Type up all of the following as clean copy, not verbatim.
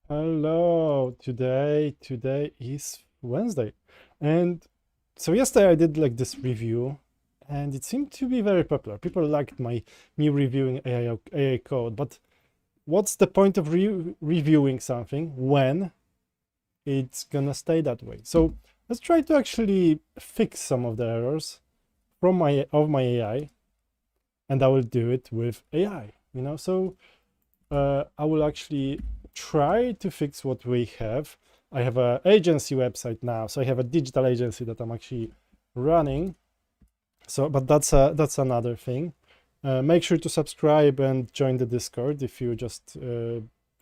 Hello. Today is Wednesday. And so yesterday I did like this review and it seemed to be very popular. People liked my me reviewing AI code, but what's the point of reviewing something when it's gonna stay that way? So let's try to actually fix some of the errors from my AI, and I will do it with AI, So I will actually try to fix what we have. I have an agency website now, so I have a digital agency that I'm actually running. So, but that's another thing. Make sure to subscribe and join the Discord if you just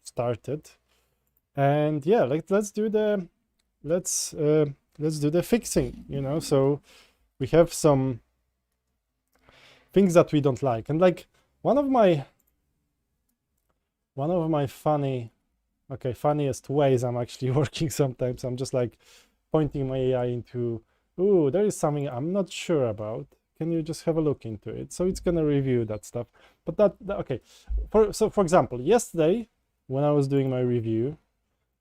started. And yeah, like let's let's do the fixing. So we have some things that we don't like, and like one of my funniest ways I'm actually working sometimes. I'm just like pointing my AI into, ooh, there is something I'm not sure about. Can you just have a look into it? So it's gonna review that stuff. But okay. For example, yesterday when I was doing my review,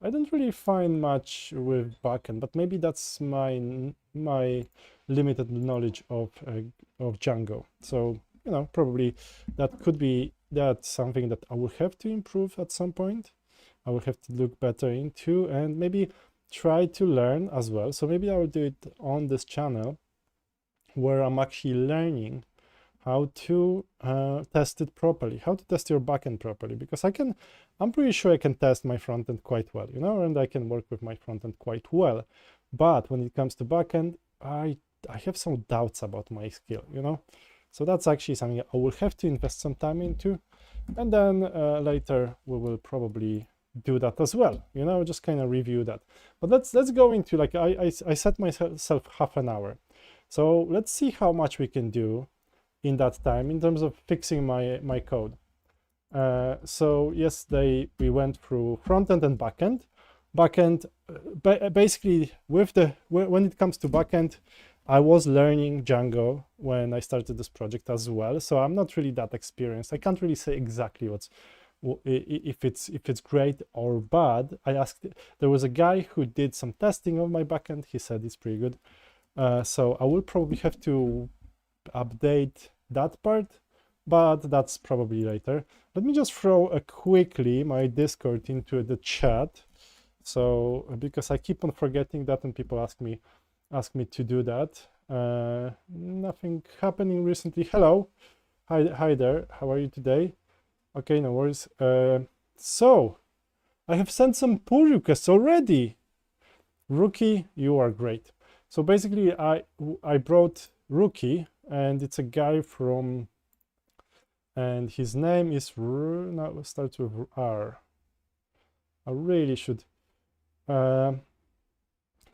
I didn't really find much with backend, but maybe that's my limited knowledge of Django. So probably that's something that I will have to improve at some point. I will have to look better into and maybe try to learn as well. So maybe I will do it on this channel where I'm actually learning how to test it properly, how to test your backend properly, because I'm pretty sure I can test my frontend quite well, and I can work with my frontend quite well. But when it comes to backend, I have some doubts about my skill, So that's actually something I will have to invest some time into. And then later we will probably do that as well, just kind of review that. But let's go into like I set myself half an hour. So let's see how much we can do in that time in terms of fixing my code. So yesterday we went through front-end and backend. Backend, basically when it comes to backend, I was learning Django when I started this project as well. So I'm not really that experienced. I can't really say exactly if it's great or bad. There was a guy who did some testing of my backend. He said it's pretty good. So I will probably have to update that part, but that's probably later. Let me just throw quickly my Discord into the chat. So because I keep on forgetting that and people ask me to do that. Nothing happening recently. Hello. Hi there. How are you today? Okay, no worries. So I have sent some pull requests already. Rookie, you are great. So basically I brought Rookie, and it's a guy from, and his name is now starts with R. I really should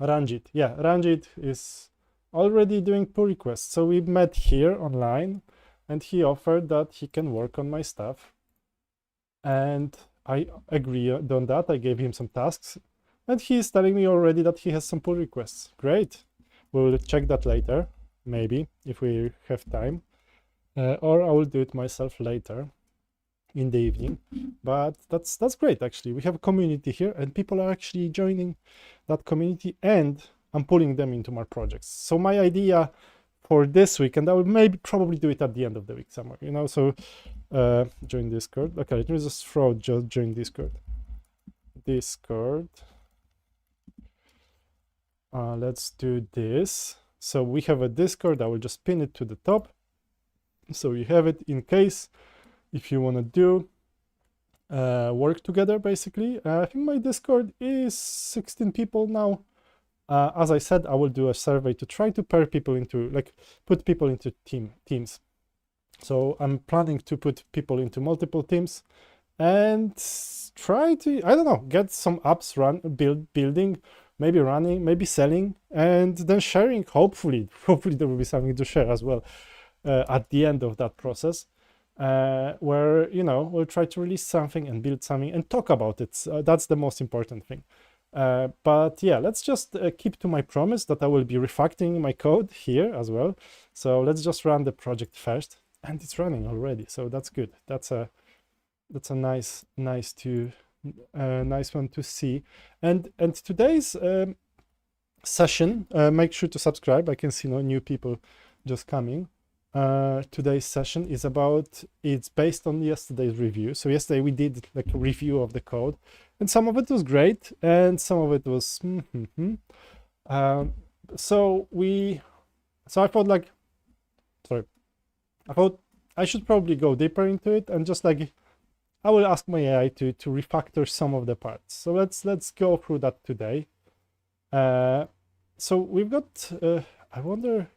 Ranjit. Yeah, Ranjit is already doing pull requests. So we met here online and he offered that he can work on my stuff. And I agree on that. I gave him some tasks and he's telling me already that he has some pull requests. Great. We'll check that later, maybe, if we have time. Or I will do it myself later in the evening. But that's great, actually. We have a community here and people are actually joining that community, and I'm pulling them into my projects. So my idea for this week, and I will probably do it at the end of the week somewhere, so join Discord. Okay, let me just join Discord. Let's do this. So we have a Discord. I will just pin it to the top so you have it in case if you want to do work together. Basically, I think my Discord is 16 people now. As I said, I will do a survey to try to pair people into, like, put people into teams. So I'm planning to put people into multiple teams and try to, I don't know, get some apps building, maybe running, maybe selling, and then sharing. Hopefully there will be something to share as well at the end of that process. Where we'll try to release something and build something and talk about it. That's the most important thing. But yeah, let's just keep to my promise that I will be refactoring my code here as well. So let's just run the project first, and it's running already. So that's good. That's a nice nice one to see. And today's session, make sure to subscribe. I can see no new people just coming. Today's session is it's based on yesterday's review. So yesterday we did like a review of the code, and some of it was great and some of it was so I thought like, I thought I should probably go deeper into it, and just like I will ask my AI to refactor some of the parts. So let's go through that today. So we've got I wonder,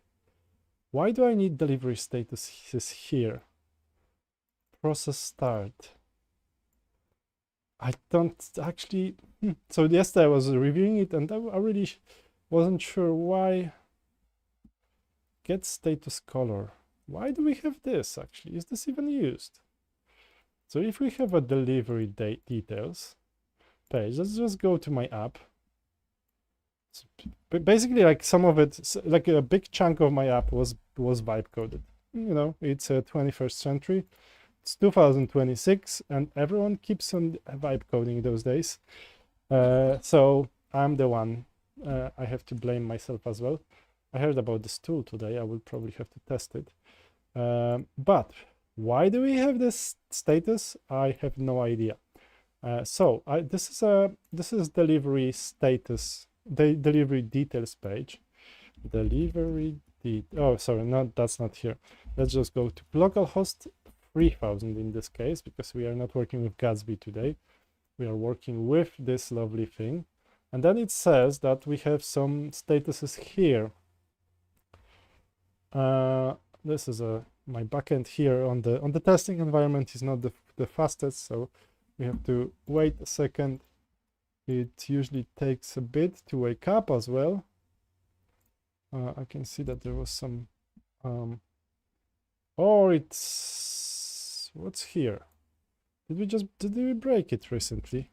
why do I need delivery statuses here? Process start. I don't actually. So yesterday I was reviewing it, and I really wasn't sure why. Get status color. Why do we have this actually? Is this even used? So if we have a delivery date details page, let's just go to my app. But basically, like some of it, like a big chunk of my app was vibe coded. You know, it's a 21st century. It's 2026, and everyone keeps on vibe coding those days. So I'm the one. I have to blame myself as well. I heard about this tool today. I will probably have to test it. But why do we have this status? I have no idea. So this is delivery status, the delivery details page. Oh, sorry, that's not here. Let's just go to localhost 3000 in this case, because we are not working with Gatsby today. We are working with this lovely thing. And then it says that we have some statuses here. This is my backend here on the testing environment is not the fastest, so we have to wait a second. It usually takes a bit to wake up as well. I can see that there was some what's here? Did we break it recently?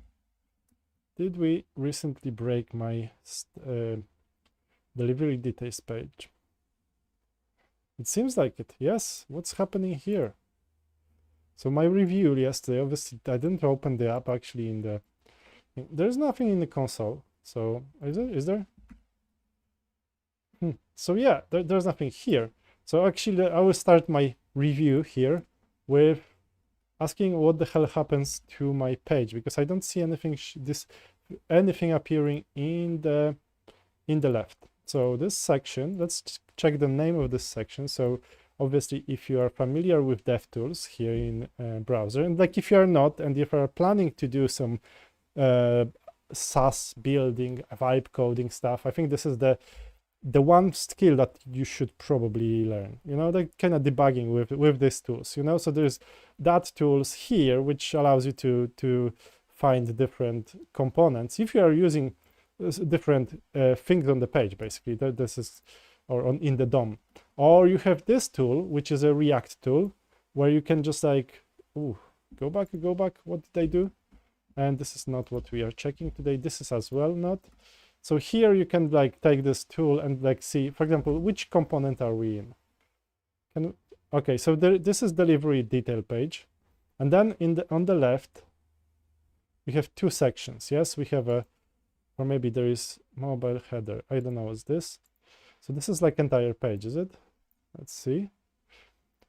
Did we recently break my delivery details page? It seems like it. Yes. What's happening here? So my review yesterday, obviously I didn't open the app actually there's nothing in the console. So is there? So yeah, there's nothing here. So actually I will start my review here with asking what the hell happens to my page, because I don't see anything appearing in the left. So this section, let's check the name of this section. So obviously, if you are familiar with DevTools here in browser, and like if you are not, and if you are planning to do some SaaS building, vibe coding stuff, I think this is the one skill that you should probably learn. You know, the kind of debugging with these tools. You know, so there's that tools here which allows you to find different components. If you are using different things on the page, basically this is in the DOM, or you have this tool which is a React tool where you can just like go back, what did I do? And this is not what we are checking today. This is as well not. So here you can like take this tool and like see, for example, which component are we in. Okay, so this is delivery detail page, and then on the left we have two sections. Yes, we have or maybe there is mobile header. I don't know what's this. So this is like entire page, is it? Let's see.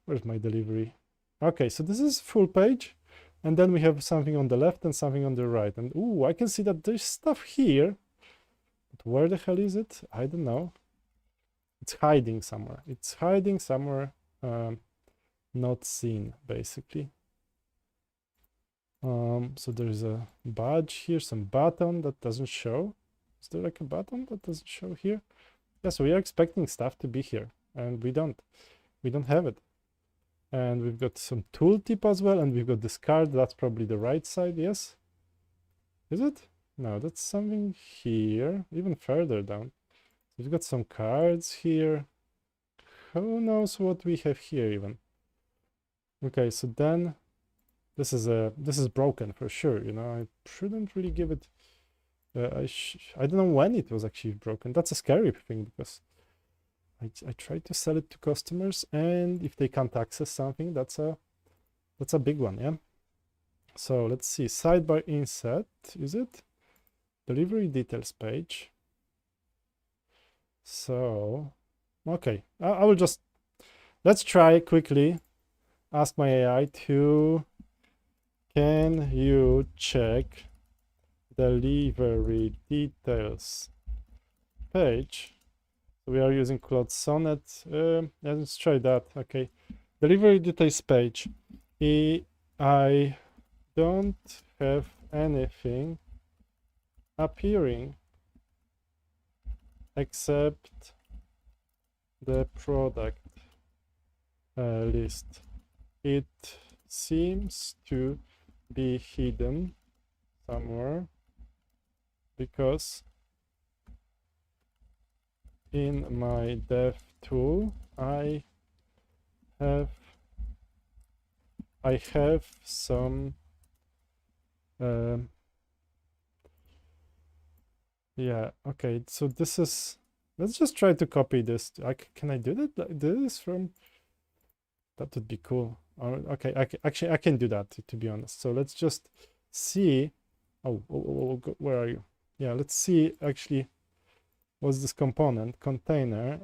Where's my delivery? Okay, so this is full page. And then we have something on the left and something on the right. And I can see that there's stuff here. But where the hell is it? I don't know. It's hiding somewhere. It's hiding somewhere, not seen, basically. So there's a badge here, some button that doesn't show. Is there like a button that doesn't show here? Yeah, so we are expecting stuff to be here, and we don't have it. And we've got some tooltip as well, and we've got this card. That's probably the right side. Yes, is it? No, that's something here, even further down. We've got some cards here. Who knows what we have here even? Okay, so then this is broken for sure. You know, I shouldn't really give it. I don't know when it was actually broken. That's a scary thing, because I tried to sell it to customers, and if they can't access something, that's a big one. Yeah. So let's see, sidebar inset, is it? Delivery details page. So, okay, I will just, let's try quickly, ask my AI to, can you check delivery details page? We are using Claude Sonnet. Let's try that. Okay, delivery details page. I don't have anything appearing except the product list. It seems to be hidden somewhere because in my dev tool I have some yeah, okay, so this is, let's just try to copy this. Can I do that? Do this from, that would be cool. Okay, actually I can do that, to be honest. So let's just see. Where are you? Yeah, let's see actually what's this component container.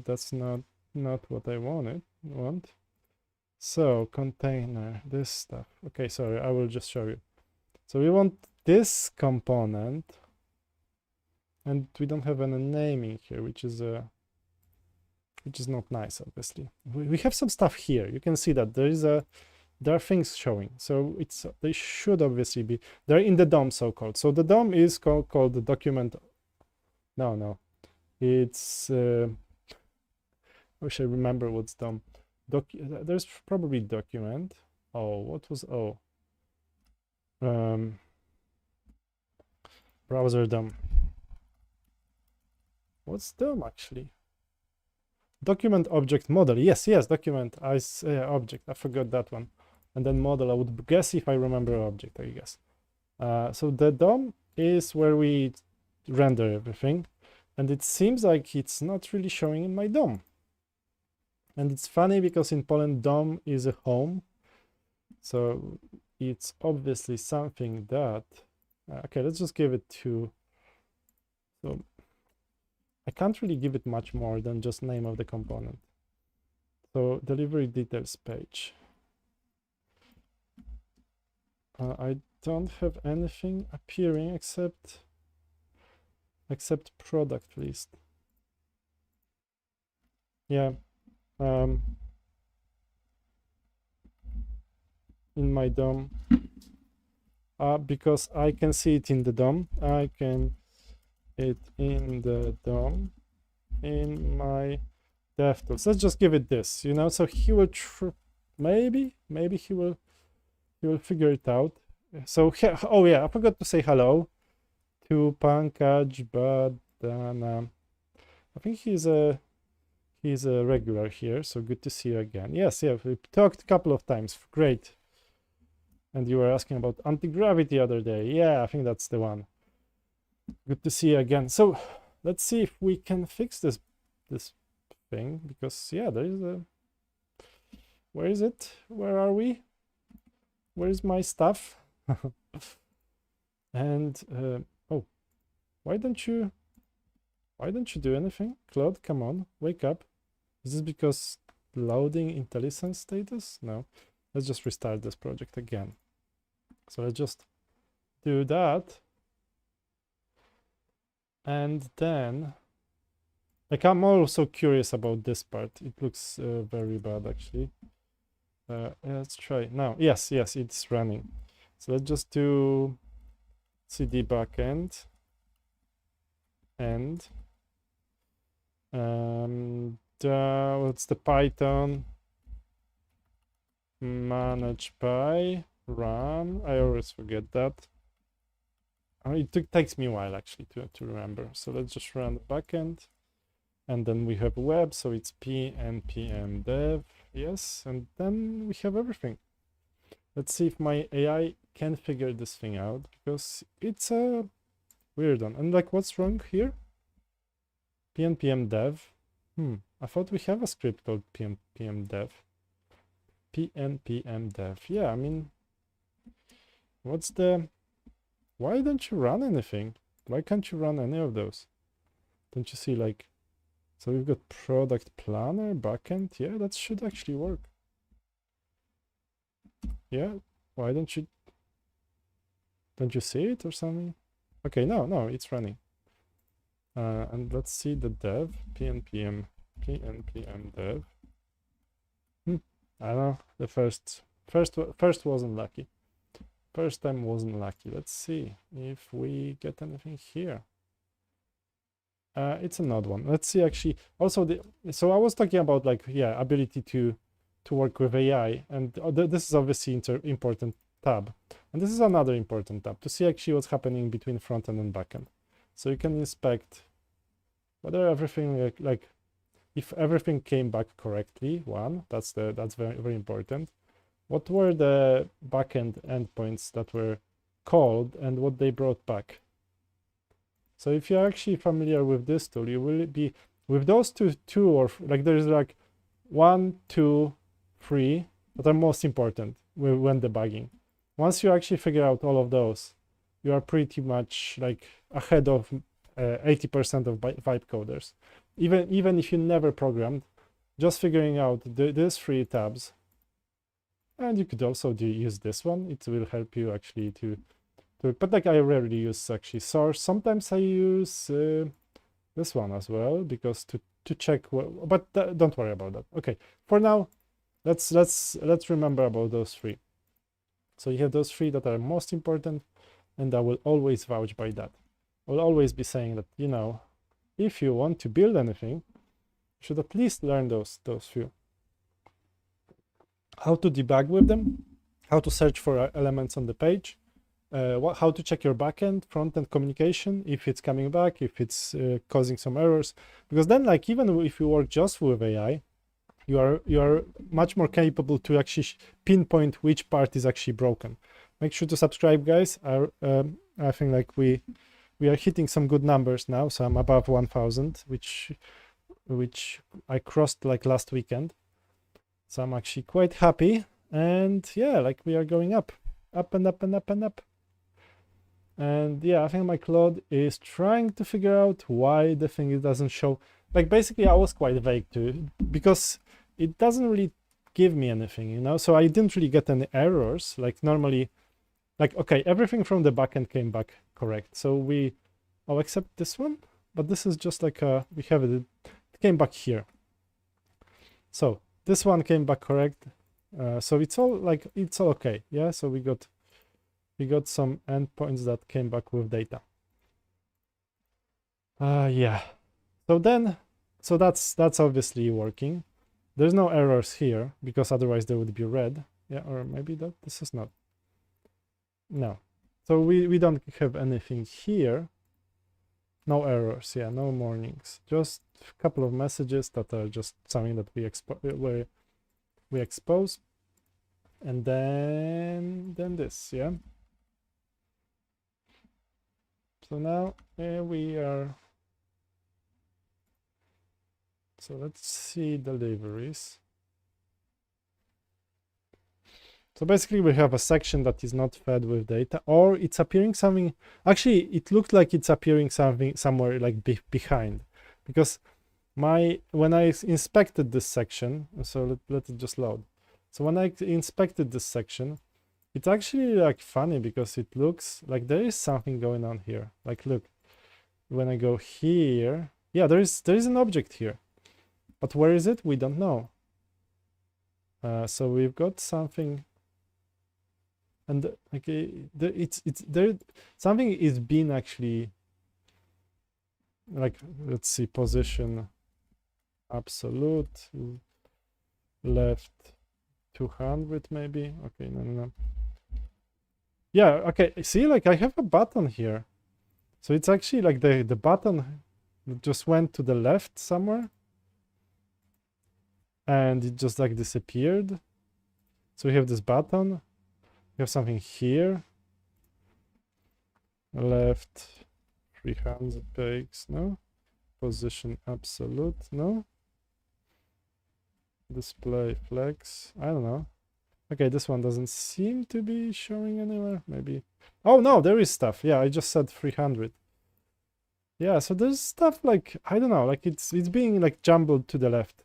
That's not what I want. So container, this stuff. Okay, sorry, I will just show you. So we want this component, and we don't have any naming here, which is not nice, obviously. We have some stuff here. You can see that there are things showing. So they should obviously be, they're in the DOM, so-called. So the DOM is called the document. No, it's I wish I remember what's DOM. There's probably document. Oh, what was browser DOM. What's DOM actually? Document object model. Yes, document object. I forgot that one. And then model, I would guess if I remember object, I guess. So the DOM is where we render everything. And it seems like it's not really showing in my DOM. And it's funny because in Poland, DOM is a home. So it's obviously something that, okay, let's just give it to, so I can't really give it much more than just name of the component. So delivery details page. I don't have anything appearing except product list. Yeah. In my DOM, because I can see it in the DOM. I can it in the DOM in my DevTools. Let's just give it this, you know. So he will maybe he will figure it out. So oh yeah, I forgot to say hello to Pankaj Badana. I think he's a regular here, so good to see you again. Yes, yeah, we talked a couple of times. Great. And you were asking about anti-gravity the other day. Yeah, I think that's the one. Good to see you again. So let's see if we can fix this thing, because yeah, there is a, where is it? Where are we? Where is my stuff? And oh, why don't you do anything? Claude, come on, wake up. Is this because loading IntelliSense status? No. Let's just restart this project again. So let's just do that. And then, like, I'm also curious about this part. It looks very bad, actually. Let's try now. Yes, it's running. So let's just do cd backend and what's the Python manage by run. I always forget that. It takes me a while actually to remember. So let's just run the backend, and then we have web. So it's p npm dev. Yes, and then we have everything. Let's see if my AI can figure this thing out, because it's a weird one. And like, what's wrong here? pnpm dev. I thought we have a script called pnpm dev. pnpm dev. Yeah, I mean, What's the... Why don't you run anything? Why can't you run any of those? Don't you see, like... So we've got product planner, backend. Yeah, that should actually work. Yeah, why don't you see it or something? Okay, no, it's running. And let's see the dev, pnpm dev. I don't know, the first wasn't lucky. First time wasn't lucky. Let's see if we get anything here. It's an odd one. Let's see actually. Also, so I was talking about, like, yeah, ability to work with AI, and this is obviously important tab, and this is another important tab to see actually what's happening between front end and back end. So you can inspect whether everything, like if everything came back correctly. That's very, very important. What were the backend endpoints that were called and what they brought back? So if you're actually familiar with this tool, you will be with those two or like there's like 1, 2, 3 that are most important when debugging. Once you actually figure out all of those, you are pretty much like ahead of 80% of vibe coders. Even if you never programmed, just figuring out these 3 tabs. And you could also use this one. It will help you actually to but like I rarely use actually source. Sometimes I use this one as well because to check but don't worry about that. Okay, for now, let's remember about those 3. So you have those 3 that are most important, and I will always vouch by that. I will always be saying that, you know, if you want to build anything, you should at least learn those few. How to debug with them, how to search for elements on the page, how to check your backend, front-end communication, if it's coming back, if it's causing some errors. Because then, like, even if you work just with AI, you are much more capable to actually pinpoint which part is actually broken. Make sure to subscribe, guys. I think like we are hitting some good numbers now, so I'm above 1,000, which I crossed like last weekend. So I'm actually quite happy, and yeah, like we are going up and up and up and up. And yeah, I think my Claude is trying to figure out why the thing doesn't show. Like basically I was quite vague too, because it doesn't really give me anything, you know? So I didn't really get any errors. Like normally, like, okay, everything from the backend came back correct. So except this one, but this is just like we have it came back here. So this one came back correct. So it's all okay. Yeah, so we got some endpoints that came back with data. Yeah. So that's obviously working. There's no errors here because otherwise they would be red. Yeah, or maybe this is not. No. So we don't have anything here. No errors. Yeah, no warnings. Just a couple of messages that are just something that we expose. And then this, yeah. So now we are. So let's see deliveries. So basically we have a section that is not fed with data, or it's appearing something. Actually, it looked like it's appearing something somewhere like behind, because when I inspected this section, so let it just load. So when I inspected this section, it's actually like funny because it looks like there is something going on here. Like, look, when I go here, yeah, there is an object here, but where is it? We don't know. So we've got something, and like it's there. Something is being actually, like, let's see, position absolute left 200 maybe. Okay, no. Yeah, okay, see, like I have a button here. So it's actually like the button just went to the left somewhere and it just like disappeared. So we have this button, we have something here, left 300 pegs, no, position absolute, no, display flex, I don't know. Okay, this one doesn't seem to be showing anywhere. Maybe. Oh no, there is stuff. Yeah, I just said 300. Yeah, so there's stuff like, I don't know, like it's being like jumbled to the left.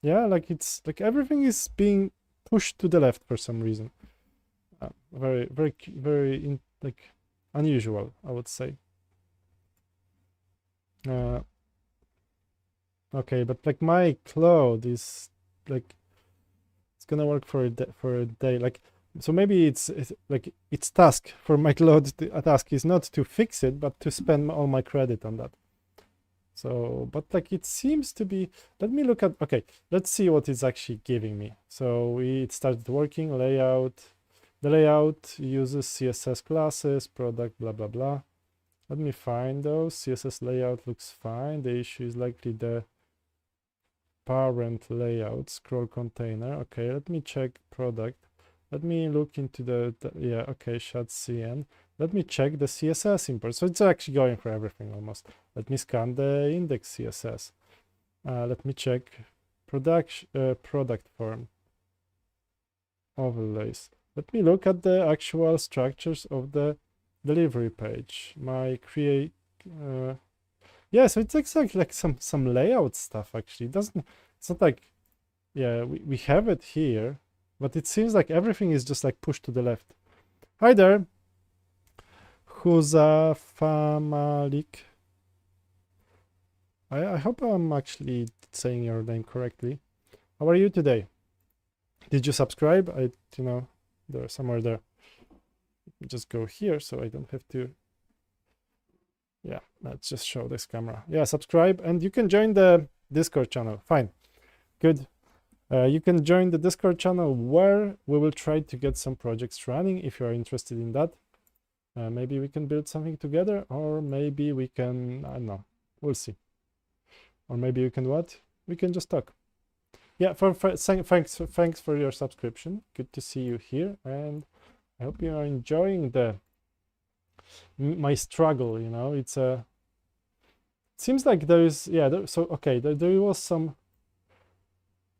Yeah, like it's like everything is being pushed to the left for some reason. Very, very, very like unusual, I would say. Okay, but like my cloud is like it's gonna work for a day. Like, so maybe it's like its task for my cloud. A task is not to fix it, but to spend all my credit on that. So, but like it seems to be. Let me look at. Okay, let's see what it's actually giving me. So it started working. Layout. The layout uses CSS classes, product, blah blah blah. Let me find those. CSS layout looks fine. The issue is likely the parent layout, scroll container. Okay, let me check product. Let me look into the yeah, okay, shut CN. Let me check the CSS import. So it's actually going for everything almost. Let me scan the index CSS. Let me check product form overlays. Let me look at the actual structures of the delivery page. My create yeah, so it's exactly like some layout stuff actually. It's not like, yeah, we have it here, but it seems like everything is just like pushed to the left. Hi there. Famalik. I hope I'm actually saying your name correctly. How are you today? Did you subscribe? They're somewhere there. Just go here so I don't have to. Yeah, let's just show this camera. Yeah, subscribe, and you can join the Discord channel. Fine, good. You can join the Discord channel where we will try to get some projects running if you are interested in that. Maybe we can build something together, or maybe we can, I don't know, we'll see. Or maybe we can what? We can just talk. Yeah, thanks for your subscription. Good to see you here, and I hope you are enjoying my struggle. It's a. It seems like there is, yeah. There was some.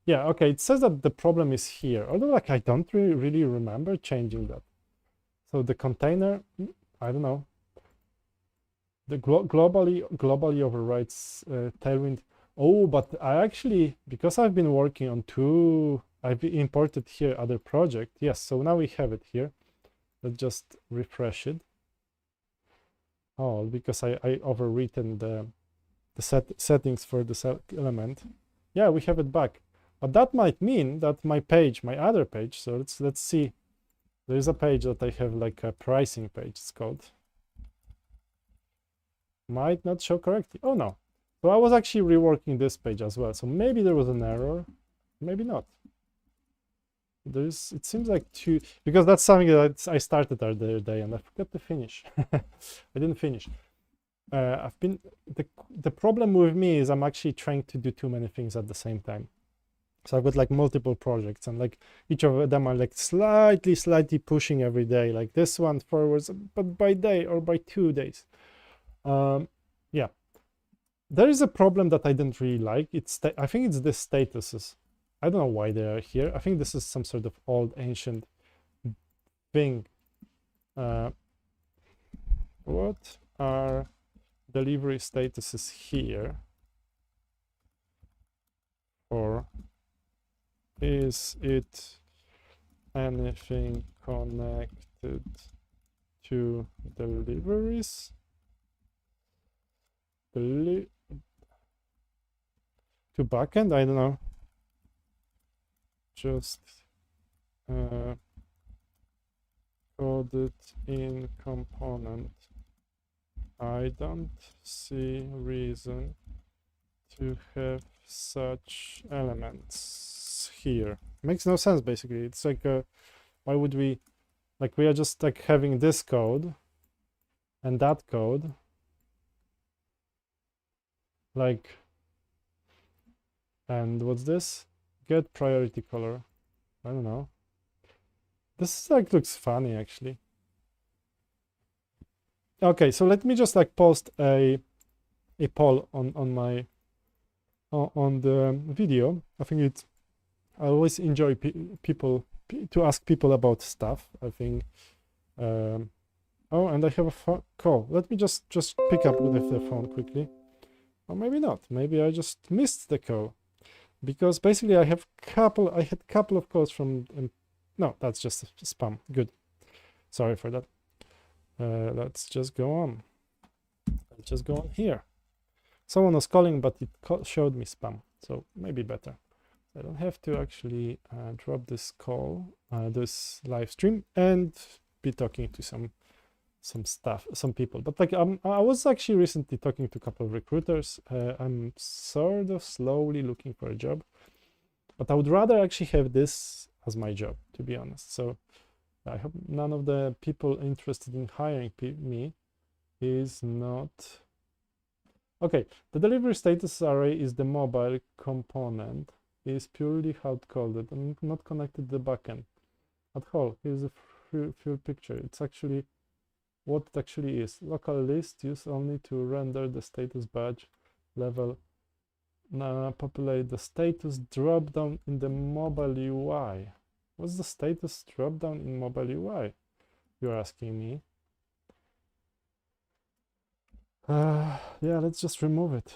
Yeah, okay. It says that the problem is here, although like I don't really remember changing that. So the container, I don't know. The globally overrides Tailwind. Oh, but I actually, because I've been working on I've imported here other project. Yes, so now we have it here. Let's just refresh it. Oh, because I overwritten the settings for the element. Yeah, we have it back. But that might mean that my other page, so let's see. There is a page that I have like a pricing page, it's called. Might not show correctly. Oh no. So I was actually reworking this page as well. So maybe there was an error, maybe not. It seems like because that's something that I started the other day and I forgot to finish. I didn't finish. The problem with me is I'm actually trying to do too many things at the same time. So I've got like multiple projects, and like each of them are like slightly pushing every day, like this one forwards, but by day or by 2 days. Yeah, there is a problem that I didn't really like. I think it's the statuses. I don't know why they are here. I think this is some sort of old ancient thing. What are delivery statuses here? Or is it anything connected to deliveries? To backend? I don't know. Just coded in component. I don't see reason to have such elements here. Makes no sense basically. It's like why would we, like, we are just like having this code and that code, like, and what's this? Get priority color. I don't know. This like looks funny actually. Okay, so let me just like post a poll on the video. I think I always enjoy to ask people about stuff. I think. Oh, and I have a call. Let me just pick up with the phone quickly. Or maybe not. Maybe I just missed the call, because basically I had couple of calls from. No, that's just spam. Good. Sorry for that. Let's just go on. Let's just go on here. Someone was calling, but it showed me spam, so maybe better. I don't have to actually drop this call, this live stream, and be talking to some people. But like I was actually recently talking to a couple of recruiters. I'm sort of slowly looking for a job, but I would rather actually have this as my job, to be honest. So I hope none of the people interested in hiring me is not. Okay, the delivery status array is the mobile component. It is purely hard-coded and not connected to the backend at all. Here's a full picture. It's actually what it actually is. Local list used only to render the status badge level. Now populate the status dropdown in the mobile UI. What's the status dropdown in mobile UI? You're asking me. Yeah, let's just remove it.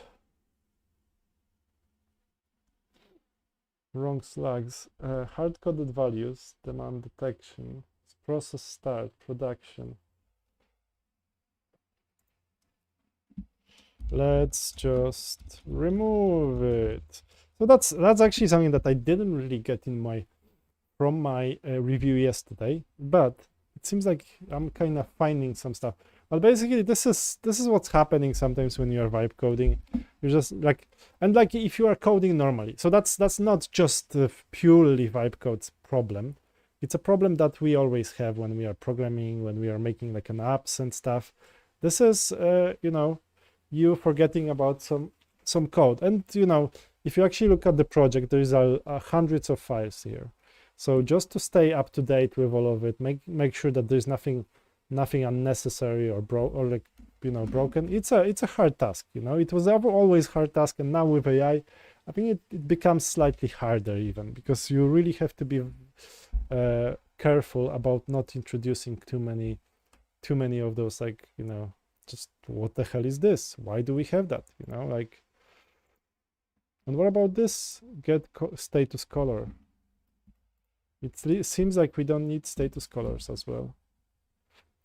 Wrong slugs. Hard-coded values, demand detection, process start, production. Let's just remove it. So that's actually something that I didn't really get from my review yesterday, but it seems like I'm kind of finding some stuff. But basically, this is what's happening sometimes when you are vibe coding. You're just like, and like if you are coding normally. So that's not just purely vibe code's problem. It's a problem that we always have when we are programming, when we are making like an apps and stuff. This is you forgetting about some code. And if you actually look at the project, there is hundreds of files here. So just to stay up to date with all of it, make sure that there's nothing unnecessary or broken. It's a hard task. It was always hard task, and now with AI, I think it becomes slightly harder even, because you really have to be careful about not introducing too many of those, like just what the hell is this? Why do we have that? Like. And what about this get status color? It seems like we don't need status colors as well.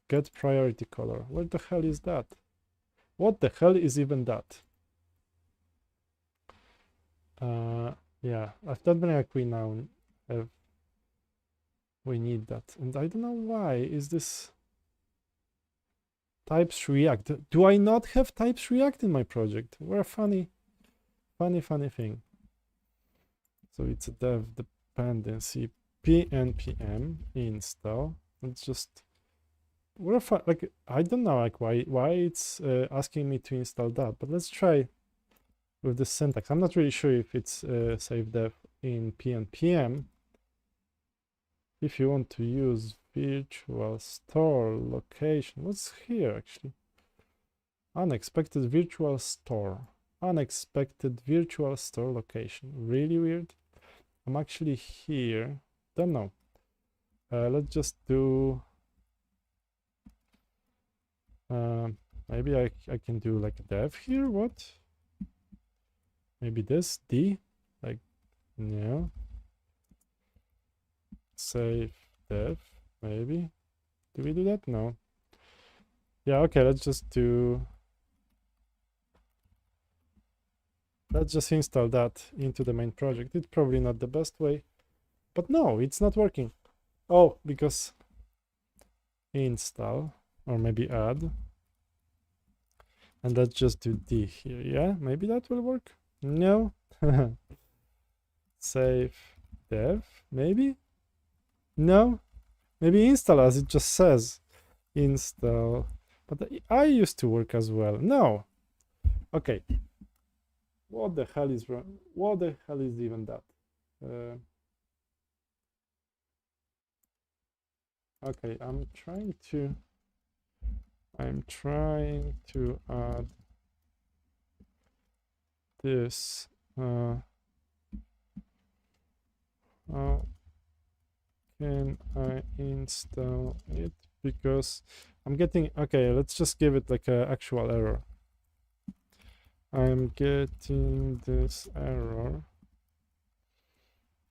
Get priority color. What the hell is that? What the hell is even that? Yeah, I've done like we now have. We need that, and I don't know why is this types React. Do I not have types React in my project? What a funny thing. So it's a dev dependency pnpm install. It's just what if like I don't know like why it's asking me to install that, but let's try with the syntax. I'm not really sure if it's save dev in pnpm. If you want to use virtual store location, what's here actually? Unexpected virtual store. Unexpected virtual store location. Really weird. I'm actually here. Don't know. Let's just do. Maybe I can do like dev here. What? Maybe this D. Like no. Save dev. Maybe. Do we do that? No. Yeah. Okay. Let's just do. Let's just install that into the main project. It's probably not the best way, but no, it's not working. Oh, because install or maybe add. And let's just do D here. Yeah, maybe that will work. No. Save dev, maybe? No. Maybe install as it just says. Install. But I used to work as well. No. Okay. What the hell is wrong? What the hell is even that? Okay, I'm trying to add this How can I install it? Because I'm getting, okay, let's just give it like an actual error. I'm getting this error.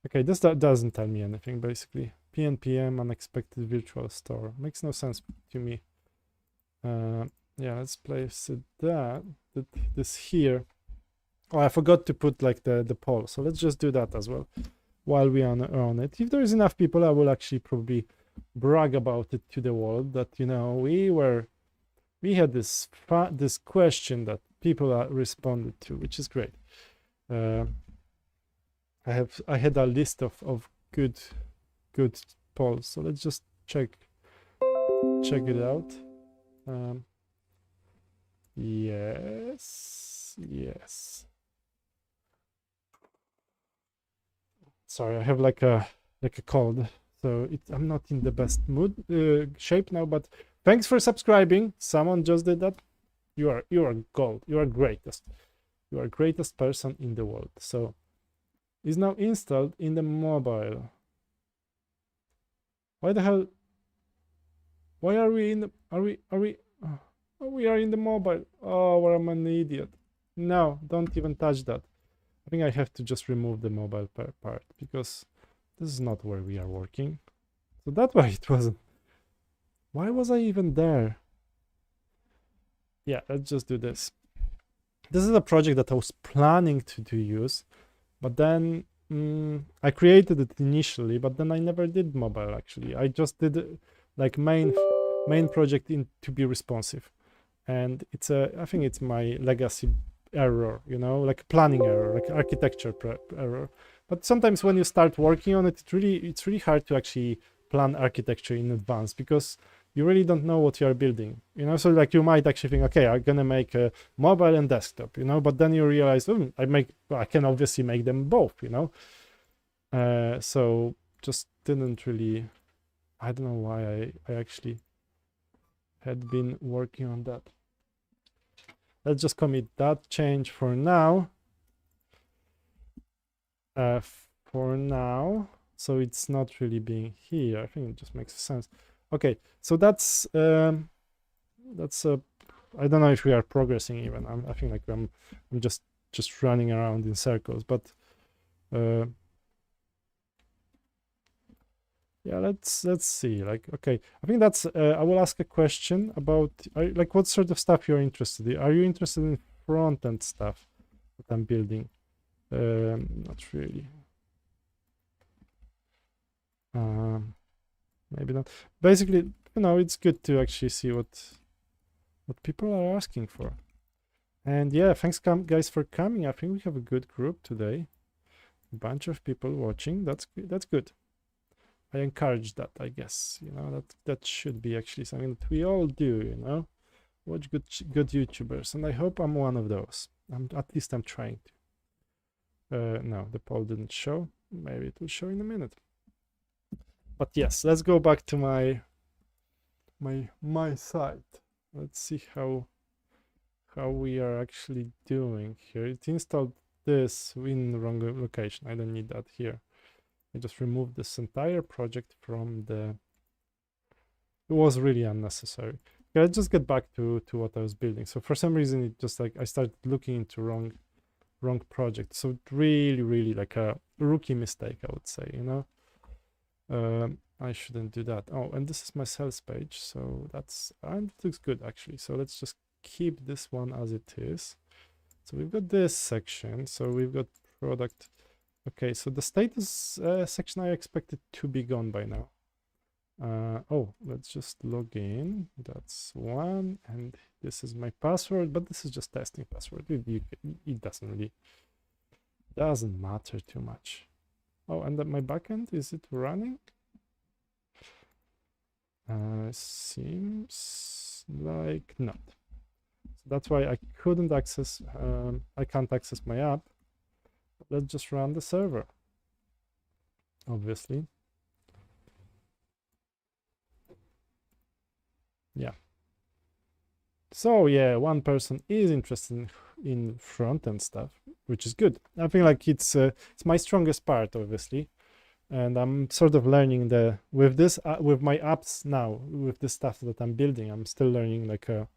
Okay, this doesn't tell me anything basically. PNPM unexpected virtual store makes no sense to me. Yeah, let's place this here. Oh, I forgot to put like the poll, so let's just do that as well while we are on it. If there's enough people, I will actually probably brag about it to the world that, you know, we had this question that people responded to, which is great. I had a list of good polls, so let's just check it out. Yes. Sorry, I have like a cold, so I'm not in the best mood shape now. But thanks for subscribing. Someone just did that. You are gold. You are greatest. You are greatest person in the world. So is now installed in the mobile. Why the hell? Why are we in the? Are we? Oh, we are in the mobile. Oh, I'm an idiot. No, don't even touch that. I think I have to just remove the mobile part because this is not where we are working. So that's why it wasn't. Why was I even there? Yeah, let's just do this. This is a project that I was planning to use, but then I created it initially, but then I never did mobile actually. I just did like main project to be responsive. And it's I think it's my legacy error, you know, like planning error, like architecture error. But sometimes when you start working on it, it's really hard to actually plan architecture in advance because you really don't know what you are building, you know. So like you might actually think, okay, I'm gonna make a mobile and desktop, you know, but then you realize, I can obviously make them both, you know. So just didn't really, I don't know why I actually had been working on that. Let's just commit that change for now. For now, so it's not really being here. I think it just makes sense. Okay, so that's I don't know if we are progressing even. I think like I'm just running around in circles, but yeah, let's see. Like, okay, I think that's I will ask a question about like what sort of stuff you're interested in. Are you interested in front end stuff that I'm building? Not really. Maybe not. Basically, you know, it's good to actually see what people are asking for. And yeah, thanks guys for coming. I think we have a good group today. A bunch of people watching. That's good. I encourage that, I guess. You know, that should be actually something that we all do, you know. Watch good YouTubers, and I hope I'm one of those. At least I'm trying to. No, the poll didn't show. Maybe it will show in a minute. But yes, let's go back to my site. Let's see how we are actually doing here. It installed this in the wrong location. I don't need that here. I just removed this entire project from the. It was really unnecessary. Okay, let's just get back to what I was building. So for some reason, it just like I started looking into wrong project. So really like a rookie mistake, I would say, you know. I shouldn't do that. Oh, and this is my sales page, so and it looks good actually. So let's just keep this one as it is. So we've got this section. So we've got product. Okay, so the status section I expected to be gone by now. Oh, let's just log in. That's one, and this is my password, but this is just testing password. It doesn't matter too much. Oh, and my backend, is it running? Seems like not. So that's why I couldn't access. I can't access my app. Let's just run the server. Obviously. Yeah. So yeah, one person is interested in front end stuff, which is good. I feel like it's my strongest part, obviously. And I'm sort of learning with this with my apps now, with the stuff that I'm building. I'm still learning like a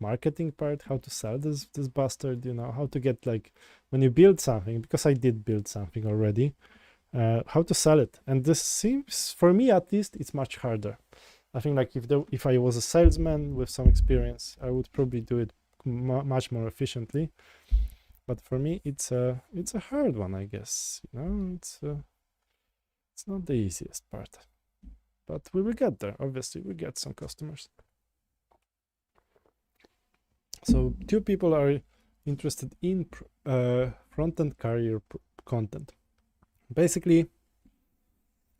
marketing part, how to sell this bastard, how to get, like, when you build something, because I did build something already, how to sell it. And this seems, for me at least, it's much harder. I think, like, if I was a salesman with some experience, I would probably do it much more efficiently. But for me, it's a hard one, I guess. It's not the easiest part, but we will get there. Obviously, we get some customers. So 2 people are interested in front-end career content. Basically,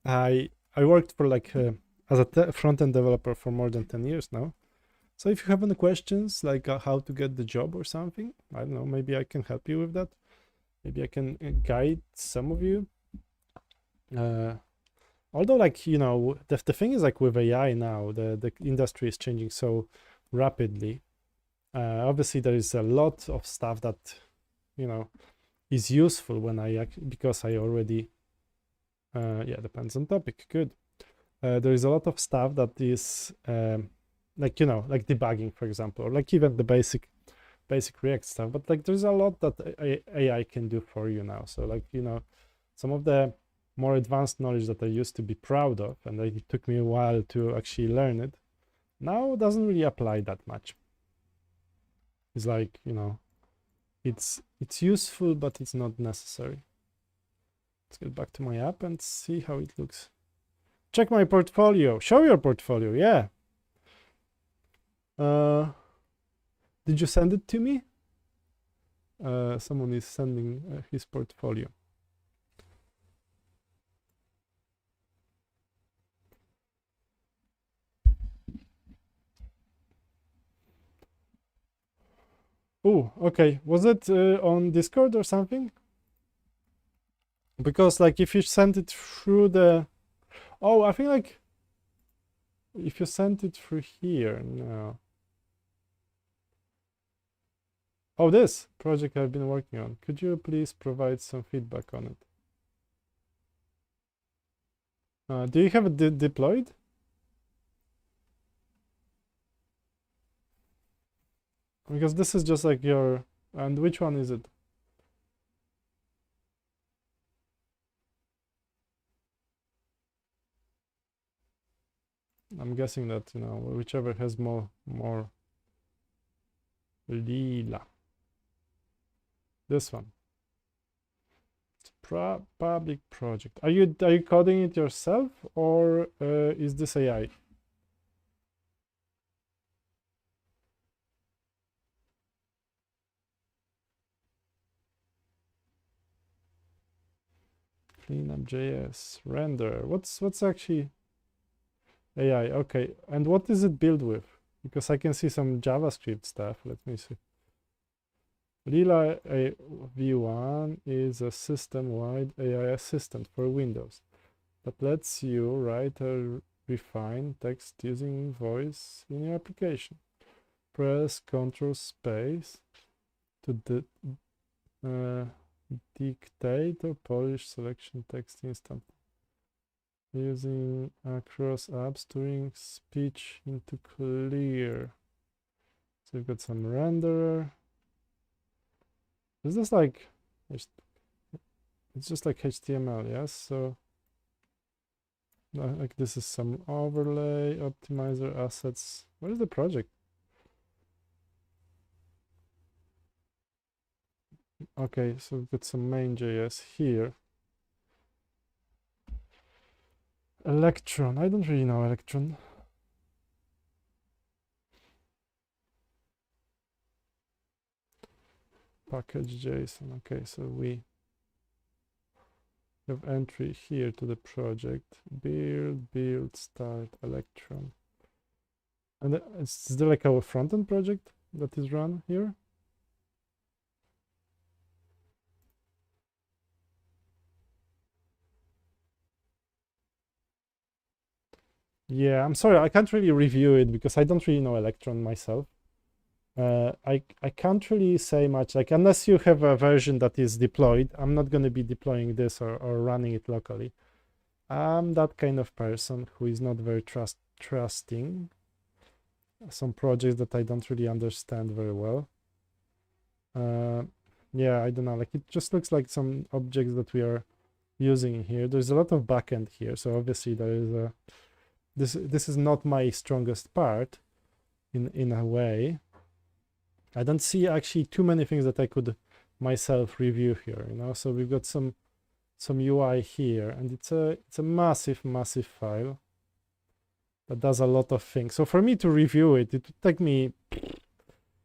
I worked for as a front-end developer for more than 10 years now. So if you have any questions, like how to get the job or something, I don't know, maybe I can help you with that. Maybe I can guide some of you. Although, like, the thing is, like, with AI now, the industry is changing so rapidly. Obviously, there is a lot of stuff that, is useful because I already, depends on topic. Good. There is a lot of stuff that is like debugging, for example, or like even the basic React stuff. But like there's a lot that AI can do for you now. So like, some of the more advanced knowledge that I used to be proud of, and it took me a while to actually learn it, now doesn't really apply that much. It's like, it's useful, but it's not necessary. Let's get back to my app and see how it looks. Check my portfolio. Show your portfolio. Yeah. Did you send it to me? Someone is sending his portfolio. Oh, okay. Was it on Discord or something? Because like if you sent it through I think like if you sent it through here, no. Oh, this project I've been working on. Could you please provide some feedback on it? Do you have it deployed? Because this is just like your, and which one is it? I'm guessing that, whichever has more lila. This one. It's public project. Are you coding it yourself, or is this AI? Cleanup.js, render. What's actually AI? Okay, and what is it built with? Because I can see some JavaScript stuff. Let me see. Lila V1 is a system-wide AI assistant for Windows that lets you write or refine text using voice in your application. Press Ctrl Space to dictate or polish selection text instantly. Using across apps, turning speech into clear. So you've got some renderer. Is this like, it's just like HTML, yes? So like this is some overlay, optimizer, assets. What is the project? Okay, so we've got some main.js here. Electron, I don't really know Electron. Package.json, okay, so we have entry here to the project, build, start, Electron. And is there like our front-end project that is run here? Yeah, I'm sorry, I can't really review it because I don't really know Electron myself. I can't really say much, like unless you have a version that is deployed, I'm not going to be deploying this or running it locally. I'm that kind of person who is not very trusting some projects that I don't really understand very well. Yeah, I don't know, like it just looks like some objects that we are using here. There's a lot of backend here, so obviously there is a this is not my strongest part in a way. I don't see actually too many things that I could myself review here, you know. So we've got some UI here, and it's a massive file that does a lot of things. So for me to review it, it would take me,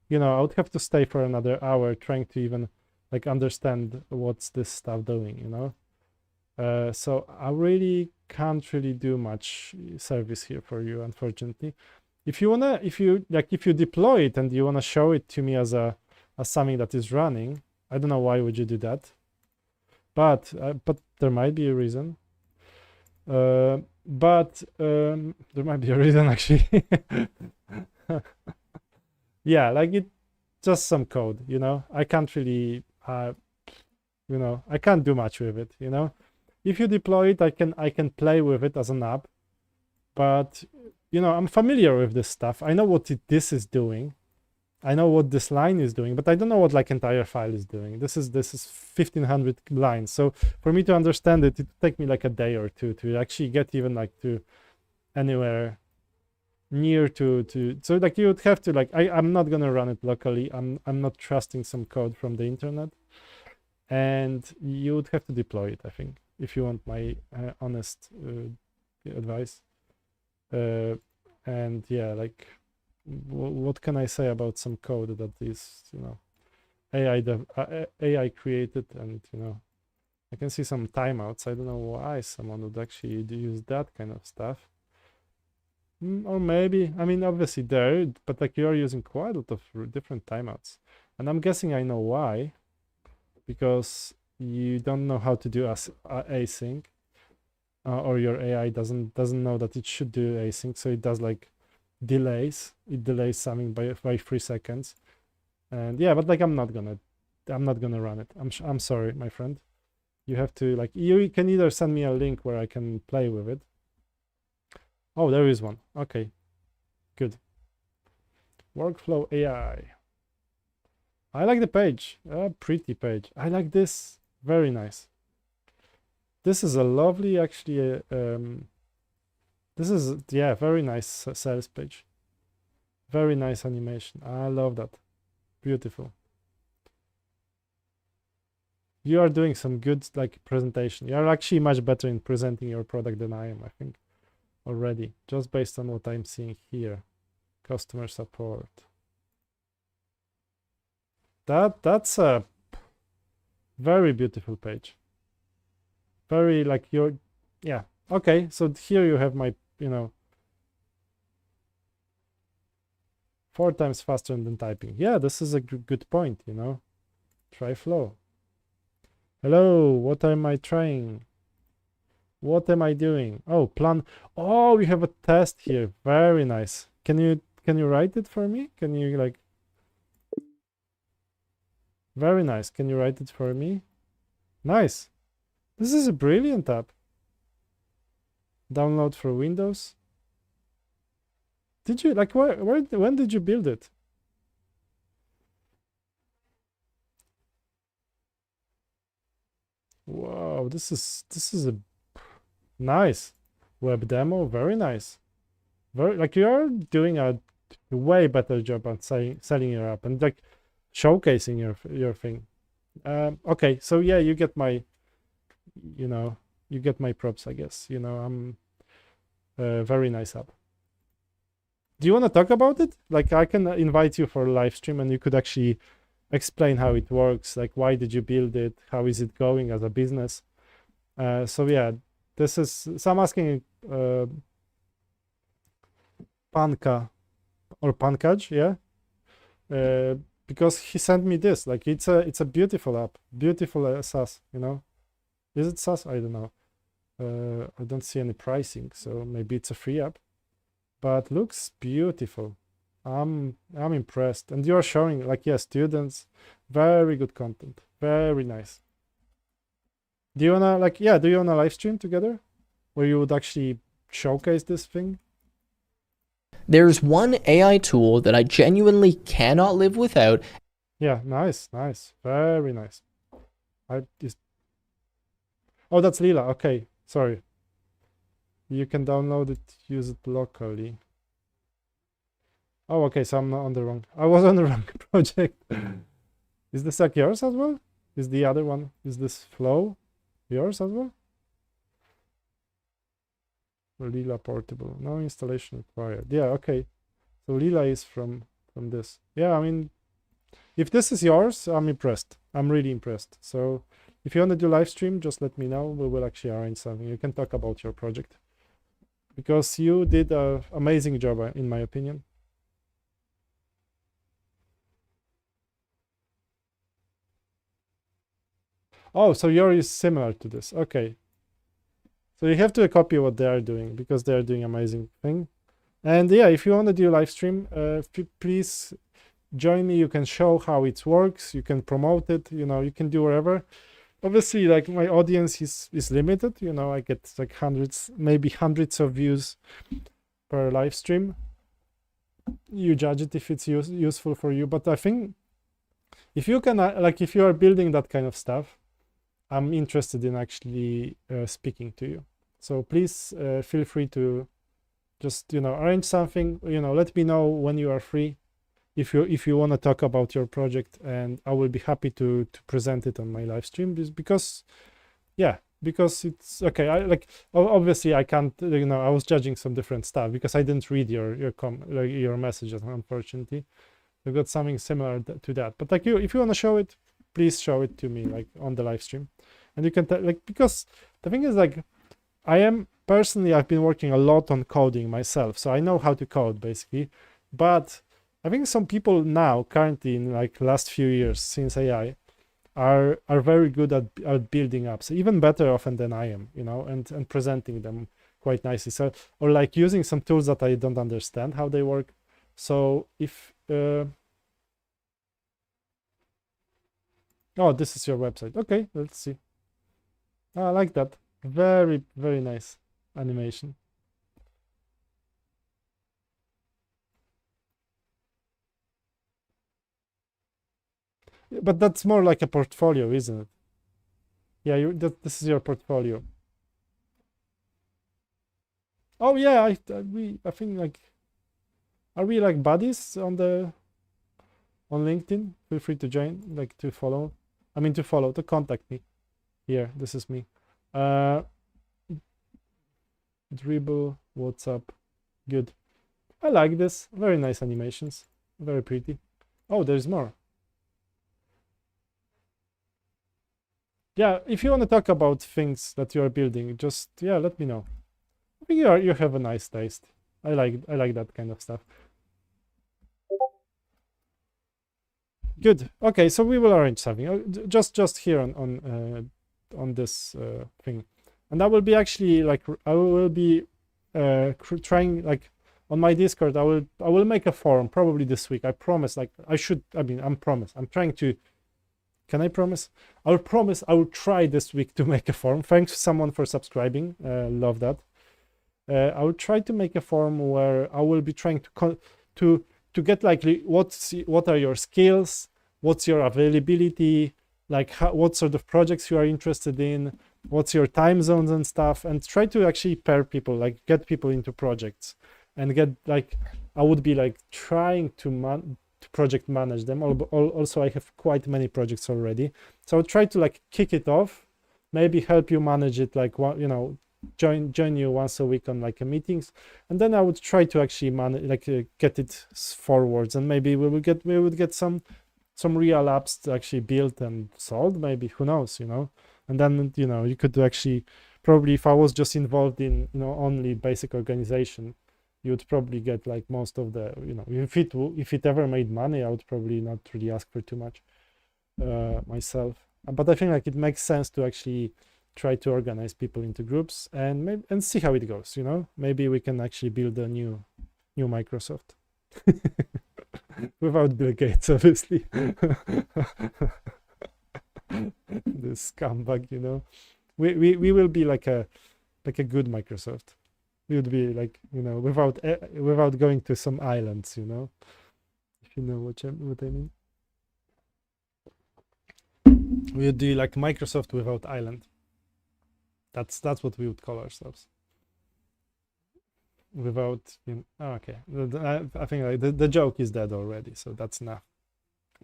you know, I would have to stay for another hour trying to even like understand what's this stuff doing, you know. So I really can't really do much service here for you, unfortunately. If you deploy it and you wanna show it to me as something that is running, I don't know why would you do that, but there might be a reason. There might be a reason actually. Yeah, like it, just some code, you know. I can't really, you know, I can't do much with it, you know. If you deploy it, I can play with it as an app, but you know, I'm familiar with this stuff. I know what this is doing. I know what this line is doing, but I don't know what like entire file is doing. This is 1500 lines. So for me to understand it, it would take me like a day or two to actually get even like to anywhere near to so like you would have to like I'm not gonna run it locally. I'm not trusting some code from the internet, and you would have to deploy it, I think, if you want my honest advice. And yeah, like what can I say about some code that is, you know, AI created, and you know, I can see some timeouts. I don't know why someone would actually use that kind of stuff. Or maybe, I mean, obviously there, but like you're using quite a lot of different timeouts, and I'm guessing I know why, because you don't know how to do async, or your AI doesn't know that it should do async, so it does like delays. It delays something by 3 seconds, and yeah, but like I'm not gonna run it. I'm sorry, my friend. You have to like you can either send me a link where I can play with it. Oh, there is one. Okay, good. Workflow AI. I like the page. A pretty page. I like this. Very nice. This is a lovely, actually. This is, yeah, very nice sales page. Very nice animation. I love that. Beautiful. You are doing some good like presentation. You are actually much better in presenting your product than I am, I think, already, just based on what I'm seeing here. Customer support. That's a very beautiful page. Very like your, yeah. Okay, so here you have my, you know, 4 times faster than typing. Yeah, this is a good point, you know. Try flow. Hello, what am I trying? What am I doing? Oh, plan. Oh, we have a test here. Very nice. Can you write it for me? Can you like? Very nice. Can you write it for me? Nice. This is a brilliant app. Download for Windows. Did you like when did you build it? Wow, this is a nice web demo. Very nice. Very like you're doing a way better job on selling your app and like showcasing your thing. Okay, so yeah, you get my, you know, you get my props, I guess. You know, I'm very nice app. Do you want to talk about it? Like I can invite you for a live stream and you could actually explain how it works, like why did you build it, how is it going as a business. So yeah, this is, so I'm asking Panka or Pankaj, yeah, because he sent me this, like it's a beautiful app, beautiful SaaS, you know. Is it SaaS? I don't know. I don't see any pricing, so maybe it's a free app, but looks beautiful. I'm impressed. And you're showing like, yeah, students, very good content, very nice. Do you wanna like, yeah, do you wanna live stream together? where you would actually showcase this thing? There's one AI tool that I genuinely cannot live without. Yeah, nice, very nice. Oh, that's Lila. Okay, sorry. You can download it, use it locally. Oh, okay, so I'm not on the wrong. I was on the wrong project. Is this like yours as well? Is the other one? Is this flow yours as well? Lila portable. No installation required. Yeah, okay. So Lila is from this. Yeah, I mean, if this is yours, I'm impressed. I'm really impressed. So if you want to do live stream, just let me know. We will actually arrange something. You can talk about your project because you did an amazing job, in my opinion. Oh, so yours is similar to this. Okay. So you have to copy what they are doing because they are doing amazing thing. And yeah, if you want to do live stream, please join me. You can show how it works. You can promote it. You know, you can do whatever. Obviously, like my audience is limited. You know, I get like hundreds, maybe hundreds of views per live stream. You judge it if it's useful for you. But I think if you can, like, if you are building that kind of stuff, I'm interested in actually speaking to you. So please feel free to just, you know, arrange something. You know, let me know when you are free, if you want to talk about your project, and I will be happy to present it on my live stream. Because yeah, because it's okay. I like, obviously I can't, you know, I was judging some different stuff because I didn't read your messages, unfortunately. We've got something similar to that. But like, if you want to show it, please show it to me, like, on the live stream. And you can like, because the thing is, like, I've been working a lot on coding myself, so I know how to code basically. But I think some people now, currently, in like last few years since AI, are very good at building apps, even better often than I am, you know, and presenting them quite nicely. So, or like using some tools that I don't understand how they work. So if oh, this is your website. Okay, let's see. I like that. Very, very nice animation. But that's more like a portfolio, isn't it? Yeah, this is your portfolio. Oh yeah, I think, like, are we like buddies on LinkedIn? Feel free to join, like, to follow. I mean, to contact me. Here, this is me. Dribble, WhatsApp. Good. I like this. Very nice animations. Very pretty. Oh, there's more. Yeah, if you want to talk about things that you are building, just, yeah, let me know. I think you have a nice taste. I like that kind of stuff. Good. Okay, so we will arrange something. Just here on this thing, and I will be actually, like, I will be trying, like, on my Discord. I will make a forum probably this week. I promise. Like, I'm promise. I'm trying to. Can I promise? I will promise. I will try this week to make a forum. Thanks someone for subscribing. Love that. I will try to make a forum where I will be trying to get, like, what are your skills, what's your availability, like, what sort of projects you are interested in, what's your time zones and stuff, and try to actually pair people, like, get people into projects, and get, like, I would be like trying to project manage them. Also, I have quite many projects already, so I'll try to, like, kick it off, maybe help you manage it, like, you know, join you once a week on, like, meetings, and then I would try to actually manage, like, get it forwards, and maybe we would get some real apps to actually build and sold, maybe, who knows, you know. And then, you know, you could actually, probably, if I was just involved in, you know, only basic organization, you'd probably get, like, most of the, you know, if it ever made money, I would probably not really ask for too much myself. But I think, like, it makes sense to actually try to organize people into groups and see how it goes, you know. Maybe we can actually build a new Microsoft. Without Bill Gates, obviously. This scumbag, you know. We will be like like a good Microsoft. We would be like, without going to some islands, if you know what I mean. We would do like Microsoft without island. That's what we would call ourselves. Without, okay. I think like the joke is dead already, so that's enough.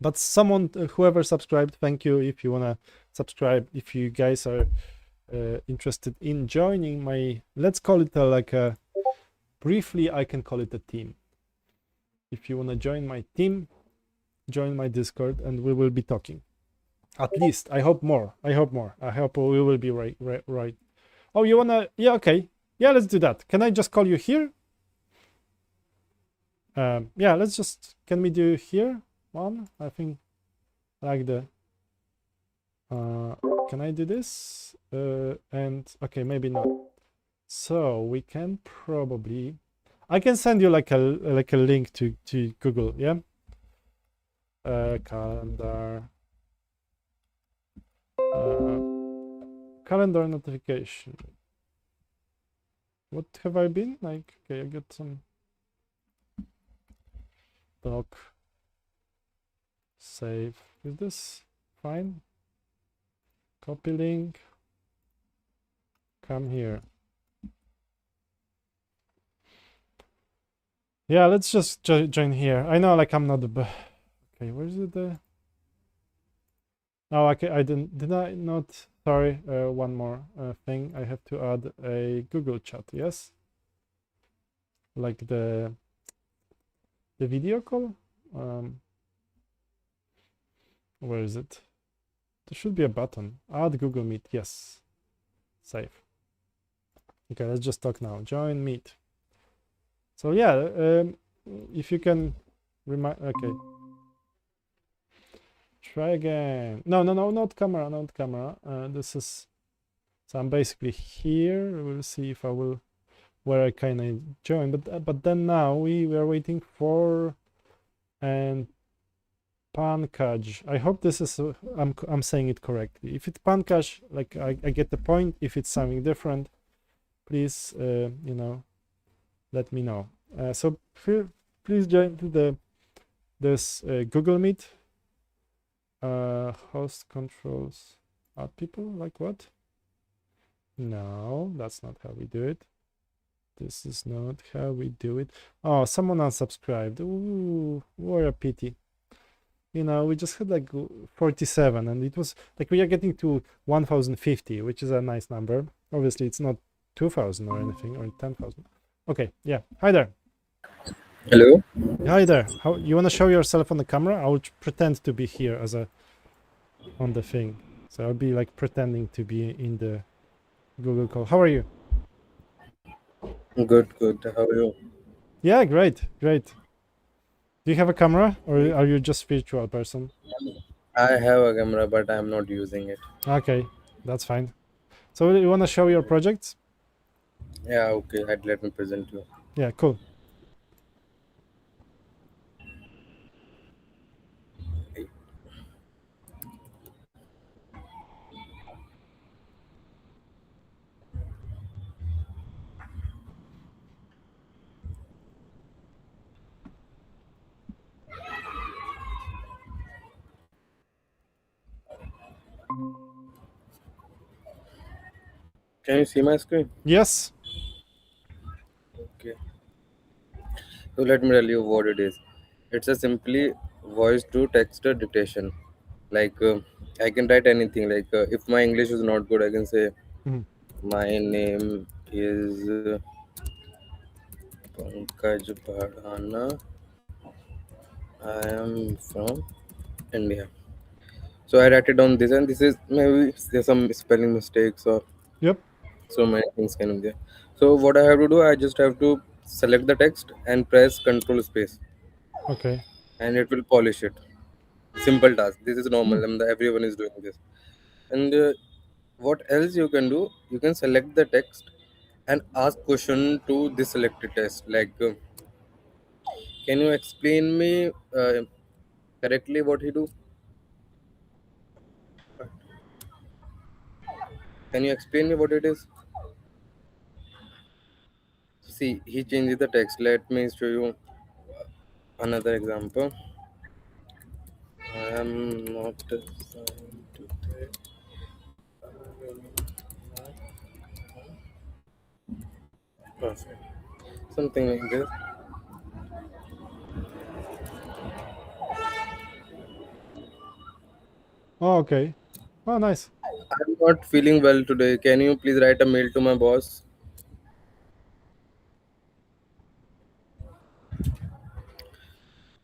But someone, whoever subscribed, thank you. If you wanna subscribe, if you guys are interested in joining my, let's call it briefly, I can call it a team. If you wanna join my team, join my Discord, and we will be talking. At least, I hope more. I hope we will be right. Oh, you wanna? Yeah, okay. Yeah, let's do that. Can I just call you here? Yeah, can we do here? One, I think, like can I do this? And okay, maybe not. So we can probably, I can send you like a link to Google, yeah? Calendar. Calendar notification. What have I been? Like, okay, I got some doc. Save. Is this fine? Copy link. Come here. Yeah, let's just join here. I know, like, I'm not the okay, where is it? Oh, okay, did I not? Sorry, one more thing. I have to add a Google chat, yes? Like the video call? Where is it? There should be a button. Add Google Meet, yes. Save. Okay, let's just talk now. Join Meet. So yeah, if you can remind, okay. Try again. No, not camera, not camera. This is, so I'm basically here. We'll see if I will, where I kind of join. But then now we are waiting for, and Pankaj. I hope this is, I'm saying it correctly. If it's Pankaj, like I get the point. If it's something different, please, let me know. So please join to this Google Meet. Host controls add people, like what? No, that's not how we do it. This is not how we do it. Oh, someone unsubscribed. Ooh, what a pity. We just had like 47, and it was like we are getting to 1050, which is a nice number. Obviously, it's not 2000 or anything, or 10,000. Okay, yeah. Hi there. Hello. Hi there. How you want to show yourself on the camera? I will pretend to be here as on the thing. So I'll be like pretending to be in the Google call. How are you? Good, good. How are you? Yeah, great. Do you have a camera, or are you just spiritual person? I have a camera, but I'm not using it. Okay, that's fine. So you want to show your projects? Yeah, okay. Let me present you. Yeah, cool. Can you see my screen? Yes. Okay. So let me tell you what it is. It's a simply voice to text dictation. Like I can write anything. Like if my English is not good, I can say Mhm. my name is Pankaj Bhadana. I am from India. So I write it down this, and this is maybe there's some spelling mistakes or Yep. so many things can be there. So what I have to do, I just have to select the text and press Control space, Okay. and it will polish it. Simple task. This is Hmm. normal, and everyone is doing this. And what else you can do? You can select the text and ask question to this selected text. Like, can you explain me correctly what he do? Can you explain me what it is? See, he changes the text. Let me show you another example. I am not assigned today. Perfect. Something like this. Oh, okay. Oh, nice. I'm not feeling well today. Can you please write a mail to my boss?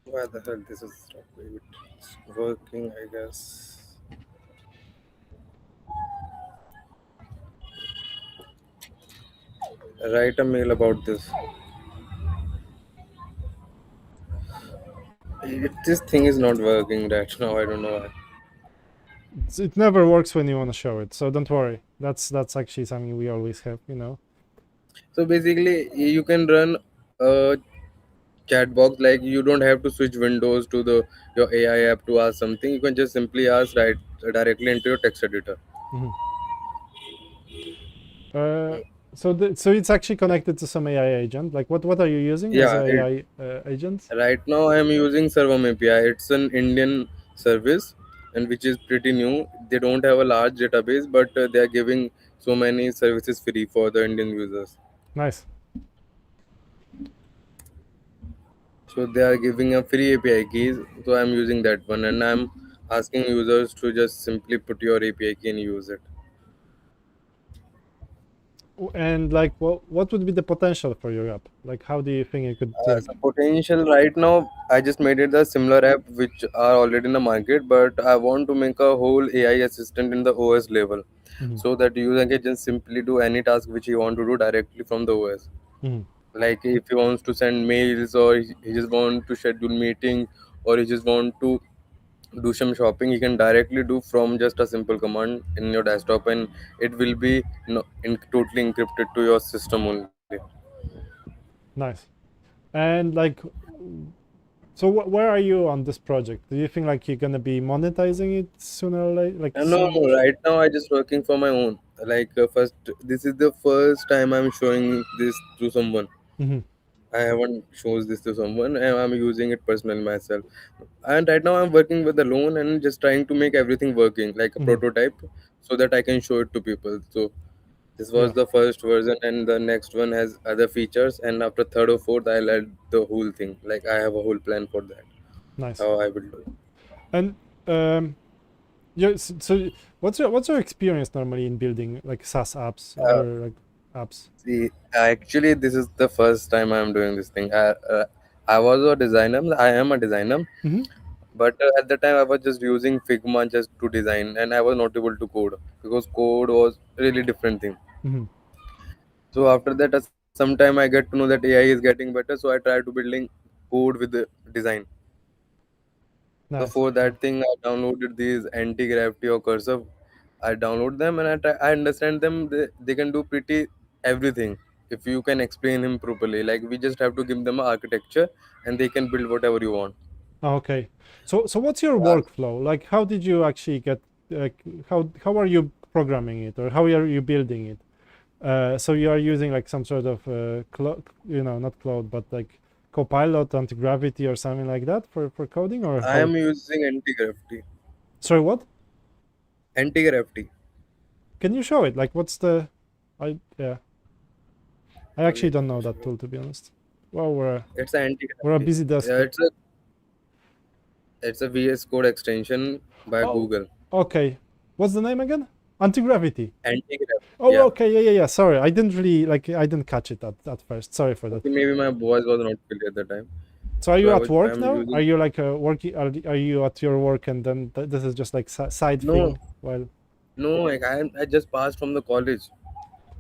Why the hell this is not wait, it's working, I guess. Write a mail about this. This thing is not working right now. I don't know why. It never works when you want to show it, so don't worry. That's actually something we always have, So basically, you can run a chat box. Like you don't have to switch windows to the your AI app to ask something. You can just simply ask right directly into your text editor. Mhm. Uh, so it's actually connected to some AI agent. Like what are you using as Yeah, a AI agent? right now I am using Servom API. It's an Indian service and which is pretty new. They don't have a large database, but they are giving so many services free for the Indian users. Nice. So they are giving a free API keys. So I'm using that one, and I'm asking users to just simply put your API key and use it. And like, what would be the potential for your app? Like, how do you think it could As a potential right now, I just made it a similar app which are already in the market, but I want to make a whole AI assistant in the OS level, Mhm, so that user can just simply do any task which he want to do directly from the OS. mhm. Like if he wants to send mails, or he just want to schedule meeting, or he just want to do some shopping, he can directly do from just a simple command in your desktop, and it will be totally encrypted to your system only. Nice. And like, so where are you on this project? Do you think like you're gonna be monetizing it sooner or later, like No, soon? no, right now I just working for my own. Like first, this is the first time I'm showing this to someone. Mhm, I haven't shows this to someone, and I'm using it personally myself. And right now I'm working with alone and just trying to make everything working like a mhm. prototype, so that I can show it to people. So this was Yeah, the first version, and the next one has other features. And after third or fourth, I'll add the whole thing. Like I have a whole plan for that. nice. How I will do it. And yeah, so what's your experience normally in building like SaaS apps Uh, or like apps? See, actually, this is the first time I'm doing this thing. I was a designer. I am a designer, Mhm, but at the time I was just using Figma just to design, and I was not able to code because code was really different thing. mhm. So after that, sometime I get to know that AI is getting better, so I try to building code with the design. So Nice. for Yeah, that thing, I downloaded these anti-gravity or cursor. I download them and I understand them. They can do pretty everything if you can explain him properly. Like we just have to give them an architecture and they can build whatever you want. oh, okay. So what's your Uh, workflow? Like, how did you actually get? How are you programming it, or how are you building it? So you are using like some sort of not cloud, but like Copilot, anti-gravity, or something like that for coding, or I how? am using anti-gravity. Sorry, what? Anti-gravity. Can you show it? Like, what's the? Yeah, I actually Let don't me know that show. tool, to be honest. Well, It's an we're a anti-gravity. busy desk. Yeah, it's a VS Code extension by Oh, Google. okay. What's the name again? Anti-gravity. Anti-gravity. Oh, Yeah. okay. Yeah. Sorry, I didn't really like. I didn't catch it at first. Sorry for that. Okay, maybe my voice was not clear at the time. So are So you at work I'm now? Are using. you like working? Are you at your work and then this is just like side No, thing? Well, no. Like I just passed from the college.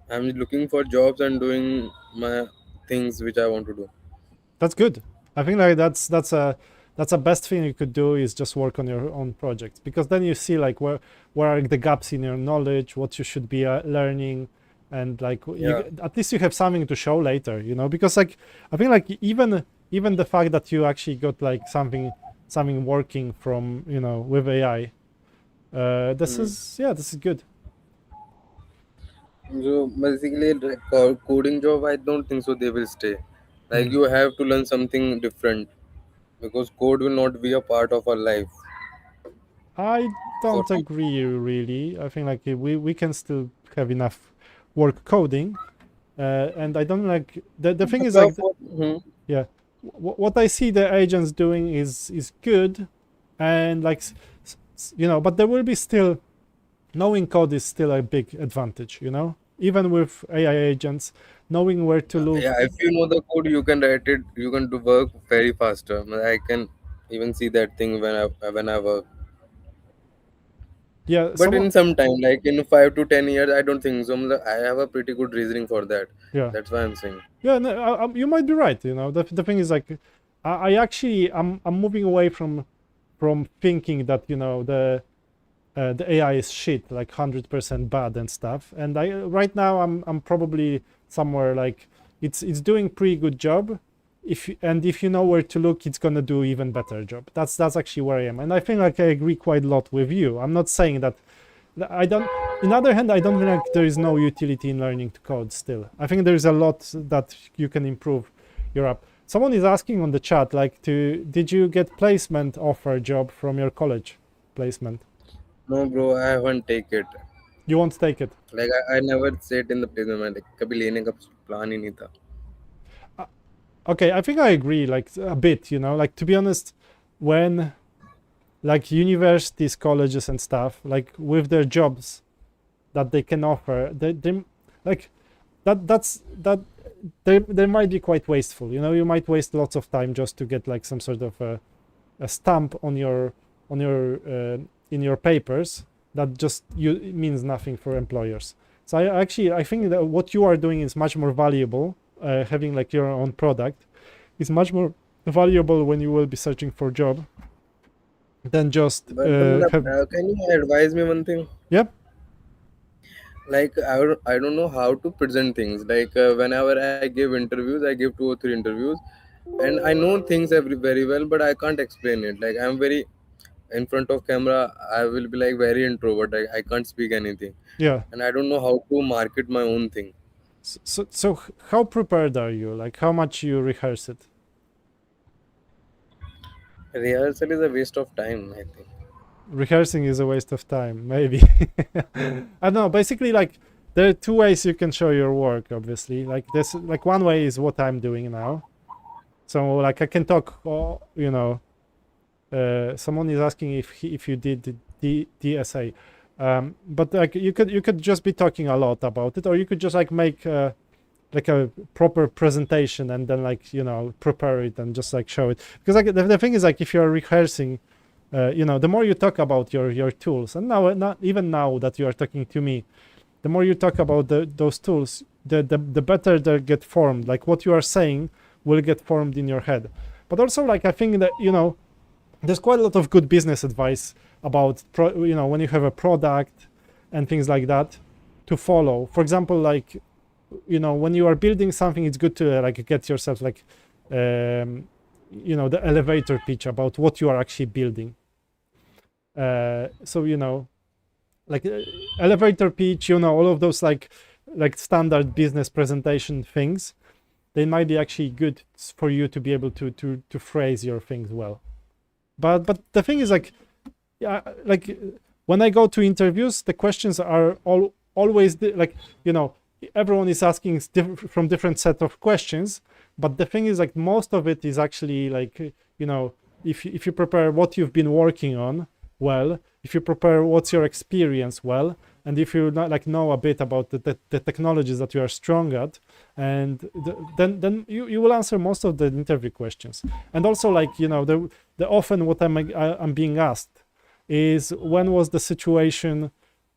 I'm looking for jobs and doing my things which I want to do. that's good. I think like that's a best thing you could do is just work on your own projects, because then you see like where are the gaps in your knowledge, what you should be learning, and like Yeah. at least you have something to show later, because like I think like even the fact that you actually got like something working from with AI, this Hmm. is yeah, this is good. So basically, the coding job, I don't think so. They will stay. Like Hmm. you have to learn something different because code will not be a part of our life. I For don't agree really. I think like we can still have enough work coding, and I don't like the thing is like hmm. yeah, what I see the agents doing is good, and like you know, but there will be still knowing code is still a big advantage, you know, even with AI agents, knowing where to Yeah, look. if you know the code, you can write it. You can do work very faster. I can even see that thing when I work. Yeah, But some in some time, like in 5 to 10 years, I don't think so. I have a pretty good reasoning for that. yeah. That's why I'm saying. Yeah, no, you might be right. You know, the thing is like, I actually I'm moving away from thinking that you know the AI is shit, like 100% bad and stuff. And I right now I'm probably somewhere like it's doing pretty good job. If you know where to look, it's gonna do even better job. That's actually where I am, and I think like I agree quite a lot with you. I'm not saying that I don't. In other hand, I don't think like there is no utility in learning to code still. I think there is a lot that you can improve your app. Someone is asking on the chat, like, did you get placement offer job from your college placement? No, bro, I haven't take it. You won't take it. Like I never sat in the placement. Like कभी लेने का plan ही नहीं था. Uh, okay, I think I agree, like a bit. You know, like to be honest, when like universities, colleges, and stuff, like with their jobs that they can offer, they like that they might be quite wasteful. You know, you might waste lots of time just to get like some sort of a stamp on your in your papers that just means nothing for employers. So I think that what you are doing is much more valuable. Having like your own product is much more valuable when you will be searching for job than just But have. can you advise me one thing? Yep. Like I don't know how to present things. Like whenever I give interviews, I give 2 or 3 interviews, and I know things very well, but I can't explain it. Like I'm very in front of camera, I will be like very introvert. I can't speak anything, Yeah. and I don't know how to market my own thing. So how prepared are you? Like how much you rehearse it? Rehearsal is a waste of time, I think. Rehearsing is a waste of time, maybe. I don't know. Basically, like there are two ways you can show your work. Obviously, like this, like one way is what I'm doing now. So like I can talk, you know. Someone is asking if you did the DSA, but like you could just be talking a lot about it, or you could just like make like a proper presentation and then like you know prepare it and just like show it. Because like the thing is like if you're rehearsing, you know, the more you talk about your tools, and now not even now that you are talking to me, the more you talk about those tools, the better they get formed. Like what you are saying will get formed in your head. But also like I think that you know there's quite a lot of good business advice about you know when you have a product and things like that to follow. For example, like you know when you are building something, it's good to like get yourself like you know the elevator pitch about what you are actually building. So you know like elevator pitch, you know, all of those like standard business presentation things, they might be actually good for you to be able to phrase your things well. But the thing is like yeah, like when I go to interviews, the questions are always like you know everyone is asking from different set of questions, but the thing is like most of it is actually like you know if you prepare what you've been working on well, if you prepare what's your experience well, and if you not like know a bit about the technologies that you are strong at, and then you will answer most of the interview questions. And also like you know the often what I'm being asked is when was the situation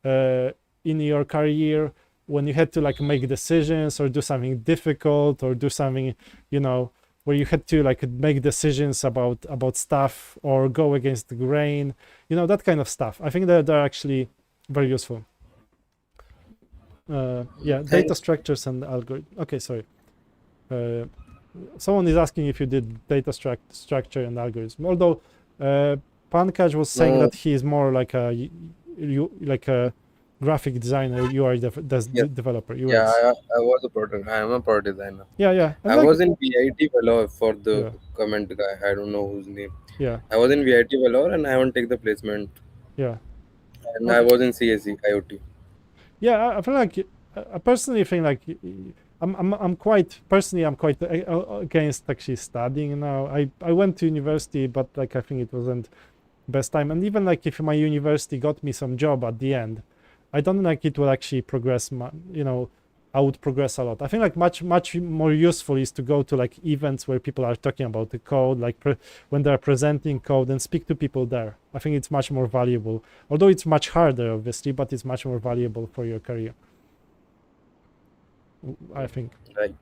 in your career when you had to like make decisions or do something difficult or do something you know where you had to like make decisions about stuff or go against the grain, you know, that kind of stuff. I think that they're actually very useful. Yeah, data Thank. structures and algorithm. Okay, sorry. Uh, Someone is asking if you did data structure and algorithm. Although Pankaj was saying No, that he is more like a graphic designer, UI Yes. developer, Yeah, UX. I was a product. I am a product designer. Yeah, and I like, was in VIT Vellore for the yeah, comment guy. I don't know whose name. yeah, I was in VIT Vellore and I haven't take the placement. yeah. And I Okay. was in CSE IoT. Yeah, I feel like I personally think like I'm quite personally I'm quite against actually studying now. I went to university, but like I think it wasn't best time. And even like if my university got me some job at the end, I don't think like it will actually progress. I would progress a lot. I think like much more useful is to go to like events where people are talking about the code, like when they're presenting code, and speak to people there. I think it's much more valuable. Although it's much harder, obviously, but it's much more valuable for your career, I think. Right.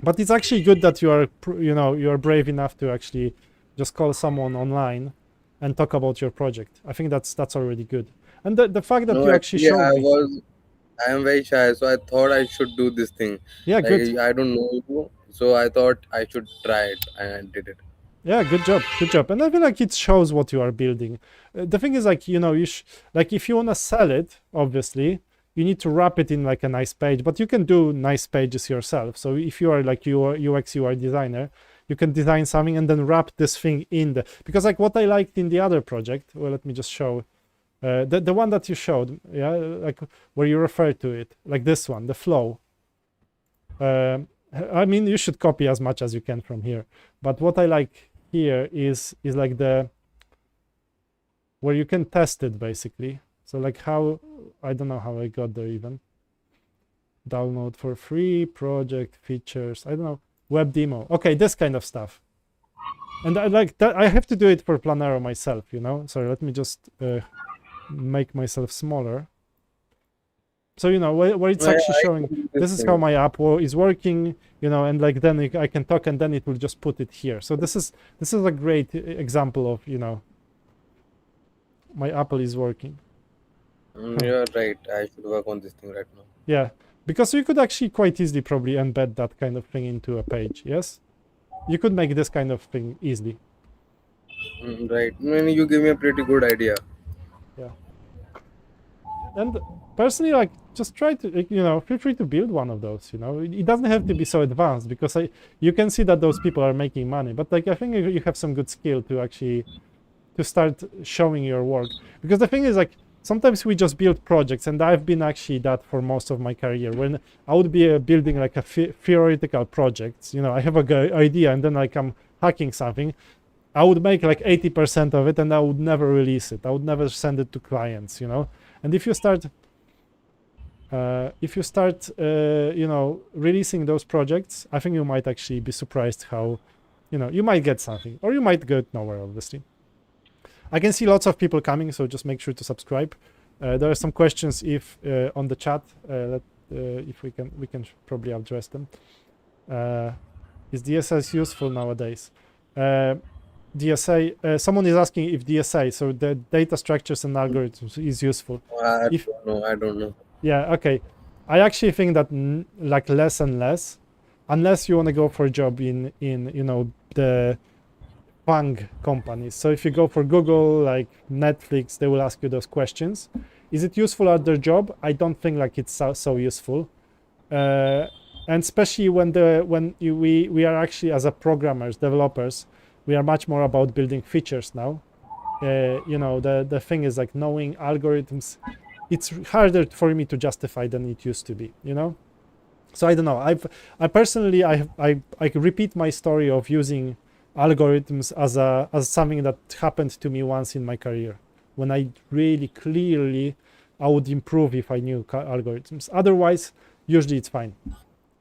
But it's actually good that you are you are brave enough to actually just call someone online and talk about your project. I think that's already good. And the fact that No, you actually actually, showed me, I am very shy, so I thought I should do this thing. yeah, Like, good. I don't know you, so I thought I should try it, and I did it. Yeah, good job. And I feel like it shows what you are building. The thing is, like, like if you want to sell it, obviously you need to wrap it in like a nice page, but you can do nice pages yourself. So if you are like your UX UI designer, you can design something and then wrap this thing in the, because like what I liked in the other project, well, let me just show the one that you showed, yeah, like where you refer to it, like this one, the flow. I mean, you should copy as much as you can from here. But what I like here is like the where you can test it basically. So like how, I don't know how I got there even. Download for free, project features, I don't know, web demo. Okay, this kind of stuff. And I like that. I have to do it for Planero myself, Sorry, let me just make myself smaller. So where it's actually I showing can do this this is how thing. my app is working, and like then I can talk and then it will just put it here. So this is a great example of my Apple is working. You're right. I should work on this thing right now. Yeah, because you could actually quite easily probably embed that kind of thing into a page. Yes, you could make this kind of thing easily. Right. I mean, you give me a pretty good idea. Yeah, and personally, like, just try to feel free to build one of those. It doesn't have to be so advanced, because you can see that those people are making money, but like I think you have some good skill to actually to start showing your work. Because the thing is, like, sometimes we just build projects, and I've been actually that for most of my career, when I would be building like a theoretical projects. I have a idea, and then like I'm hacking something. I would make like 80% of it, and I would never release it. I would never send it to clients. And if you start releasing those projects, I think you might actually be surprised how you might get something, or you might get nowhere, obviously. I can see lots of people coming, so just make sure to subscribe. There are some questions on the chat. If we can probably address them. Is DSA useful nowadays? DSA. Someone is asking if DSA, so the data structures and algorithms, is useful. I If don't know. I don't know. Yeah, okay. I actually think that like less and less, unless you want to go for a job in the FANG companies. So if you go for Google, like Netflix, they will ask you those questions. Is it useful at their job? I don't think like it's so useful. And especially when we are actually, as a programmers, developers, we are much more about building features now. The thing is, like, knowing algorithms, it's harder for me to justify than it used to be. So I don't know. I personally I repeat my story of using algorithms as something that happened to me once in my career, when I really clearly I would improve if I knew algorithms. Otherwise, usually it's fine.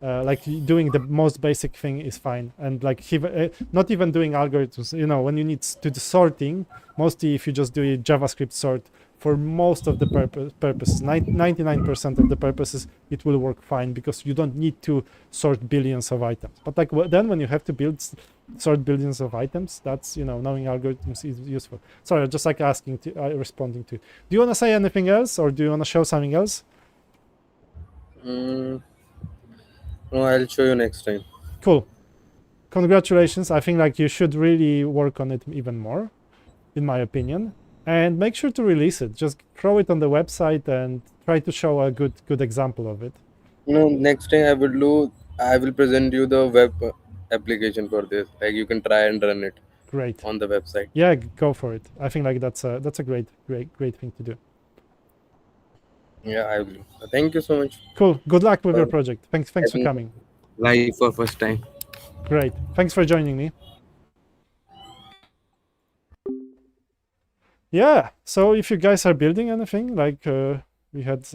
Like doing the most basic thing is fine, and like not even doing algorithms. When you need to do sorting, mostly if you just do a JavaScript sort, for most of the purposes, 99% of the purposes, it will work fine, because you don't need to sort billions of items. But like then when you have to sort billions of items, that's knowing algorithms is useful. Sorry, just like asking responding to. Do you want to say anything else, or do you want to show something else? Mm, no, I'll show you next time. Cool. Congratulations. I think like you should really work on it even more, in my opinion. and make sure to release it. Just throw it on the website and try to show a good example of it. Next thing I will present you the web application for this. Like you can try and run it Great. on the website. Yeah, go for it. I think like that's a great thing to do. Yeah, I will. Thank you so much Cool. Good luck with your for project. Thanks for having coming. live for first time. Great. Thanks for joining me. Yeah. So if you guys are building anything, like we had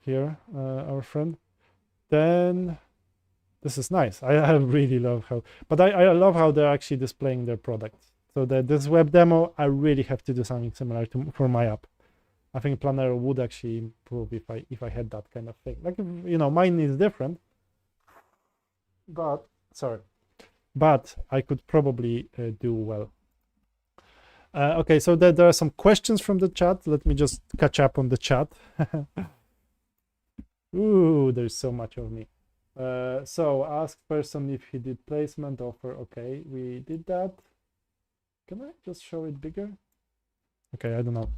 here, our friend, then this is nice. I really love how, but I love how they're actually displaying their products. So that this web demo, I really have to do something similar to for my app. I think Planner would actually improve if I had that kind of thing. Like, you know, mine is different, but I could probably do well. Okay, so there are some questions from the chat. Let me just catch up on the chat. Ooh, there's so much of me. So ask person if he did placement offer. Okay, we did that. Can I just show it bigger? Okay, I don't know.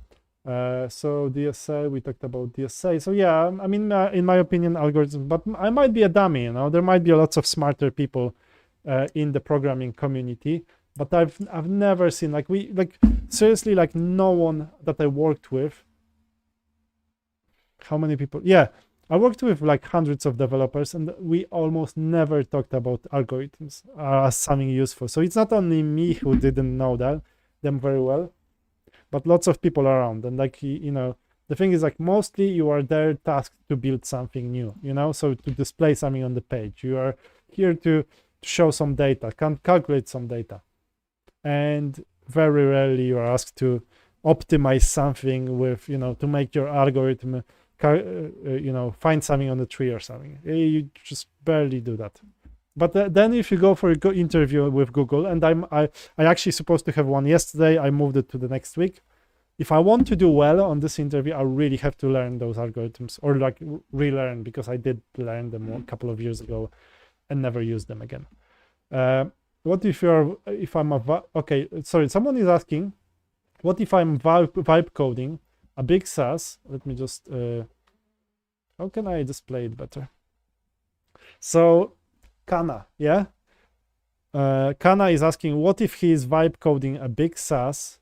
So DSA, we talked about DSA. So yeah, I mean, in my opinion, algorithms, but I might be a dummy, you know, there might be lots of smarter people in the programming community, but I've never seen, like, seriously, like, no one that I worked with. How many people? Yeah, I worked with like hundreds of developers, and we almost never talked about algorithms as something useful. So it's not only me who didn't know them very well, but lots of people around. And like, you know, the thing is, like, mostly you are there tasked to build something new, you know, so to display something on the page. You are here to show some data, can calculate some data, and very rarely you are asked to optimize something with, you know, to make your algorithm you know, find something on the tree or something. You just barely do that. But then if you go for a interview with Google, and I actually supposed to have one yesterday, I moved it to the next week. If I want to do well on this interview, I really have to learn those algorithms, or like relearn, because I did learn them a couple of years ago and never used them again. What if I'm okay, sorry, someone is asking, what if I'm vibe coding a big SaaS? Let me just, how can I display it better? So Kana, yeah? Kana is asking, what if he is vibe coding a big SaaS?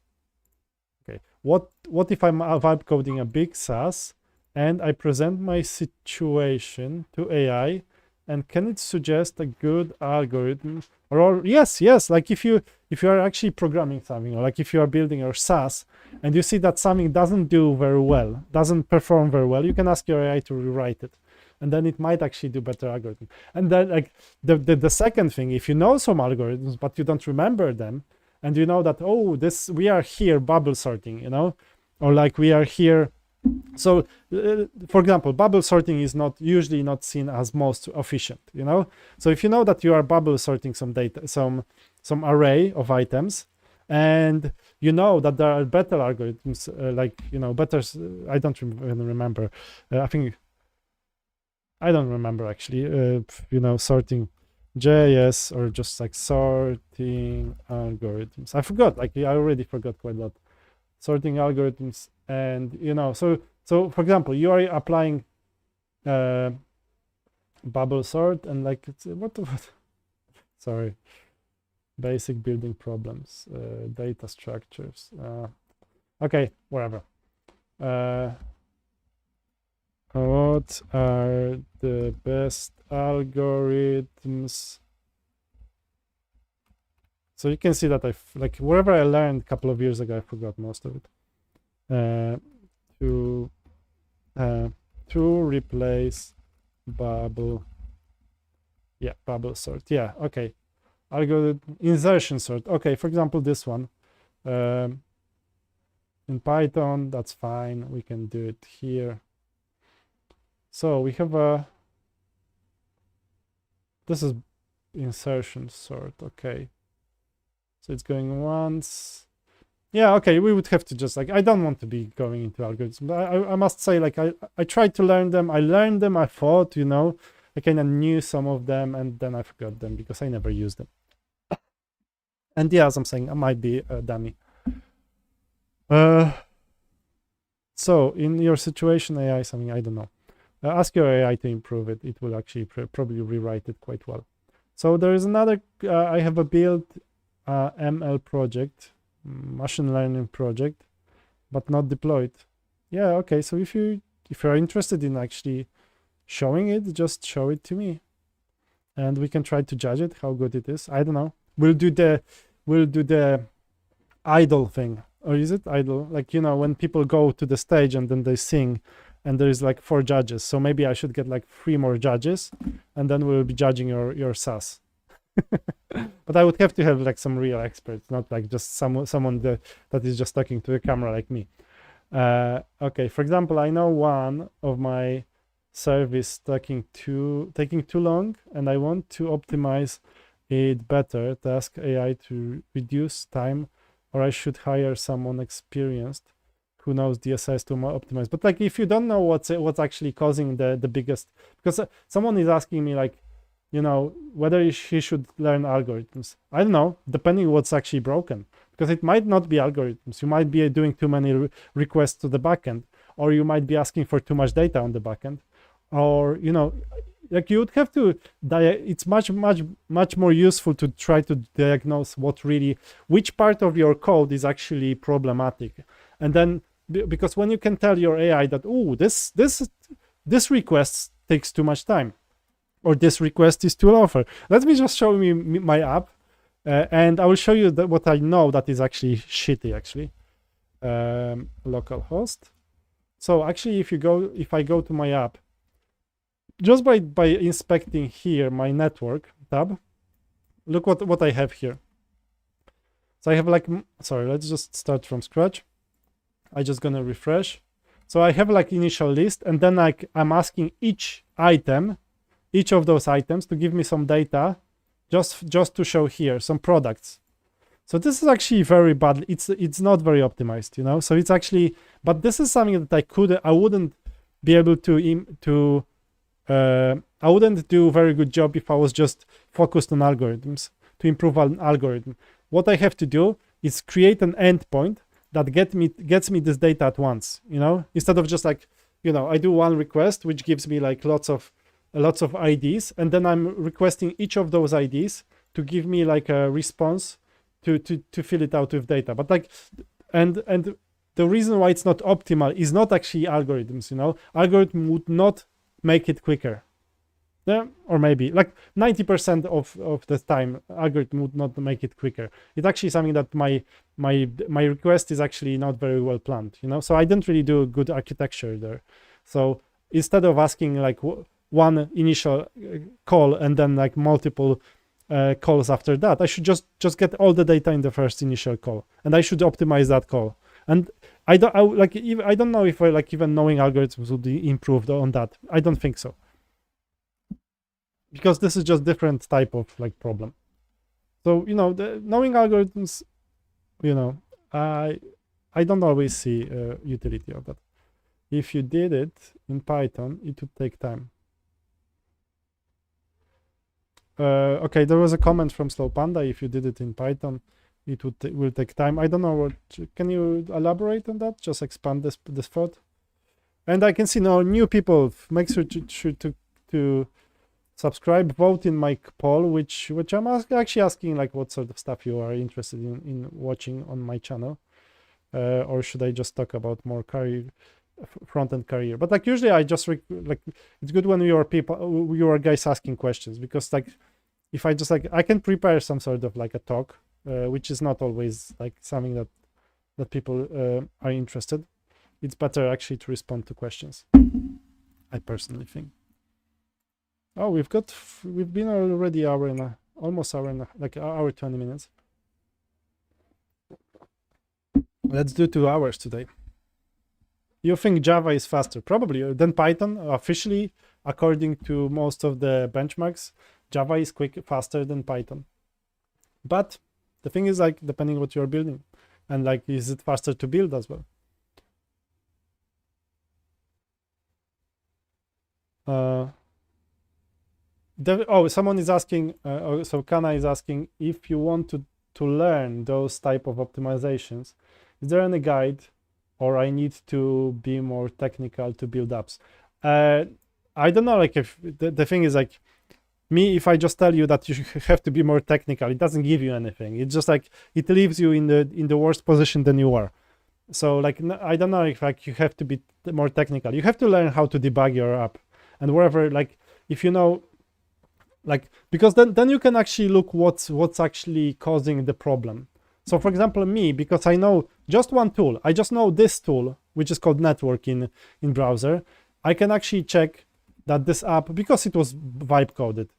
Okay, what if I'm vibe coding a big SaaS and I present my situation to AI, and can it suggest a good algorithm? Or yes, like if you are actually programming something, or like if you are building your SaaS and you see that something doesn't do very well, doesn't perform very well, you can ask your AI to rewrite it, and then it might actually do better algorithm. And then, like, the second thing, if you know some algorithms but you don't remember them, and you know that, oh, we are here bubble sorting, you know, or like we are here. So for example, bubble sorting is usually not seen as most efficient, you know. So if you know that you are bubble sorting some data, some array of items, and you know that there are better algorithms, like, you know, better, I don't even remember, I think I don't remember actually, you know, sorting JS, or just like sorting algorithms. I forgot, like, I already forgot quite a lot. Sorting algorithms, and, you know, so for example, you are applying bubble sort, and like, what sorry, basic building problems, data structures, okay, whatever. What are the best algorithms? So you can see that like, whatever I learned a couple of years ago, I forgot most of it. To replace bubble, yeah, bubble sort, yeah, okay. Algorithm insertion sort, okay, for example, this one, in Python, that's fine, we can do it here. So we have this is insertion sort, okay. So it's going once. Yeah, okay, we would have to just, like, I don't want to be going into algorithms. I must say, like, I tried to learn them. I learned them, I thought, you know, I kind of knew some of them, and then I forgot them because I never used them. And yeah, as I'm saying, I might be a dummy. So in your situation, AI something, I don't know. Ask your AI to improve it. It will actually probably rewrite it quite well. So there is another, I have a build ML project, machine learning project, but not deployed. Yeah, okay. So if you're interested in actually showing it, just show it to me, and we can try to judge it, how good it is. I don't know. We'll do the idol thing, or is it idol? Like, you know, when people go to the stage and then they sing, and there is like 4 judges. So maybe I should get like 3 more judges, and then we'll be judging your SaaS. But I would have to have like some real experts, not like just someone that is just talking to the camera like me. Okay, for example, I know one of my service taking too long, and I want to optimize it better. Task AI to reduce time, or I should hire someone experienced who knows DSS to optimize. But like, if you don't know what's actually causing the biggest, because someone is asking me like, you know, whether he should learn algorithms. I don't know, depending what's actually broken, because it might not be algorithms. You might be doing too many requests to the backend, or you might be asking for too much data on the backend, or, you know, like you would have to it's much more useful to try to diagnose which part of your code is actually problematic. And then, because when you can tell your AI that, oh, this request takes too much time, or this request is too low. Let me just show me my app, and I will show you what I know that is actually shitty, actually. Localhost. So actually, if I go to my app, just by inspecting here my network tab, look what I have here. So I have like, sorry, let's just start from scratch. I'm just gonna refresh. So I have like initial list, and then like I'm asking each of those items to give me some data, just to show here some products. So this is actually very bad. It's not very optimized, you know. So it's actually, but this is something that I wouldn't be able to I wouldn't do a very good job if I was just focused on algorithms, to improve an algorithm. What I have to do is create an endpoint that gets me this data at once, you know, instead of just like, you know, I do one request which gives me like lots of IDs, and then I'm requesting each of those IDs to give me like a response to fill it out with data. But like, and the reason why it's not optimal is not actually algorithms, you know. Algorithm would not make it quicker. Yeah, or maybe like 90% of the time algorithm would not make it quicker. It's actually something that my request is actually not very well planned, you know. So I didn't really do a good architecture there. So instead of asking like one initial call and then like multiple calls after that, I should just get all the data in the first initial call, and I should optimize that call. And I don't know if like even knowing algorithms would be improved on that. I don't think so, because this is just different type of like problem. So, you know, knowing algorithms, you know, I don't always see utility of that. If you did it in Python, it would take time. Okay, there was a comment from Slow Panda. If you did it in Python, it will take time. I don't know what. Can you elaborate on that? Just expand this thought. And I can see now new people. Make sure to subscribe, vote in my poll, which I'm actually asking like what sort of stuff you are interested in watching on my channel, or should I just talk about more front-end career? But like usually I just like, it's good when you are guys asking questions, because like if I just like, I can prepare some sort of like a talk, which is not always like something that people are interested. It's better actually to respond to questions, I personally think. Oh, we've been already almost hour and like hour 20 minutes. Let's do 2 hours today. You think Java is faster? Probably than Python. Officially, according to most of the benchmarks, Java is faster than Python. But the thing is, like, depending what you're building, and like, is it faster to build as well? Someone is asking, so Kana is asking, if you want to learn those type of optimizations, is there any guide, or I need to be more technical to build apps? I don't know, like if the thing is like, me, if I just tell you that you have to be more technical, it doesn't give you anything. It's just like, it leaves you in the worst position than you are. So like, I don't know if like you have to be more technical. You have to learn how to debug your app, and wherever, like, if you know, like, because then you can actually look what's actually causing the problem. So for example, me, because I know just one tool, I just know this tool, which is called network in browser, I can actually check that this app, because it was vibe coded,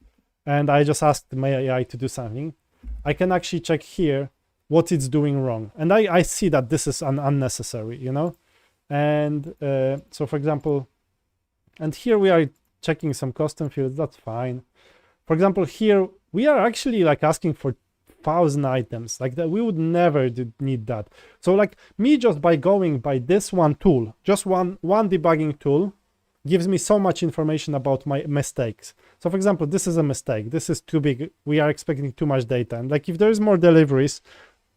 and I just asked my AI to do something, I can actually check here what it's doing wrong. And I see that this is unnecessary, you know? And so for example, and here we are checking some custom fields, that's fine. For example, here we are actually like asking for 1,000 items, like that. We would never need that. So like, me just by going by this one tool, just one debugging tool, gives me so much information about my mistakes. So for example, this is a mistake, this is too big, we are expecting too much data. And like, if there is more deliveries,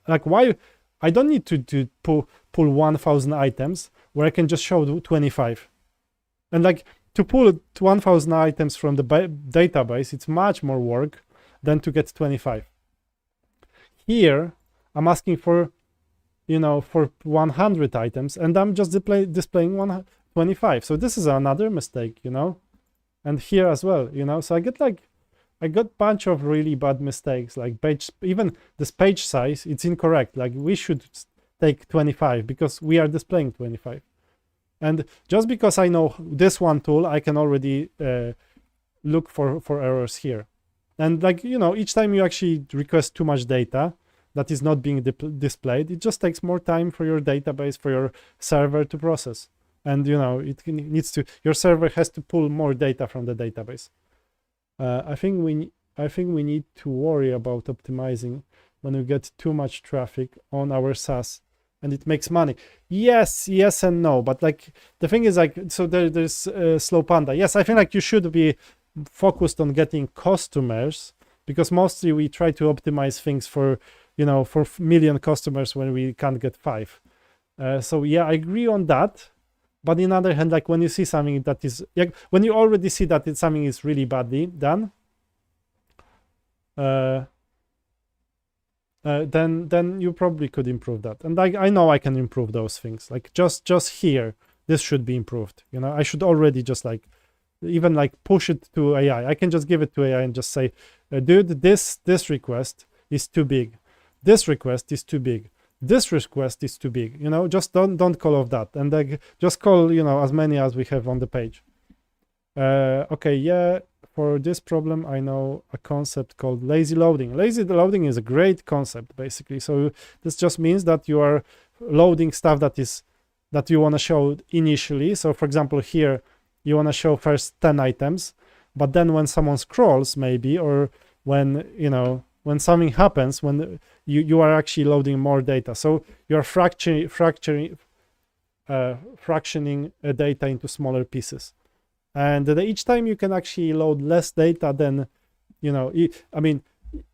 like, why I don't need to pull 1,000 items where I can just show 25. And like, to pull 1,000 items from the database, it's much more work than to get 25. Here, I'm asking for, you know, for 100 items, and I'm just displaying 125. So this is another mistake, you know, and here as well, you know. So I got bunch of really bad mistakes, like even this page size, it's incorrect. Like, we should take 25 because we are displaying 25. And just because I know this one tool, I can already look for errors here. And like, you know, each time you actually request too much data that is not being displayed, it just takes more time for your database, for your server to process. And, you know, your server has to pull more data from the database. I think we need to worry about optimizing when we get too much traffic on our SaaS and it makes money. Yes and no, but like, the thing is like, so there's Slow Panda. Yes, I think like you should be focused on getting customers, because mostly we try to optimize things for, you know, for million customers when we can't get 5. So yeah, I agree on that. But on the other hand, like, when you see something that is, like, when you already see that something is really badly done, then you probably could improve that. And I know I can improve those things. Like, just here, this should be improved. You know, I should already just like, even like push it to AI. I can just give it to AI and just say, dude, this request is too big. This request is too big. This request is too big, you know. Just don't call of that, and like, just call, you know, as many as we have on the page. Okay, yeah, for this problem I know a concept called lazy loading. Lazy loading is a great concept, basically. So this just means that you are loading stuff that you want to show initially. So for example, here you want to show first 10 items, but then when someone scrolls, maybe, or when, you know, when something happens, when you are actually loading more data. So you're fractioning data into smaller pieces. And each time you can actually load less data than, you know, I mean,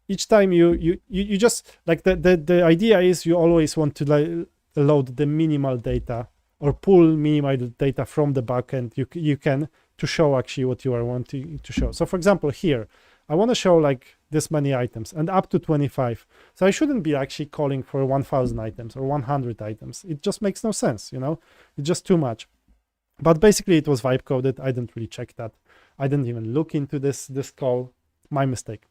each time you just, like, the idea is you always want to load the minimal data, or pull minimal data from the backend you can, to show actually what you are wanting to show. So for example, here, I want to show like this many items and up to 25. So I shouldn't be actually calling for 1,000 items or 100 items. It just makes no sense, you know, it's just too much. But basically it was vibe coded. I didn't really check that. I didn't even look into this call. My mistake.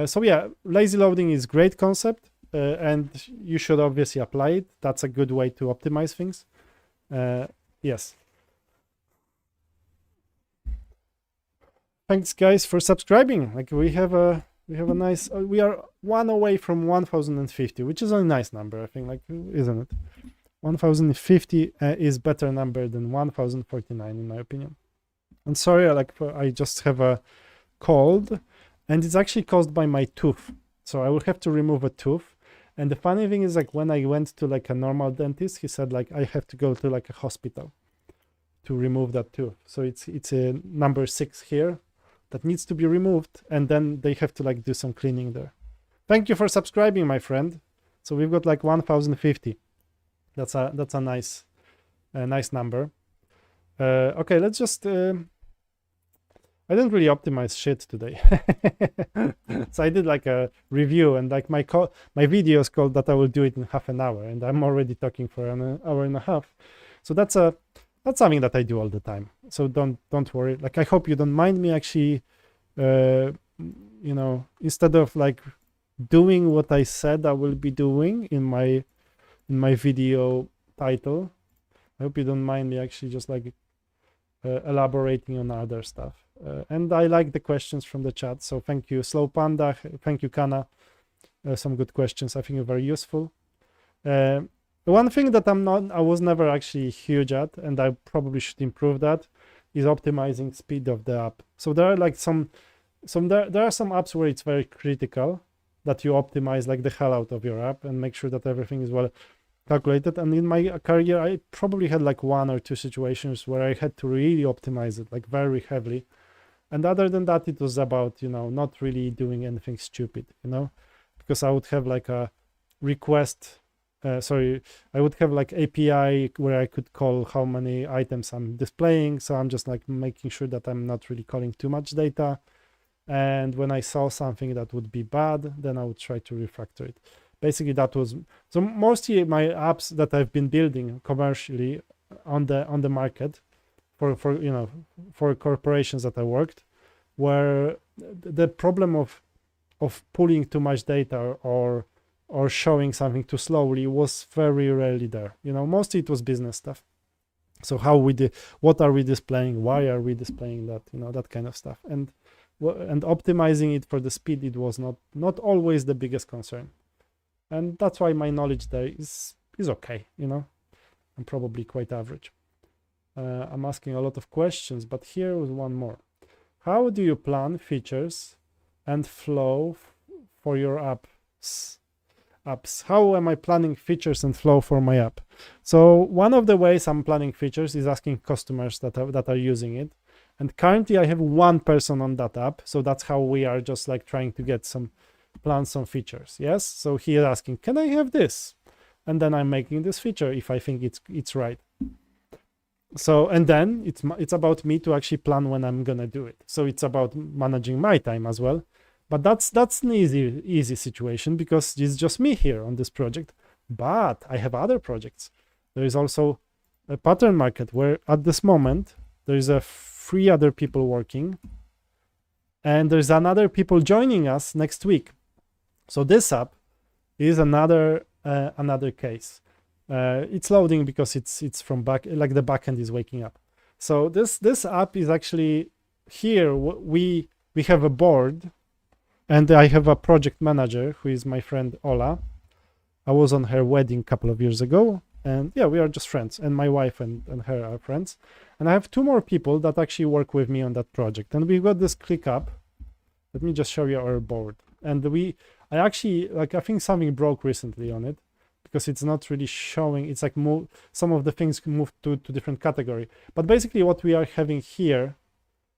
So yeah, lazy loading is great concept, and you should obviously apply it. That's a good way to optimize things. Yes. Thanks guys for subscribing. Like, we have a nice, we are one away from 1,050, which is a nice number, I think, like, isn't it? 1,050 is better number than 1,049 in my opinion. And sorry, I just have a cold, and it's actually caused by my tooth. So I will have to remove a tooth. And the funny thing is, like, when I went to like a normal dentist, he said like I have to go to like a hospital to remove that tooth. So it's a number 6 here that needs to be removed, and then they have to like do some cleaning there. Thank you for subscribing, my friend. So we've got like 1,050. That's a nice number. Okay, let's just I didn't really optimize shit today. So I did like a review, and like my video is called that I will do it in half an hour, and I'm already talking for an hour and a half. So that's something that I do all the time. So don't worry. Like, I hope you don't mind me actually, instead of like doing what I said I will be doing in my video title, I hope you don't mind me actually just like elaborating on other stuff. And I like the questions from the chat, so thank you, Slow Panda, thank you, Kana. Some good questions, I think, are very useful. One thing that I was never actually huge at, and I probably should improve that, is optimizing speed of the app. So there are like there are some apps where it's very critical that you optimize like the hell out of your app and make sure that everything is well calculated. And in my career, I probably had like 1 or 2 situations where I had to really optimize it like very heavily. And other than that, it was about, not really doing anything stupid, because I would have like a request. I would have like API where I could call how many items I'm displaying. So I'm just like making sure that I'm not really calling too much data. And when I saw something that would be bad, then I would try to refactor it. Basically, that was so. Mostly my apps that I've been building commercially on the market for corporations that I worked, where the problem of pulling too much data or showing something too slowly was very rarely there. Mostly it was business stuff. So what are we displaying? Why are we displaying that? That kind of stuff. And optimizing it for the speed, it was not always the biggest concern. And that's why my knowledge there is okay. I'm probably quite average. I'm asking a lot of questions, but here was one more. How do you plan features and flow for your apps? How am I planning features and flow for my app? So one of the ways I'm planning features is asking customers that are using it. And currently I have 1 person on that app. So that's how we are just like trying to plan some features. Yes. So he is asking, can I have this? And then I'm making this feature if I think it's right. So, and then it's about me to actually plan when I'm gonna do it. So it's about managing my time as well. But that's an easy situation because it's just me here on this project. But I have other projects. There is also a pattern market where at this moment there is 3 other people working, and there's another people joining us next week. So this app is another case. It's loading because it's from back, like the backend is waking up. So this app is actually here. We have a board, and I have a project manager who is my friend Ola. I was on her wedding a couple of years ago, and yeah, we are just friends. And my wife and her are friends. And I have 2 more people that actually work with me on that project. And we've got this ClickUp. Let me just show you our board. And I think something broke recently on it, because it's not really showing. It's like some of the things moved to different category. But basically what we are having here,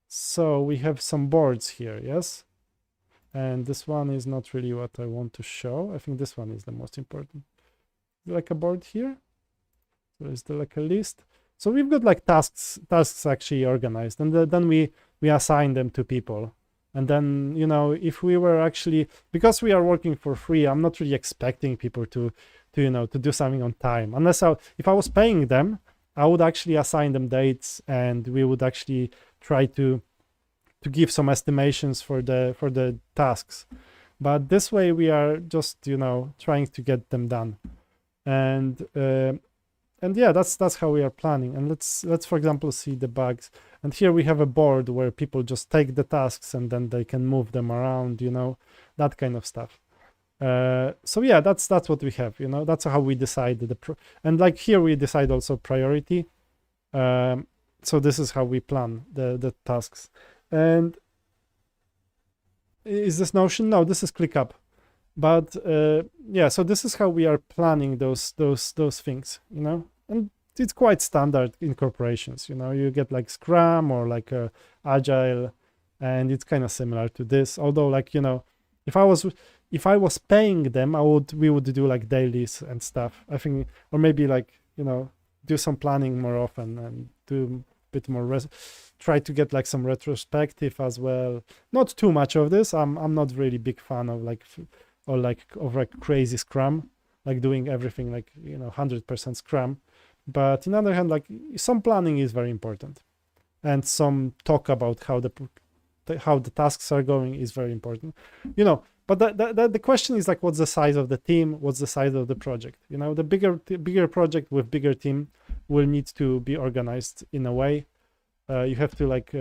so we have some boards here, yes? And this one is not really what I want to show. I think this one is the most important. Like a board here. So is there like a list? So we've got like tasks actually organized, and then we assign them to people. And then, if we were actually, because we are working for free, I'm not really expecting people to do something on time. Unless if I was paying them, I would actually assign them dates, and we would actually try to give some estimations for the tasks. But this way we are just, trying to get them done. And yeah, that's how we are planning. And let's for example see the bugs. And here we have a board where people just take the tasks and then they can move them around, that kind of stuff. So yeah, that's what we have. That's how we decide and like here we decide also priority. So this is how we plan the tasks. And is this Notion? No, this is ClickUp. But yeah, so this is how we are planning those things, and it's quite standard in corporations. You get like Scrum or like Agile, and it's kind of similar to this. Although, like, if I was if I was paying them, we would do like dailies and stuff, I think, or maybe like, do some planning more often and do a bit more try to get like some retrospective as well. Not too much of this. I'm not really big fan of like crazy Scrum, like doing everything like 100% Scrum. But on the other hand, like some planning is very important, and some talk about how the tasks are going is very important, But the question is like, what's the size of the team? What's the size of the project? The bigger project with bigger team will need to be organized in a way. You have to like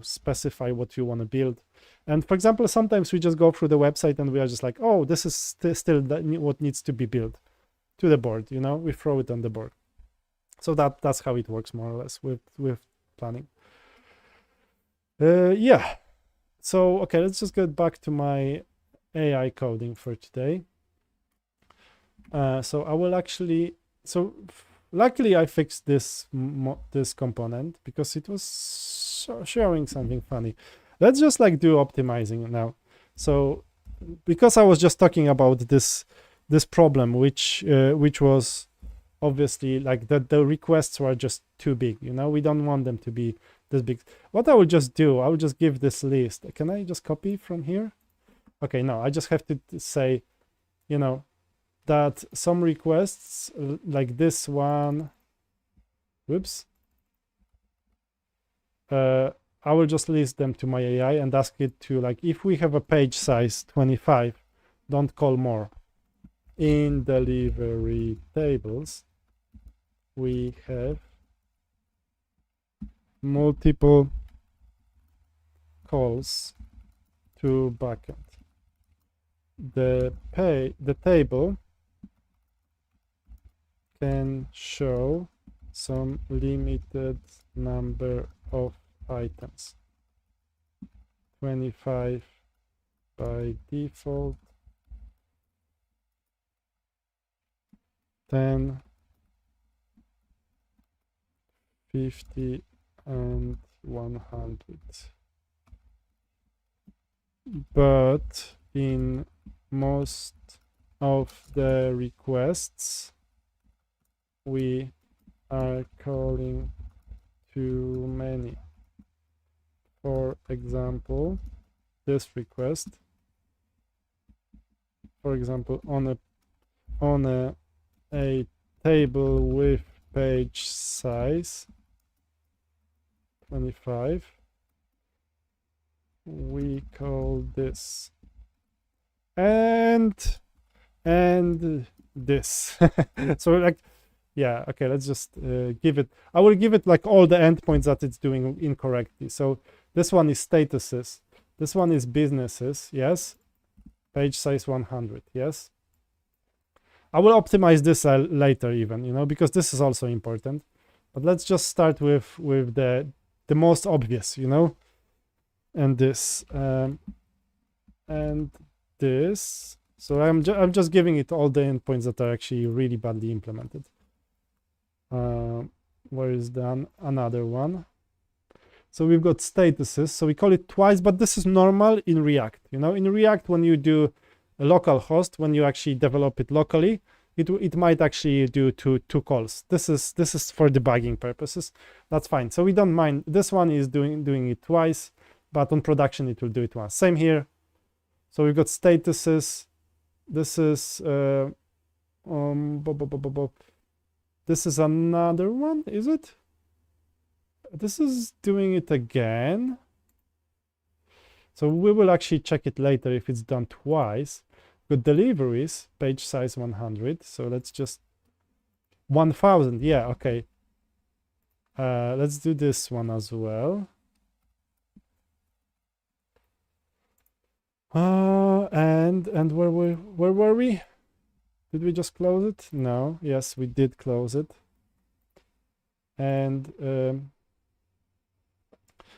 specify what you want to build. And for example, sometimes we just go through the website and we are just like, oh, this is still what needs to be built to the board. We throw it on the board. So that's how it works more or less with planning. Yeah. So okay, let's just get back to my AI coding for today. So I will actually, luckily I fixed this component because it was showing something funny. Let's just like do optimizing now. So because I was just talking about this problem, which was obviously like that the requests were just too big. We don't want them to be this big. What I will just do, I will just give this list. Can I just copy from here? Okay, no, I just have to say, that some requests like this one, whoops, I will just list them to my AI and ask it to like, if we have a page size 25, don't call more. In delivery tables, we have multiple calls to backend. The table can show some limited number of items. 25 by default, 10, 50, and 100. But in most of the requests, we are calling too many. For example, this request, for example, on a table with page size 25, we call this and this. So like, yeah, okay, let's just give it, I will give it like all the endpoints that it's doing incorrectly. So this one is statuses, this one is businesses, yes, page size 100, yes. I will optimize this later even, because this is also important. But let's just start with the most obvious, and this and this. So I'm just giving it all the endpoints that are actually really badly implemented. Where is the another one? So we've got statuses. So we call it twice, but this is normal in React. In React, when you do a local host, when you actually develop it locally, it might actually do two calls. This is for debugging purposes. That's fine. So we don't mind. This one is doing it twice, but on production it will do it once. Same here. So we've got statuses. This is this is another one, is it? This is doing it again. So we will actually check it later if it's done twice. Good deliveries, page size 100. So let's just 1000. Yeah, okay. Let's do this one as well. And where were we? Did we just close it? No. Yes, we did close it. And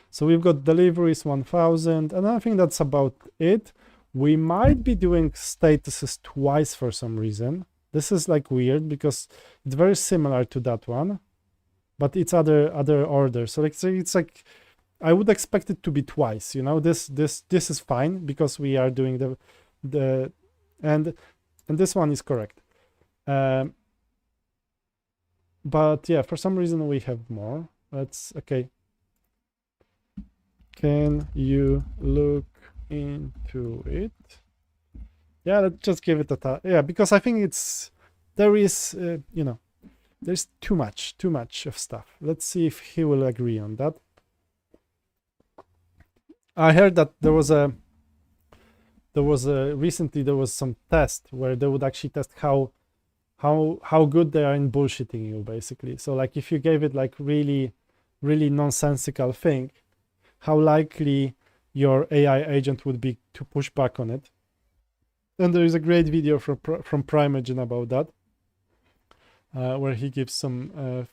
so we've got deliveries 1000, and I think that's about it. We might be doing statuses twice for some reason. This is like weird because it's very similar to that one, but it's other order. So it's like I would expect it to be twice. This is fine because we are doing the and this one is correct. But yeah, for some reason we have more. That's okay. Can you look into it? Yeah, let's just give it a try. Yeah, because I think there is there's too much of stuff. Let's see if he will agree on that. I heard that recently there was some test where they would actually test how good they are in bullshitting you, basically. So like if you gave it like really nonsensical thing, how likely your AI agent would be to push back on it. And there is a great video from Primeagen about that, where he gives some.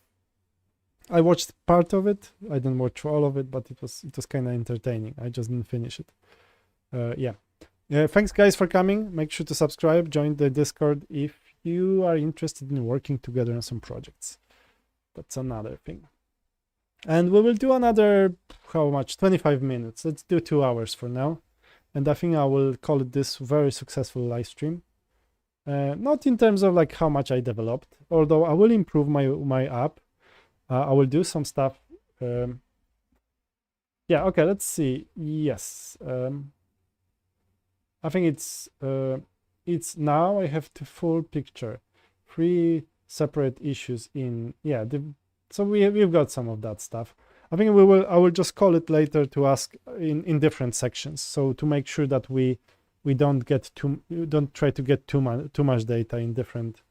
I watched part of it. I didn't watch all of it, but it was kind of entertaining. I just didn't finish it. Yeah. Thanks guys for coming. Make sure to subscribe. Join the Discord if you are interested in working together on some projects. That's another thing. And we will do another, how much? 25 minutes. Let's do 2 hours for now. And I think I will call it this very successful live stream. Not in terms of like how much I developed, although I will improve my app. I will do some stuff. Yeah, okay, let's see. Yes. I think it's now I have the full picture. 3 separate issues in, yeah, so we've got some of that stuff. I think I will just call it later to ask in different sections. So to make sure that we don't try to get too much data in different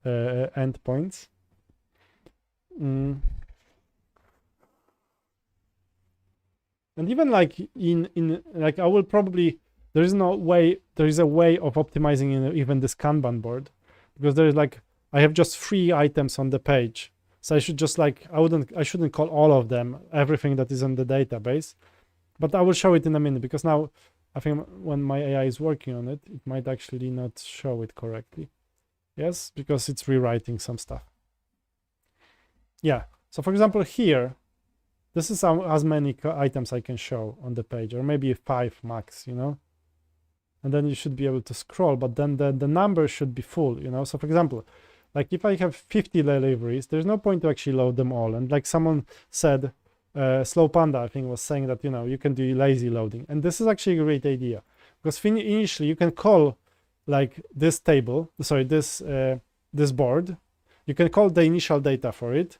endpoints. And even like in like I will probably there is a way of optimizing even this Kanban board, because there is like I have just 3 items on the page. So I should just like, I shouldn't call all of them, everything that is in the database, but I will show it in a minute, because now I think when my AI is working on it, it might actually not show it correctly. Yes, because it's rewriting some stuff. Yeah, so for example here, this is as many items I can show on the page, or maybe 5 max, and then you should be able to scroll, but then the number should be full, So for example, like if I have 50 deliveries, there's no point to actually load them all. And like someone said, Slow Panda, I think, was saying that, you can do lazy loading. And this is actually a great idea, because initially you can call like this table, sorry, this board, you can call the initial data for it.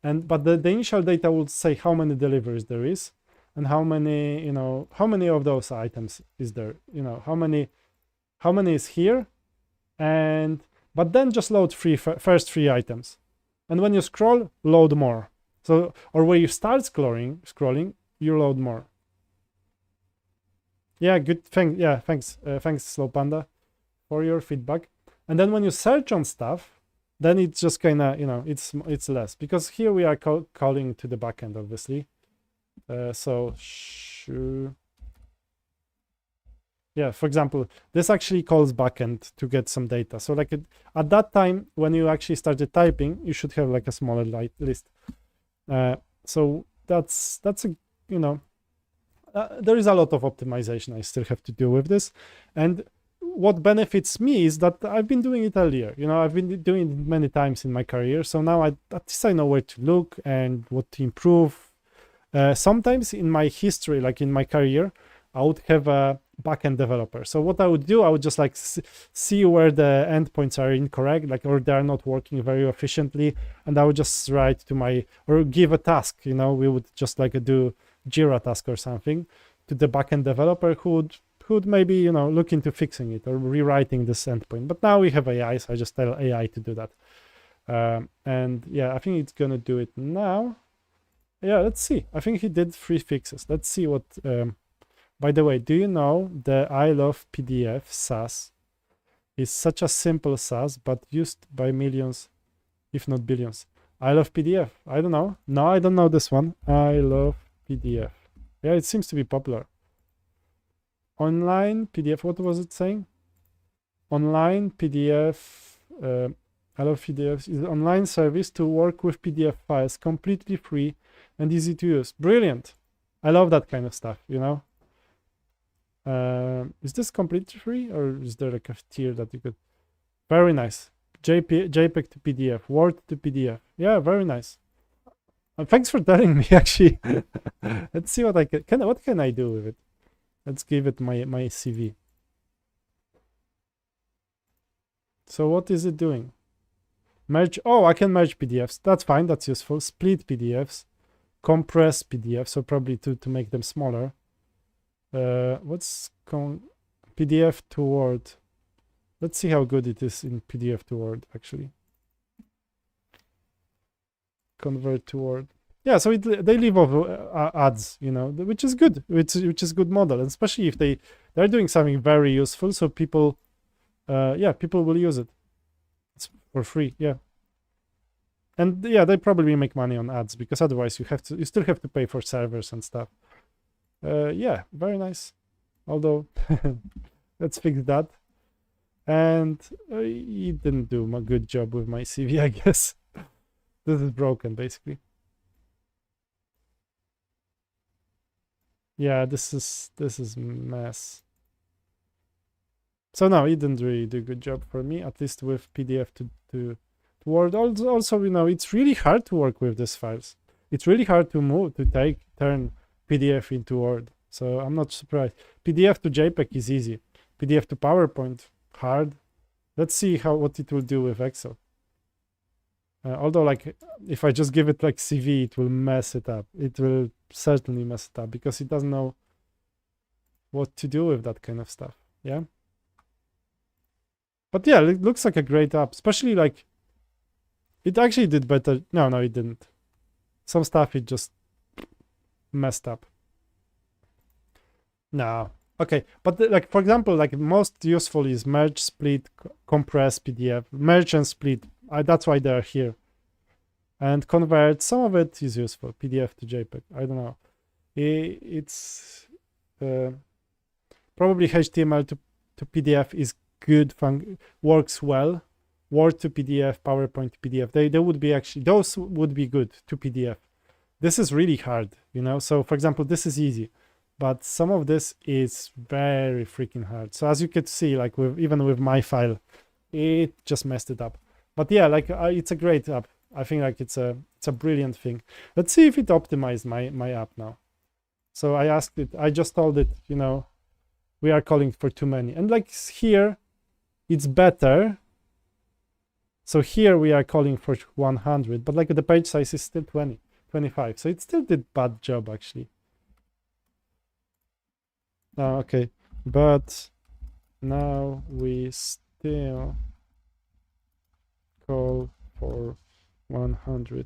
But the initial data will say how many deliveries there is and how many, how many of those items is there, how many is here. But then just load first 3 items. And when you scroll, load more. So, or when you start scrolling, you load more. Yeah, good. Thanks, Slow Panda, for your feedback. And then when you search on stuff, then it's just kind of, it's less. Because here we are calling to the backend, obviously. Yeah, for example, this actually calls backend to get some data. So like at that time, when you actually started typing, you should have like a smaller list. So that's a, there is a lot of optimization I still have to do with this. And what benefits me is that I've been doing it earlier. I've been doing it many times in my career. So now at least I know where to look and what to improve. Sometimes in my history, like in my career, I would have a backend developer. So what I would do, I would just like see where the endpoints are incorrect, like, or they are not working very efficiently. And I would just write or give a task, we would just like do Jira task or something to the backend developer who would maybe, look into fixing it or rewriting this endpoint. But now we have AI, so I just tell AI to do that. And yeah, I think it's going to do it now. Yeah, let's see. I think he did 3 fixes. Let's see what... by the way, do you know the I Love PDF SaaS is such a simple SaaS, but used by millions, if not billions? I Love PDF. I don't know. No, I don't know this one. I Love PDF. Yeah, it seems to be popular. Online PDF. What was it saying? Online PDF. I Love PDF is an online service to work with PDF files, completely free and easy to use. Brilliant. I love that kind of stuff, Is this completely free, or is there like a tier that you could? Very nice. JPEG to PDF, Word to PDF. Yeah, very nice. Thanks for telling me. Actually, let's see what I can. What can I do with it? Let's give it my CV. So what is it doing? Merge. Oh, I can merge PDFs. That's fine. That's useful. Split PDFs, compress PDFs. So probably to make them smaller. What's PDF to Word? Let's see how good it is in PDF to Word, actually. Convert to Word. Yeah, so they leave off ads, you know, which is good. Which is good model, and especially if they're doing something very useful, so people, people will use it. It's for free, yeah. And yeah, they probably make money on ads because otherwise you still have to pay for servers and stuff. Yeah, very nice. Although, let's fix that. And he didn't do a good job with my CV, I guess. This is broken, basically. Yeah, this is mess. So no, he didn't really do a good job for me, at least with PDF to Word. Also, you know, it's really hard to work with these files. It's really hard to turn PDF into Word. So I'm not surprised. PDF to JPEG is easy. PDF to PowerPoint, hard. Let's see what it will do with Excel. Although, like, if I just give it like CV, it will mess it up. It will certainly mess it up because it doesn't know what to do with that kind of stuff. Yeah. But yeah, it looks like a great app, especially like it actually did better. No, it didn't. Some stuff it just messed up. No. Okay, but like for example, like most useful is merge, split, compress PDF, merge and split. That's why they're here. And convert. Some of it is useful. PDF to JPEG. I don't know. It's probably HTML to PDF is good. Works well. Word to PDF, PowerPoint to PDF. They would be actually, those would be good to PDF. This is really hard, you know. So for example, this is easy. But some of this is very freaking hard. So as you could see, like even with my file, it just messed it up. But yeah, like it's a great app. I think like it's a brilliant thing. Let's see if it optimized my app now. So I asked it. I just told it, you know, we are calling for too many. And like here, it's better. So here we are calling for 100, but like the page size is still 25. So it still did bad job actually. Okay, but now we still call for 100.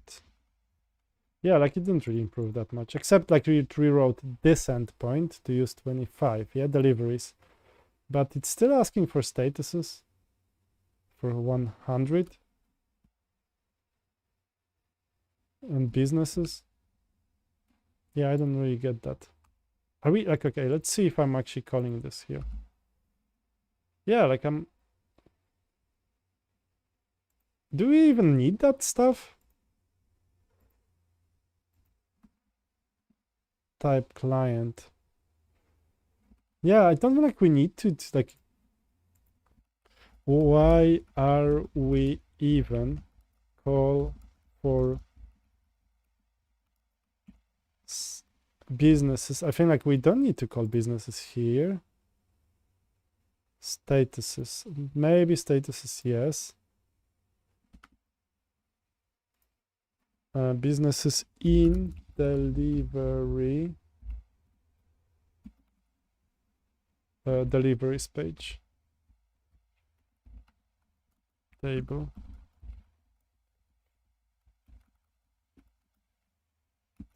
Yeah, like it didn't really improve that much, except like we rewrote this endpoint to use 25, yeah, deliveries. But it's still asking for statuses for 100 and businesses. Yeah, I don't really get that. Are we like, okay, let's see if I'm actually calling this here. Yeah, like do we even need that stuff? Type client. Yeah, I don't feel like we need to, like, why are we even call for businesses? I think like we don't need to call businesses here. Statuses, maybe statuses, yes. Businesses in delivery, deliveries page, table.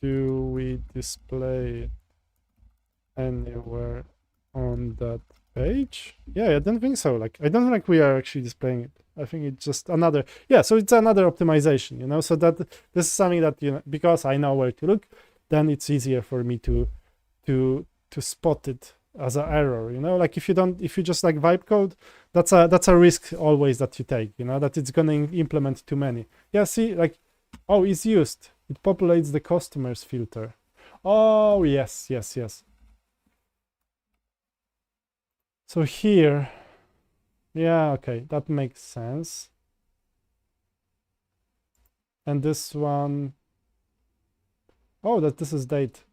Do we display it anywhere on that page? Yeah, I don't think so. Like, I don't think like we are actually displaying it. I think it's just another, yeah, so it's another optimization, you know, so that this is something that, you know, because I know where to look, then it's easier for me to spot it as an error, you know, like if you just like vibe code, that's a risk always that you take, you know, that it's going to implement too many. Yeah, see, like, oh, it's used. It populates the customers filter. Oh, yes. So here, yeah, okay, that makes sense. And this one, oh, this is date.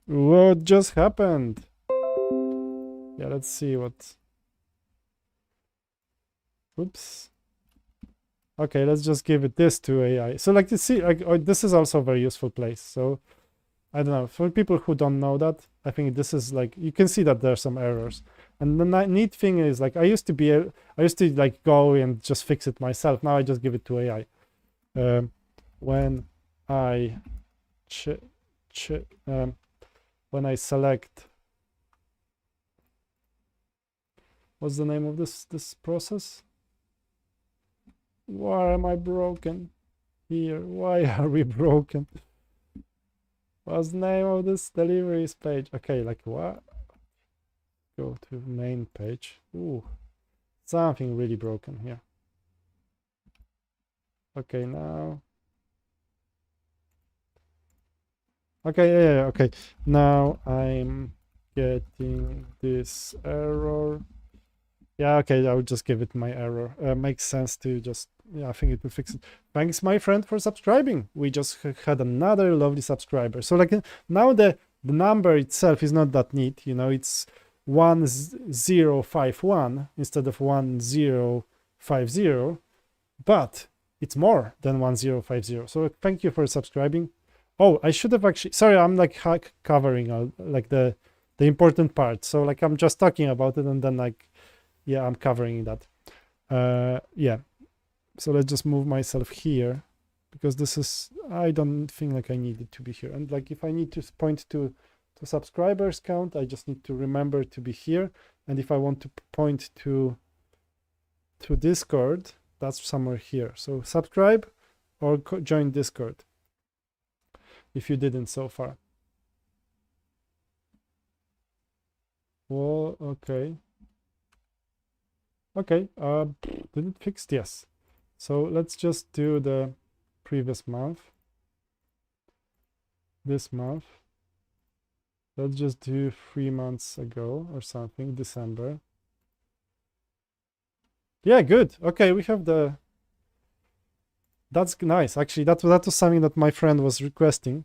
What just happened? Yeah, let's see what. Oops. Okay, let's just give it this to AI. So like you see, like this is also a very useful place. So I don't know, for people who don't know that, I think this is like, you can see that there are some errors. And the neat thing is like, I used to like go and just fix it myself. Now I just give it to AI. When I when I select, what's the name of this process? Why am I broken here? Why are we broken? What's the name of this deliveries page? Okay, like what? Go to main page. Ooh, something really broken here. Okay, now. Okay, yeah, okay. Now I'm getting this error. Yeah, okay, I will just give it my error. Makes sense to just, yeah, I think it will fix it. Thanks, my friend, for subscribing. We just had another lovely subscriber. So like now the number itself is not that neat, you know, it's 1051 instead of 1050, but it's more than 1050. So thank you for subscribing. Oh, I should have actually, sorry, I'm like covering like the important part. So like I'm just talking about it and then like, yeah, I'm covering that. Yeah, so let's just move myself here because this is, I don't think like I need it to be here. And like if I need to point to subscribers count, I just need to remember to be here. And if I want to point to Discord, that's somewhere here. So subscribe or join Discord if you didn't so far. Well, okay. Okay, did it fix? Yes. So let's just do the previous month. This month. Let's just do 3 months ago or something, December. Yeah, good. Okay, we have the... That's nice. Actually, that was something that my friend was requesting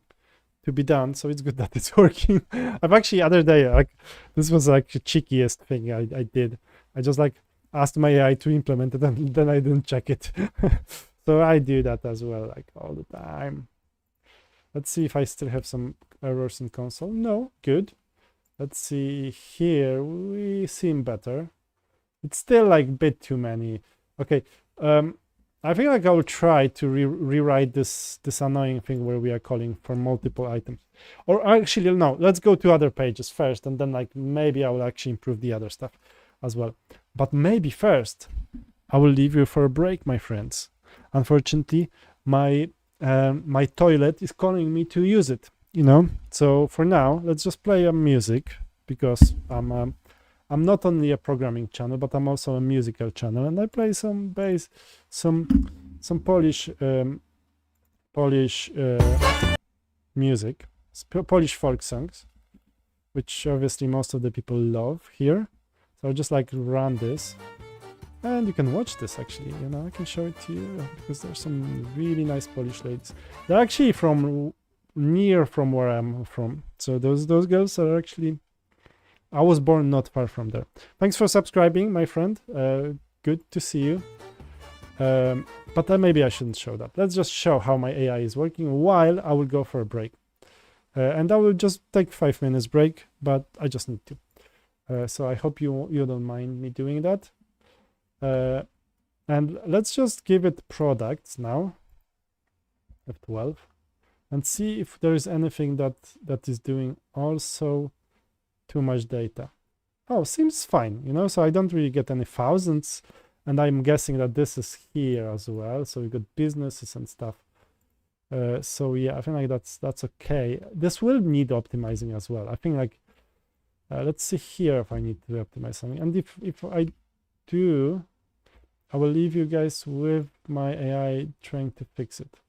to be done, so it's good that it's working. I've actually, other day, like, this was like the cheekiest thing I did. I just like asked my AI to implement it and then I didn't check it. So I do that as well, like all the time. Let's see if I still have some errors in console. No, good. Let's see here, we seem better. It's still like a bit too many. Okay, I think like I will try to rewrite this annoying thing where we are calling for multiple items. Or actually, no, let's go to other pages first and then like maybe I will actually improve the other stuff as well. But maybe first, I will leave you for a break, my friends. Unfortunately, my my toilet is calling me to use it, you know. So for now, let's just play music because I'm not only a programming channel, but I'm also a musical channel, and I play some bass, some Polish music, Polish folk songs, which obviously most of the people love here. So I'll just like run this. And you can watch this actually, you know, I can show it to you because there's some really nice Polish ladies. They're actually from near from where I'm from. So those girls are actually, I was born not far from there. Thanks for subscribing, my friend. Good to see you. But maybe I shouldn't show that. Let's just show how my AI is working while I will go for a break. And I will just take 5 minutes break, but I just need to. So I hope you don't mind me doing that. And let's just give it products now, F12, and see if there is anything that is doing also too much data. Oh, seems fine, you know, so I don't really get any thousands, and I'm guessing that this is here as well. So we got businesses and stuff. So yeah, I think like that's okay. This will need optimizing as well. I think like let's see here if I need to optimize something, and if I do, I will leave you guys with my AI trying to fix it.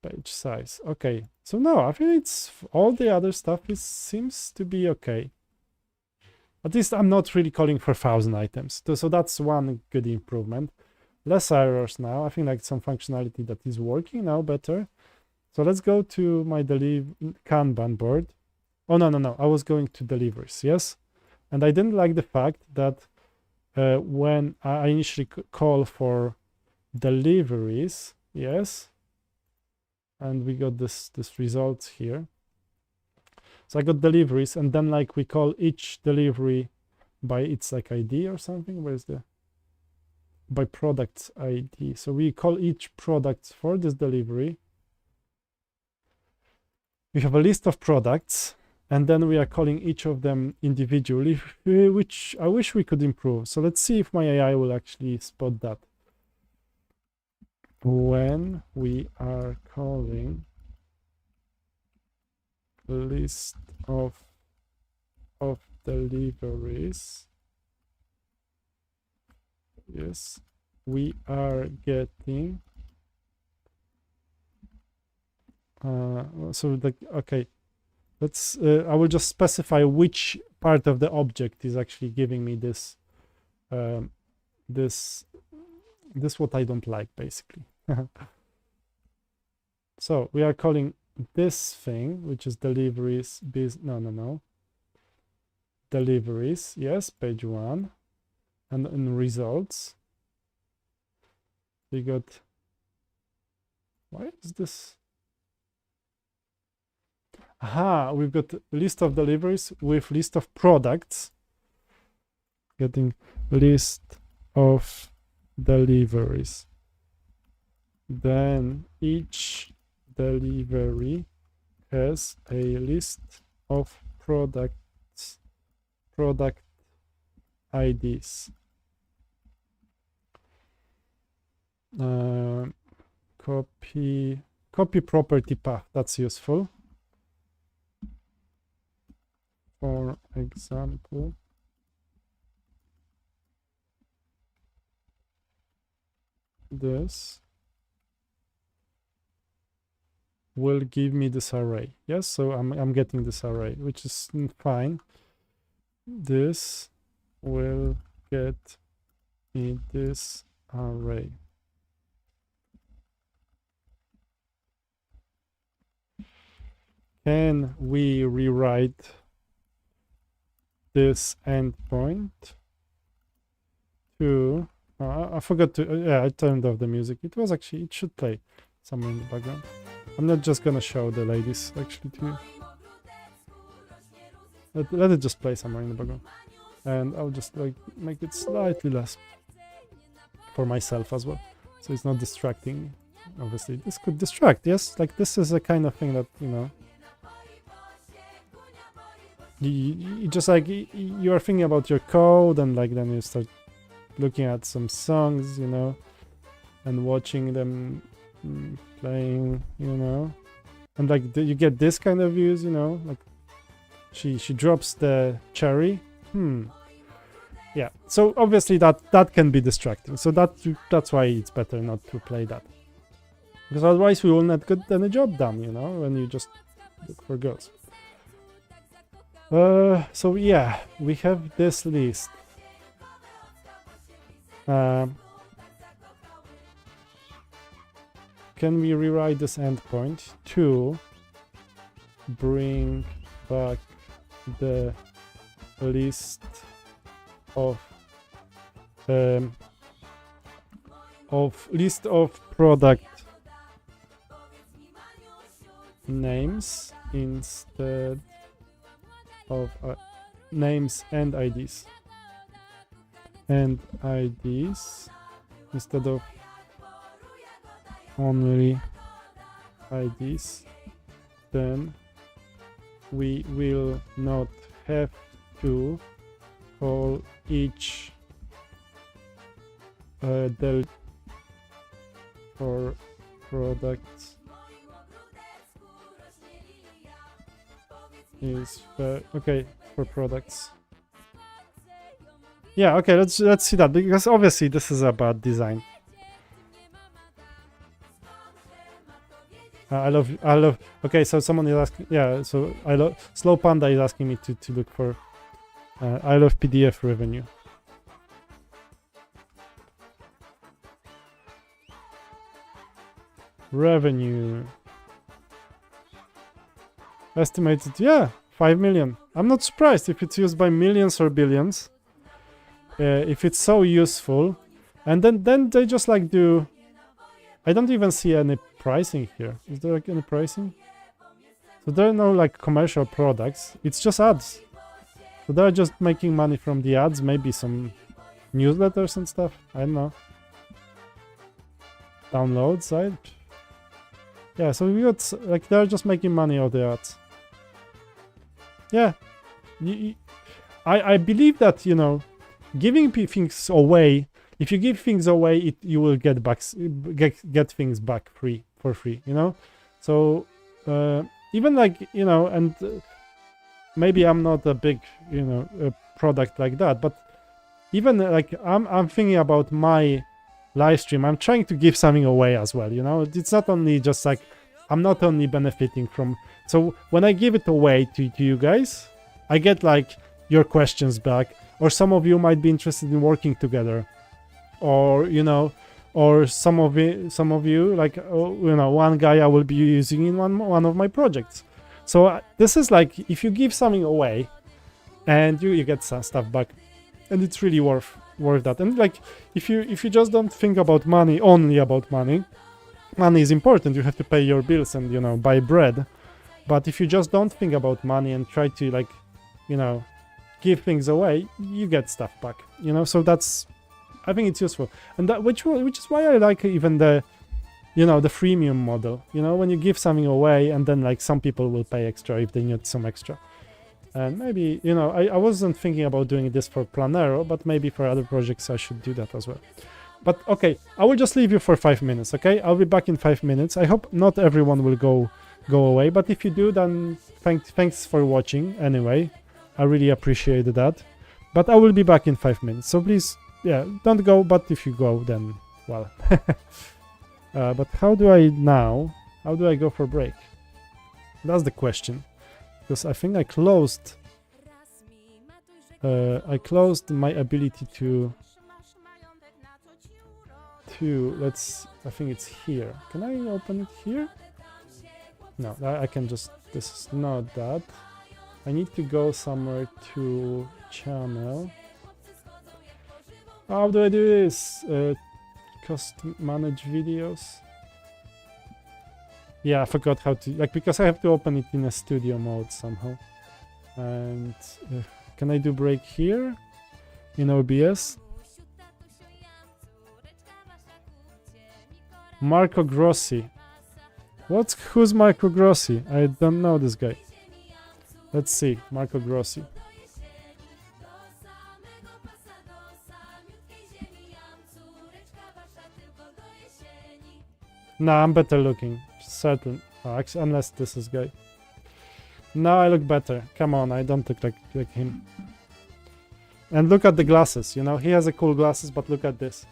Page size. Okay. So no, I think it's all the other stuff seems to be okay. At least I'm not really calling for 1,000 items. So that's one good improvement. Less errors now. I think like some functionality that is working now better. So let's go to my Kanban board. Oh, no. I was going to deliveries, yes? And I didn't like the fact that when I initially call for deliveries, yes, and we got this results here. So I got deliveries, and then like we call each delivery by its like ID or something. Where's the by products ID? So we call each product for this delivery. We have a list of products, and then we are calling each of them individually, which I wish we could improve. So let's see if my AI will actually spot that. When we are calling list of deliveries, yes, we are getting so like, okay, let's I will just specify which part of the object is actually giving me this this what I don't like, basically. So we are calling this thing, which is deliveries, deliveries, yes, page 1, and in results we got, why is this? Aha, we've got list of deliveries with list of products, getting list of deliveries. Then each delivery has a list of product IDs. Copy property path, that's useful. For example, this will give me this array. Yes, so I'm getting this array, which is fine. This will get me this array. Can we rewrite this endpoint to I forgot to yeah, I turned off the music. It should play somewhere in the background. I'm not just gonna show the ladies actually to you. Let it just play somewhere in the background, and I'll just like make it slightly less for myself as well, so it's not distracting. Obviously this could distract, yes, like this is a kind of thing that, you know, you just like you are thinking about your code, and like then you start looking at some songs, you know, and watching them playing, you know, and like you get this kind of views, you know, like she drops the cherry. Yeah, so obviously that can be distracting, so that's why it's better not to play that, because otherwise we will not get any job done, you know, when you just look for girls. So yeah, we have this list. Can we rewrite this endpoint to bring back the list of product names instead of names and IDs, instead of only IDs? Then we will not have to call each del for products is okay for products. Yeah, okay, let's see that, because obviously this is a bad design. I love. Okay, so someone is asking. Yeah, so I love. Slow Panda is asking me to look for. I love PDF revenue. Revenue. Estimated, yeah, 5 million. I'm not surprised if it's used by millions or billions. If it's so useful. And then they just like do. I don't even see any pricing here. Is there like any pricing? So there are no like commercial products. It's just ads. So they're just making money from the ads, maybe some newsletters and stuff. I don't know. Download side. Yeah, so we got like they're just making money out the ads. Yeah. I believe that, you know, giving things away, if you give things away, you will get things back for free, you know. So even like, you know, and maybe I'm not a big, you know, a product like that, but even like I'm thinking about my live stream. I'm trying to give something away as well, you know. It's not only just like I'm not only benefiting from. So when I give it away to you guys, I get like your questions back, or some of you might be interested in working together, or you know, or some of you like, oh, you know, one guy I will be using in one of my projects. So this is like if you give something away, and you get some stuff back, and it's really worth that. And like if you just don't think about money, only about money is important. You have to pay your bills and, you know, buy bread. But if you just don't think about money and try to, like, you know, give things away, you get stuff back, you know. So that's, I think it's useful, and that which is why I like even the, you know, the freemium model, you know, when you give something away and then like some people will pay extra if they need some extra. And maybe, you know, I wasn't thinking about doing this for Planero, but maybe for other projects I should do that as well. But okay, I will just leave you for 5 minutes, okay? I'll be back in 5 minutes. I hope not everyone will go away, but if you do, then thanks for watching anyway. I really appreciate that. But I will be back in 5 minutes, so please, yeah, don't go, but if you go, then, well. But how do I go for break? That's the question. Because I think I closed my ability to I think it's here. Can I open it here? No, I can just, this is not that. I need to go somewhere to channel. How do I do this? Manage videos. Yeah, I forgot how to, like, because I have to open it in a studio mode somehow. And can I do break here in OBS? Marco Grossi. Who's Marco Grossi? I don't know this guy. Let's see, Marco Grossi. Nah, I'm better looking. Certain. Oh, actually, unless this is guy. Now I look better. Come on, I don't look like him. And look at the glasses, you know, he has a cool glasses, but look at this.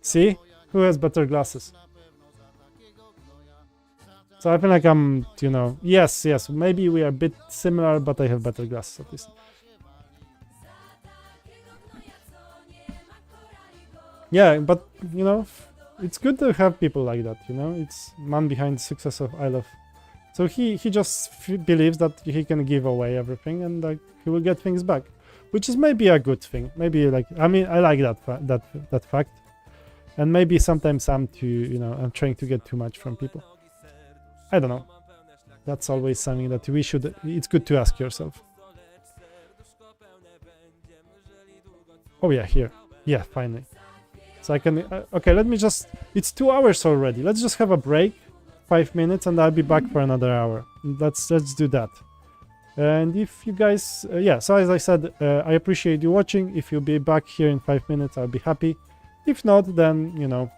See? Who has better glasses? So I feel like I'm, you know, yes, maybe we are a bit similar, but I have better glasses at least. Yeah, but, you know, it's good to have people like that, you know? It's man behind the success of I Love. So he just believes that he can give away everything and like he will get things back, which is maybe a good thing. Maybe like, I mean, I like that fact. And maybe sometimes I'm I'm trying to get too much from people. I don't know. That's always something that it's good to ask yourself. Oh yeah, here. Yeah, finally. So I can, okay, let me just, it's 2 hours already. Let's just have a break, 5 minutes, and I'll be back for another hour. Let's do that. And if you guys, yeah, so as I said, I appreciate you watching. If you'll be back here in 5 minutes, I'll be happy. If not, then, you know,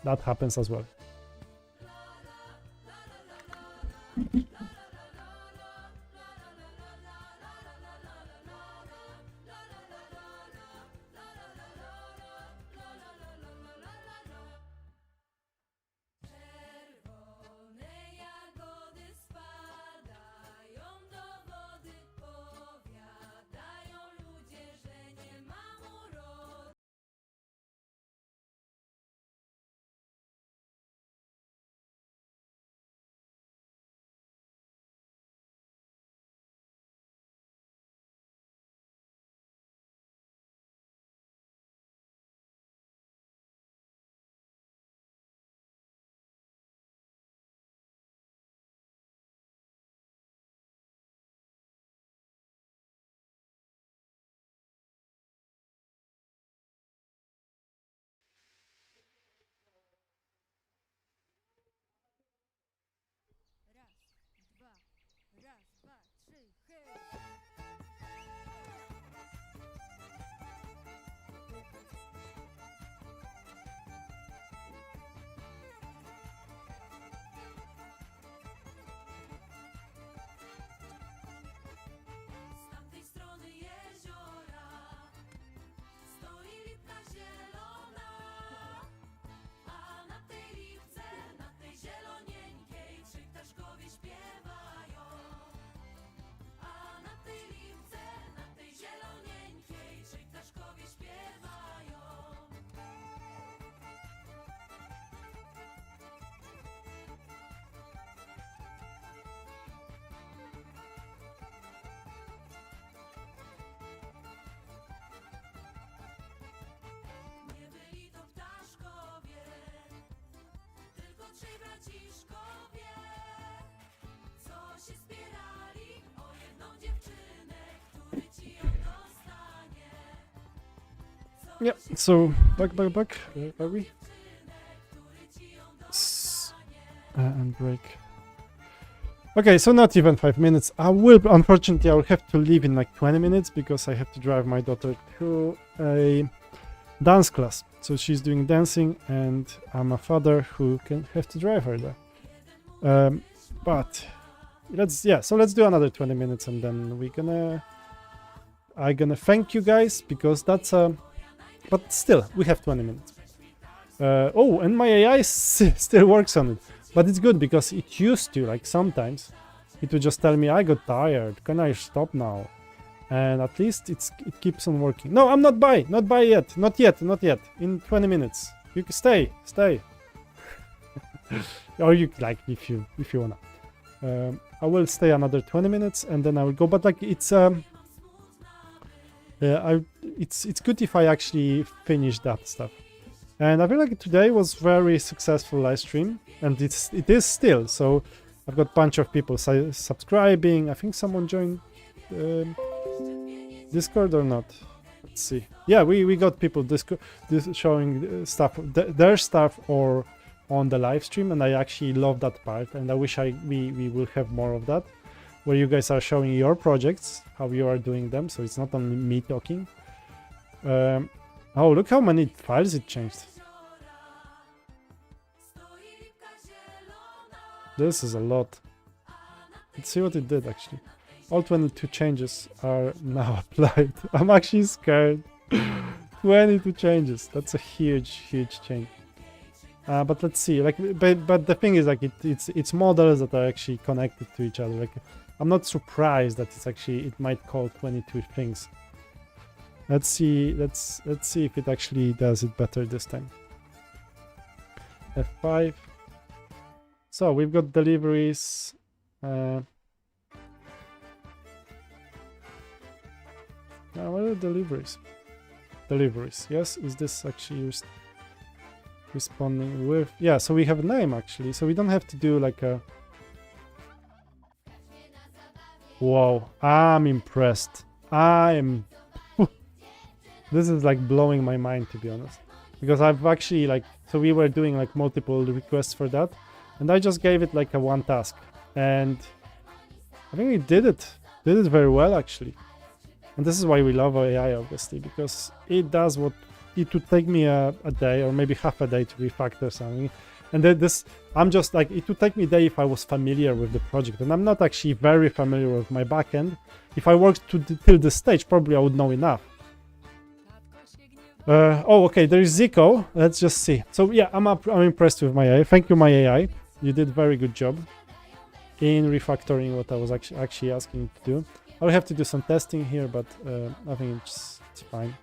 that happens as well. Yeah, so back. Where are we? And break. Okay, so not even 5 minutes. Unfortunately, I will have to leave in like 20 minutes because I have to drive my daughter to a dance class. So she's doing dancing, and I'm a father who can have to drive her there. But let's do another 20 minutes, and then I'm gonna thank you guys because that's but still we have 20 minutes. Oh, and my AI still works on it, but it's good because it used to, like, sometimes it would just tell me I got tired, can I stop now? And at least it keeps on working. No, I'm not by yet, not yet. In 20 minutes you can stay or you, like, if you wanna. I will stay another 20 minutes and then I will go, but like it's good if I actually finish that stuff. And I feel like today was very successful live stream, and it is still. So I've got a bunch of people subscribing. I think someone joined Discord or not. Let's see. Yeah, we got people showing stuff, their stuff or on the live stream, and I actually love that part. And I wish we will have more of that, where you guys are showing your projects, how you are doing them. So it's not only me talking. Oh, look how many files it changed. This is a lot. Let's see what it did actually. All 22 changes are now applied. I'm actually scared. 22 changes. That's a huge change. But let's see. Like, but the thing is, like, it's models that are actually connected to each other. Like, I'm not surprised that it might call 22 things. Let's see if it actually does it better this time. F5. So we've got deliveries. Now what are deliveries? Deliveries. Yes, is this actually responding with? Yeah, so we have a name actually, so we don't have to do like a. Wow, I'm impressed. This is like blowing my mind, to be honest, because I've actually, like, so we were doing like multiple requests for that, and I just gave it like a one task, and I think it did it very well actually. And this is why we love AI, obviously, because it does what it would take me a day or maybe half a day to refactor something. And then I'm just like, it would take me a day if I was familiar with the project, and I'm not actually very familiar with my backend. If I worked till this stage, probably I would know enough. Oh, okay, there is Zico. Let's just see. So yeah, I'm impressed with my AI. Thank you, my AI. You did a very good job in refactoring what I was actually asking to do. I'll have to do some testing here, but I think it's fine.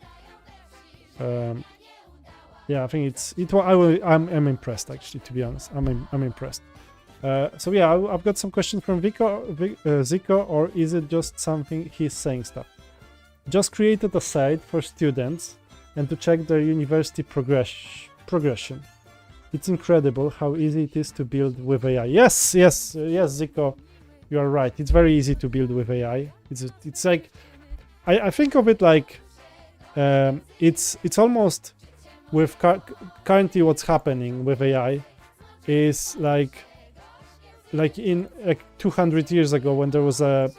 Yeah, I think I'm impressed actually, to be honest. I'm impressed. So yeah, I've got some questions from Zico, or is it just something he's saying stuff? Just created a site for students and to check their university progression. It's incredible how easy it is to build with AI. Yes, Zico, you are right. It's very easy to build with AI. It's like, I think of it like, it's almost with currently what's happening with AI is like in like 200 years ago when there was a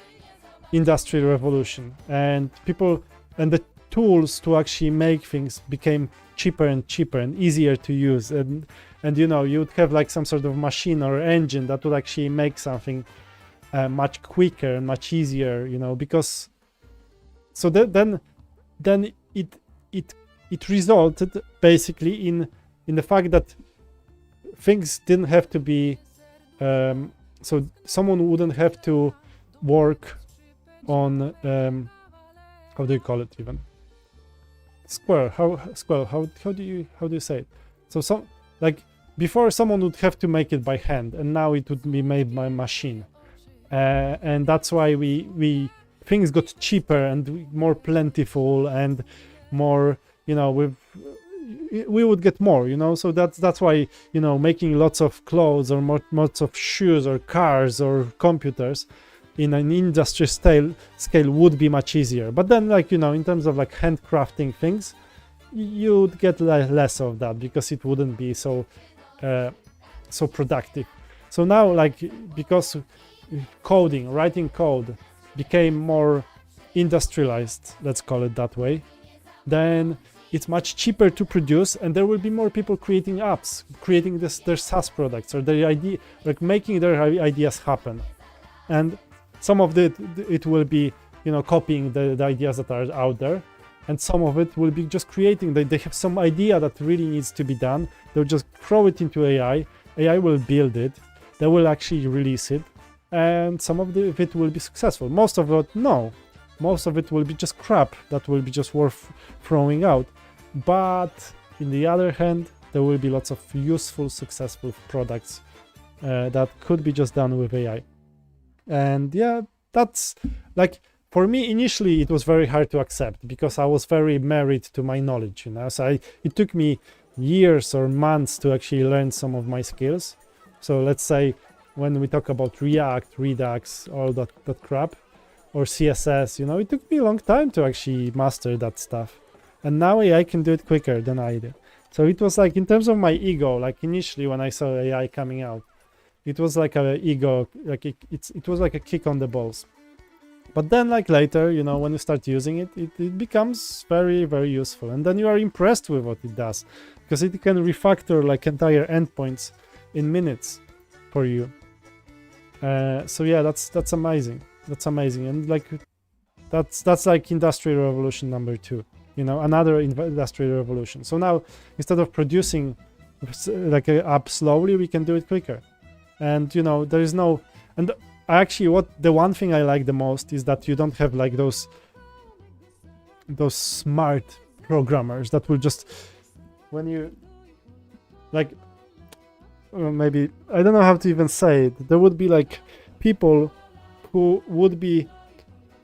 industrial revolution and the tools to actually make things became cheaper and easier to use, and you know, you would have like some sort of machine or engine that would actually make something much quicker and much easier, you know, because so then it resulted basically in the fact that things didn't have to be so someone wouldn't have to work on how do you call it, even how do you say it? So like before, someone would have to make it by hand, and now it would be made by machine, and that's why we things got cheaper and more plentiful and more, you know, with we would get more, so that's why, making lots of clothes or lots of shoes or cars or computers in an industry scale would be much easier. But then, in terms of handcrafting things, you'd get less of that because it wouldn't be so productive. So now, because writing code became more industrialized, let's call it that way, then it's much cheaper to produce, and there will be more people creating apps, creating their SaaS products, or their idea, making their ideas happen. And some of it will be, copying the ideas that are out there, and some of it will be just creating. They have some idea that really needs to be done. They'll just throw it into AI. AI will build it. They will actually release it, and some of it will be successful. Most of it, no. Most of it will be just crap that will be just worth throwing out. But in the other hand, there will be lots of useful, successful products that could be just done with AI. And yeah, that's for me, initially, it was very hard to accept because I was very married to my knowledge, So it took me years or months to actually learn some of my skills. So let's say when we talk about React, Redux, all that crap, or CSS, it took me a long time to actually master that stuff. And now AI can do it quicker than I did. So it was in terms of my ego, initially when I saw AI coming out, it was like a ego, it was like a kick on the balls. But then later, when you start using it, it becomes very, very useful. And then you are impressed with what it does, because it can refactor entire endpoints in minutes for you. So yeah, that's amazing. That's amazing. And that's industrial revolution number 2, another industrial revolution. So now, instead of producing an app slowly, we can do it quicker. And there is no, and actually the one thing I like the most is that you don't have those smart programmers that will just, when you maybe, I don't know how to even say it, there would be people who would be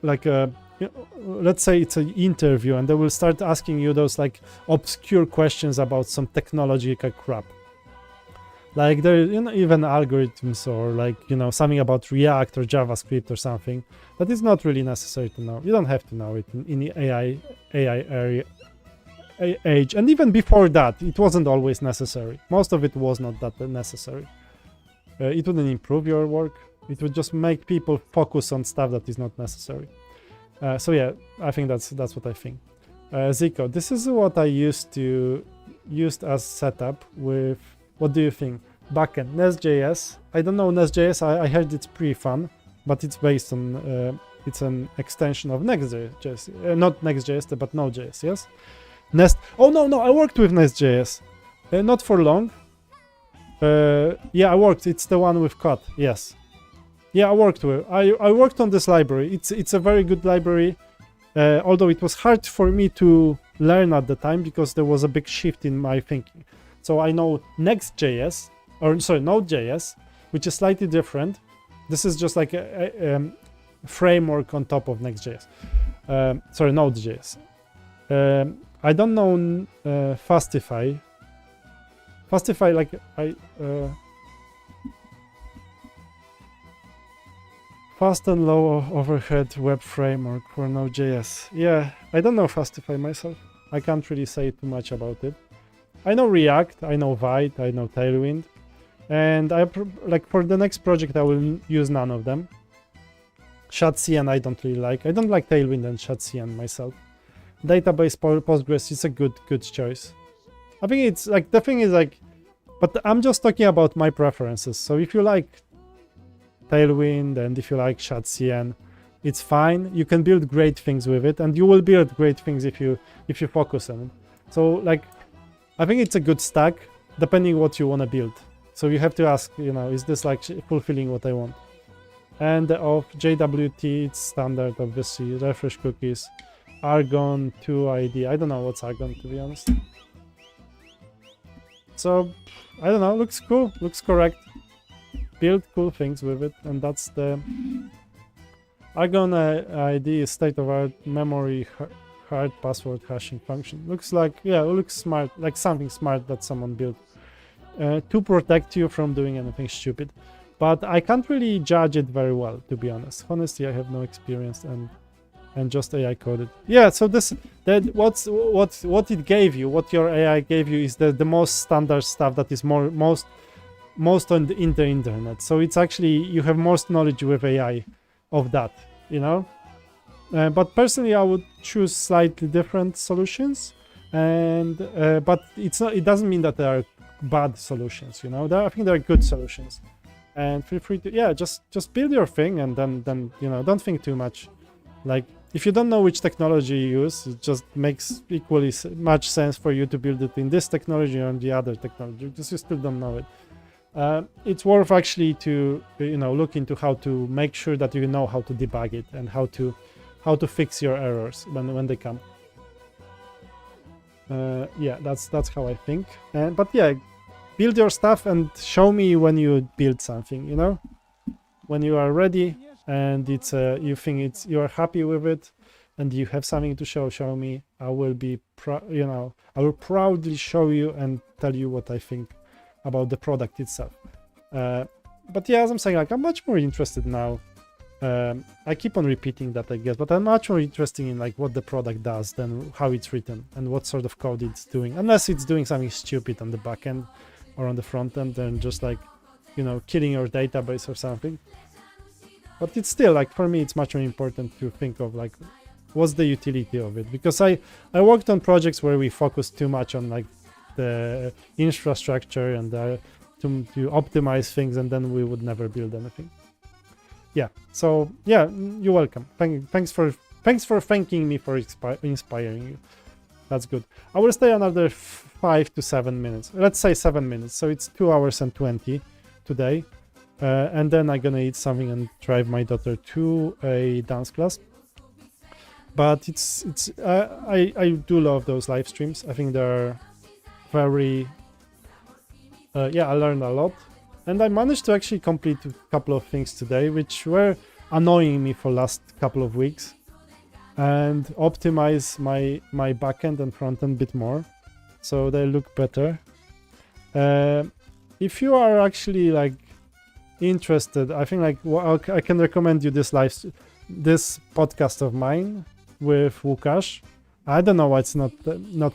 let's say it's an interview, and they will start asking you those obscure questions about some technological crap. There even algorithms or something about React or JavaScript or something that is not really necessary to know. You don't have to know it in the AI area age. And even before that, it wasn't always necessary. Most of it was not that necessary. It wouldn't improve your work. It would just make people focus on stuff that is not necessary. So yeah, I think that's what I think. Zico, this is what I used as setup with. What do you think? Backend, Nest.js. I don't know Nest.js. I heard it's pretty fun, but it's based on, it's an extension of Next.js. Not Next.js, but Node.js, yes? Nest. Oh, no, I worked with Nest.js. Not for long. Yeah, I worked. It's the one with Cut, yes. Yeah, I worked on this library. It's a very good library, although it was hard for me to learn at the time because there was a big shift in my thinking. So I know Next.js, Node.js, which is slightly different. This is just a framework on top of Next.js. Node.js. I don't know Fastify. Fast and low overhead web framework for Node.js. Yeah, I don't know Fastify myself. I can't really say too much about it. I know React, I know Vite, I know Tailwind, and for the next project I will use none of them. ShadCN I don't really like. I don't like Tailwind and ShadCN myself. Database Postgres is a good choice. I think it's the thing is but I'm just talking about my preferences. So if you like Tailwind and if you like ShadCN, it's fine. You can build great things with it, and you will build great things if you focus on it. So I think it's a good stack depending what you want to build. So you have to ask, is this fulfilling what I want? And of JWT, it's standard, obviously. Refresh cookies, Argon 2 ID. I don't know what's Argon, to be honest. So I don't know. Looks cool. Looks correct. Build cool things with it, and that's the Argon ID is state-of-art memory hard password hashing function. Looks like, yeah, it looks smart, like something smart that someone built to protect you from doing anything stupid. But I can't really judge it very well, to be honest. Honestly, I have no experience and just AI coded. Yeah, so what it gave you, what your AI gave you, is the most standard stuff that is most on in the internet. So it's actually, you have most knowledge with AI of that, you know. But personally, I would choose slightly different solutions, and but it doesn't mean that they are bad solutions, you know. I think they're good solutions, and feel free to just build your thing, and then you know, don't think too much. Like, if you don't know which technology you use, it just makes equally much sense for you to build it in this technology or in the other technology, because you still don't know it. It's worth actually to, you know, look into how to make sure that you know how to debug it and how to fix your errors when they come. Yeah, that's how I think. But yeah, build your stuff and show me when you build something, you know, when you are ready and it's you think you are happy with it and you have something to show me. I will be I will proudly show you and tell you what I think about the product itself. But yeah, as I'm saying, like, I'm much more interested now. I keep on repeating that, I guess, but I'm much more interested in like what the product does than how it's written and what sort of code it's doing, unless it's doing something stupid on the back end or on the front end and just like, you know, killing your database or something. But it's still, like, for me, it's much more important to think of like, what's the utility of it? Because I worked on projects where we focused too much on like the infrastructure and to optimize things, and then we would never build anything. Yeah, so yeah, you're welcome. Thanks for thanking me for inspiring you. That's good. I will stay another 5 to 7 minutes. Let's say 7 minutes. So it's 2 hours and 20 today. And then I'm gonna eat something and drive my daughter to a dance class. But I do love those live streams. I think they're very I learned a lot. And I managed to actually complete a couple of things today, which were annoying me for last couple of weeks, and optimize my backend and frontend a bit more, so they look better. If you are actually like interested, I think like I can recommend you this podcast of mine with Łukasz. I don't know why it's not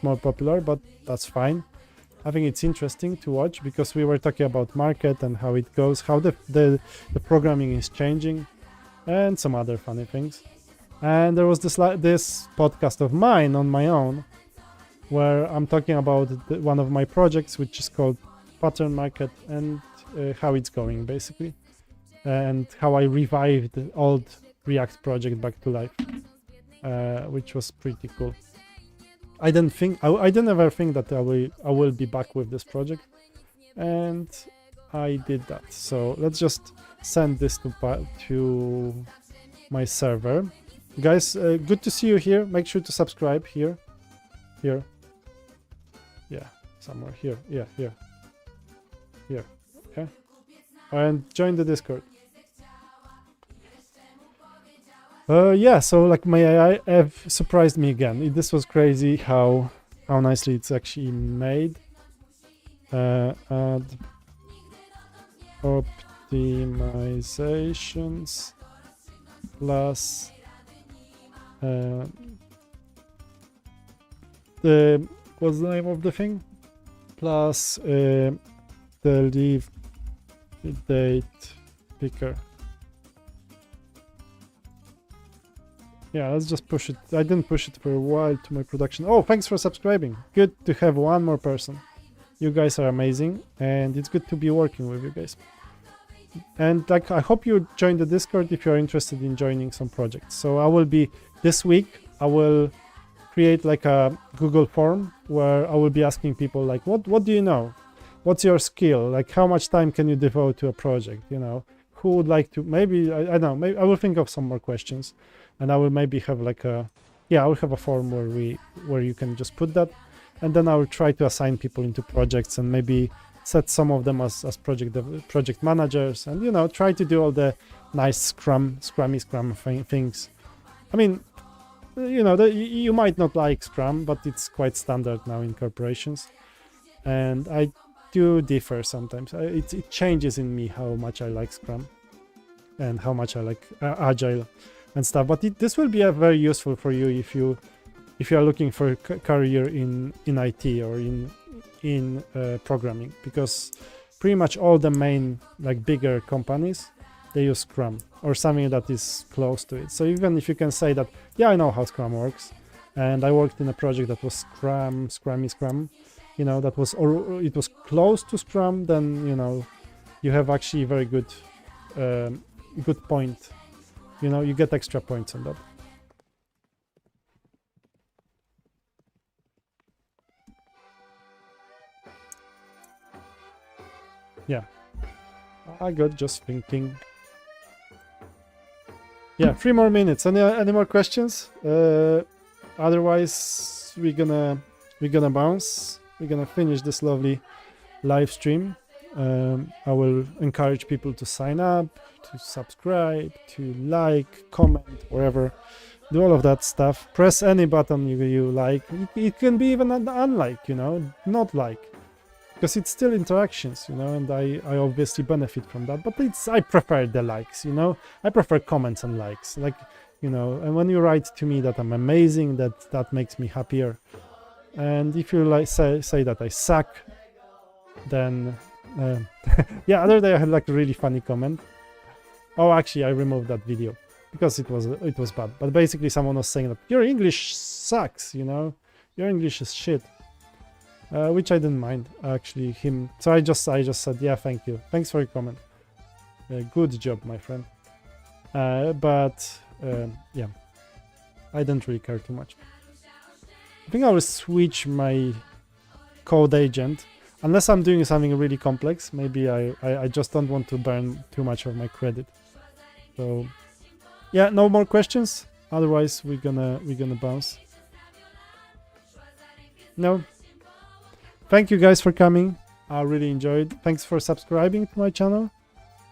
more popular, but that's fine. I think it's interesting to watch because we were talking about market and how it goes, how the programming is changing, and some other funny things. And there was this podcast of mine on my own, where I'm talking about one of my projects, which is called Pattern Market, and how it's going basically, and how I revived the old React project back to life, which was pretty cool. I didn't ever think that I will be back with this project, and I did that. So let's just send this to my server. Guys, good to see you here. Make sure to subscribe here. Yeah, somewhere here. Yeah, here. Okay, and join the Discord. Yeah, so like my AI have surprised me again. This was crazy how nicely it's actually made. Add optimizations plus what's the name of the thing? Plus the leave date picker. Yeah, let's just push it. I didn't push it for a while to my production. Oh, thanks for subscribing. Good to have one more person. You guys are amazing, and it's good to be working with you guys. And like, I hope you join the Discord if you're interested in joining some projects. So I will be, this week, I will create like a Google form where I will be asking people like, what do you know? What's your skill? Like, how much time can you devote to a project? You know, who would like to, maybe, I don't know, maybe I will think of some more questions. And I will maybe have like I will have a form where you can just put that, and then I will try to assign people into projects and maybe set some of them as project managers, and, you know, try to do all the nice scrum things. I mean, you know, you might not like Scrum, but it's quite standard now in corporations. And I do differ sometimes. It changes in me how much I like Scrum and how much I like Agile and stuff. But this will be very useful for you if you are looking for a career in IT or in programming, because pretty much all the main like bigger companies, they use Scrum or something that is close to it. So even if you can say that, yeah, I know how Scrum works, and I worked in a project that was Scrum, you know, that was, or it was close to Scrum, then, you know, you have actually very good point. You know, you get extra points on that. Yeah, I got just thinking. Yeah, 3 more minutes. Any more questions? Otherwise, we're gonna bounce. We're gonna finish this lovely live stream. I will encourage people to sign up, to subscribe, to like, comment, wherever. Do all of that stuff. Press any button you like. It can be even an unlike, you know, not like. Because it's still interactions, you know, and I obviously benefit from that. But I prefer the likes, you know. I prefer comments and likes, like, you know. And when you write to me that I'm amazing, that makes me happier. And if you like say that I suck, then yeah. Other day I had like a really funny comment. Oh, actually, I removed that video because it was bad. But basically, someone was saying that your English sucks, you know, your English is shit. Which I didn't mind, actually, him. So I just said, yeah, thank you. Thanks for your comment. Good job, my friend. Yeah, I didn't really care too much. I think I will switch my code agent. Unless I'm doing something really complex, maybe I just don't want to burn too much of my credit. So, yeah, no more questions. Otherwise, we're gonna bounce. No. Thank you guys for coming. I really enjoyed. Thanks for subscribing to my channel.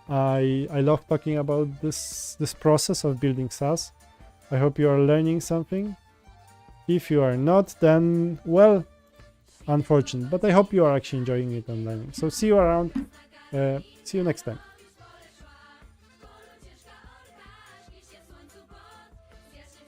I love talking about this process of building SaaS. I hope you are learning something. If you are not, then, well, unfortunate. But I hope you are actually enjoying it and learning. So see you around. See you next time.